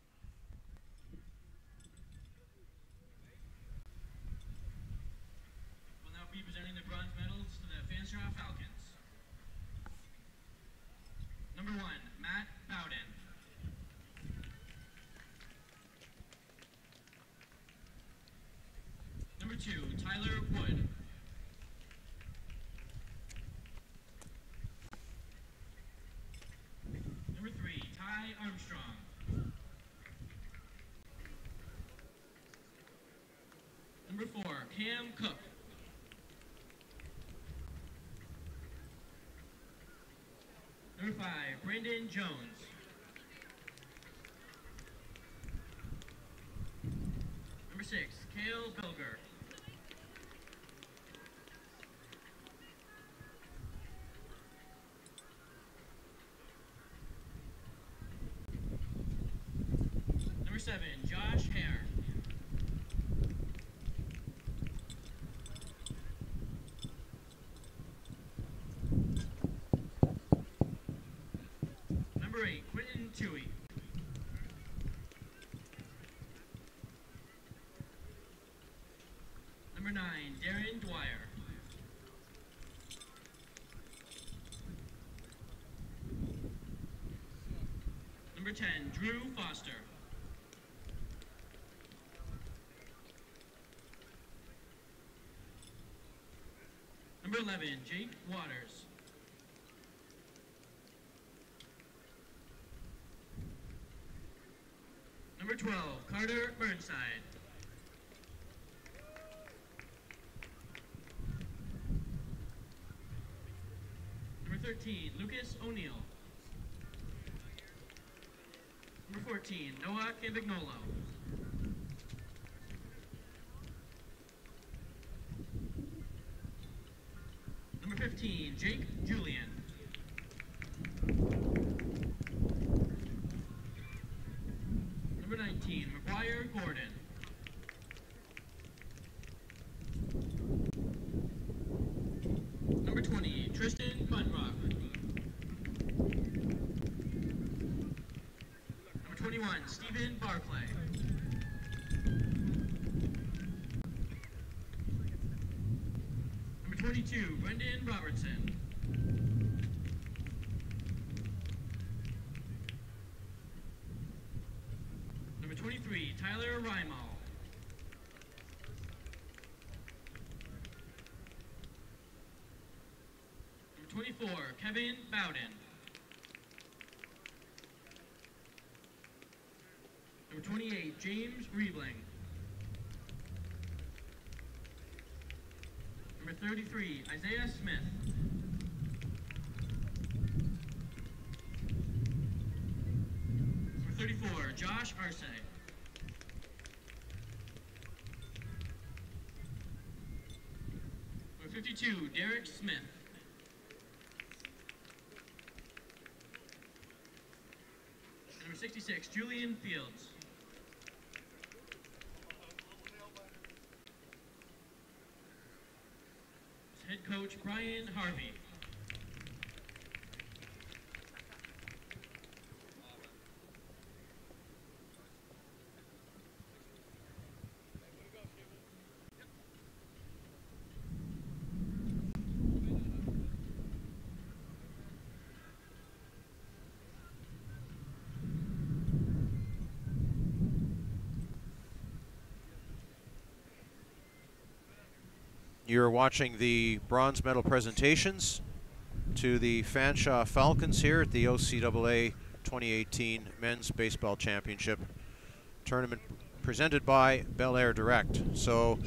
We'll now be presenting the bronze medals to the Fanshawe Falcons. Number 1, Matt Bowden. Number 2, Tyler Wood. Number 3, Ty Armstrong. Number 4, Cam Cook. Number 5, Brendan Jones. Number 6, Cale Bilger. Number 7, Josh Hare. Number 8, Quentin Toohey. Number 9, Darren Dwyer. Number 10, Drew Foster. Number 11, Jake Waters. Number 12, Carter Burnside. Number 13, Lucas O'Neill. Number 14, Noah Campignolo. Number 15, Jake Julian. Number 19, McGuire Gordon. Number 20, Tristan Bunrock. Number 21, Stephen Barclay. Number 22, Brendan Robertson. Number 23, Tyler Rymall. Number 24, Kevin Bowden. Number 28, James Riebling. Number 33, Isaiah Smith. Number 34, Josh Arce. Number 52, Derek Smith. Number 66, Julian Fields. Head coach Brian Harvey. You're watching the bronze medal presentations to the Fanshawe Falcons here at the OCAA 2018 Men's Baseball Championship Tournament presented by Bel Air Direct. So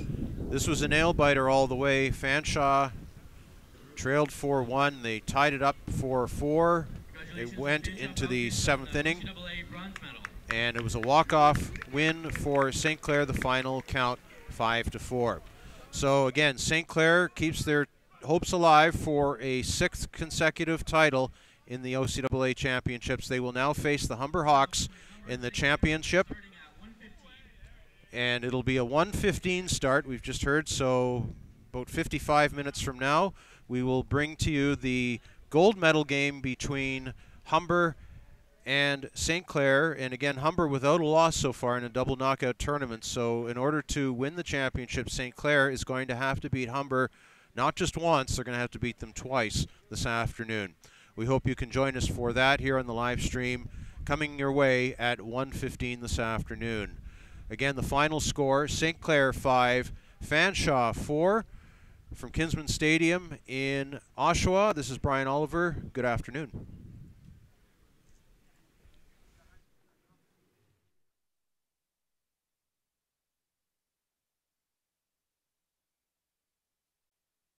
this was a nail-biter all the way. Fanshawe trailed 4-1. They tied it up 4-4. They went into the 7th inning, and it was a walk-off win for St. Clair, the final count 5-4. So again, St. Clair keeps their hopes alive for a 6th consecutive title in the OCAA championships. They will now face the Humber Hawks in the championship, and it'll be a 1:15 start, we've just heard. So about 55 minutes from now, we will bring to you the gold medal game between Humber and St. Clair, and again, Humber without a loss so far in a double knockout tournament. So in order to win the championship, St. Clair is going to have to beat Humber not just once, they're going to have to beat them twice this afternoon. We hope you can join us for that here on the live stream coming your way at 1:15 this afternoon. Again, the final score, St. Clair 5, Fanshawe 4, from Kinsman Stadium in Oshawa. This is Brian Oliver. Good afternoon.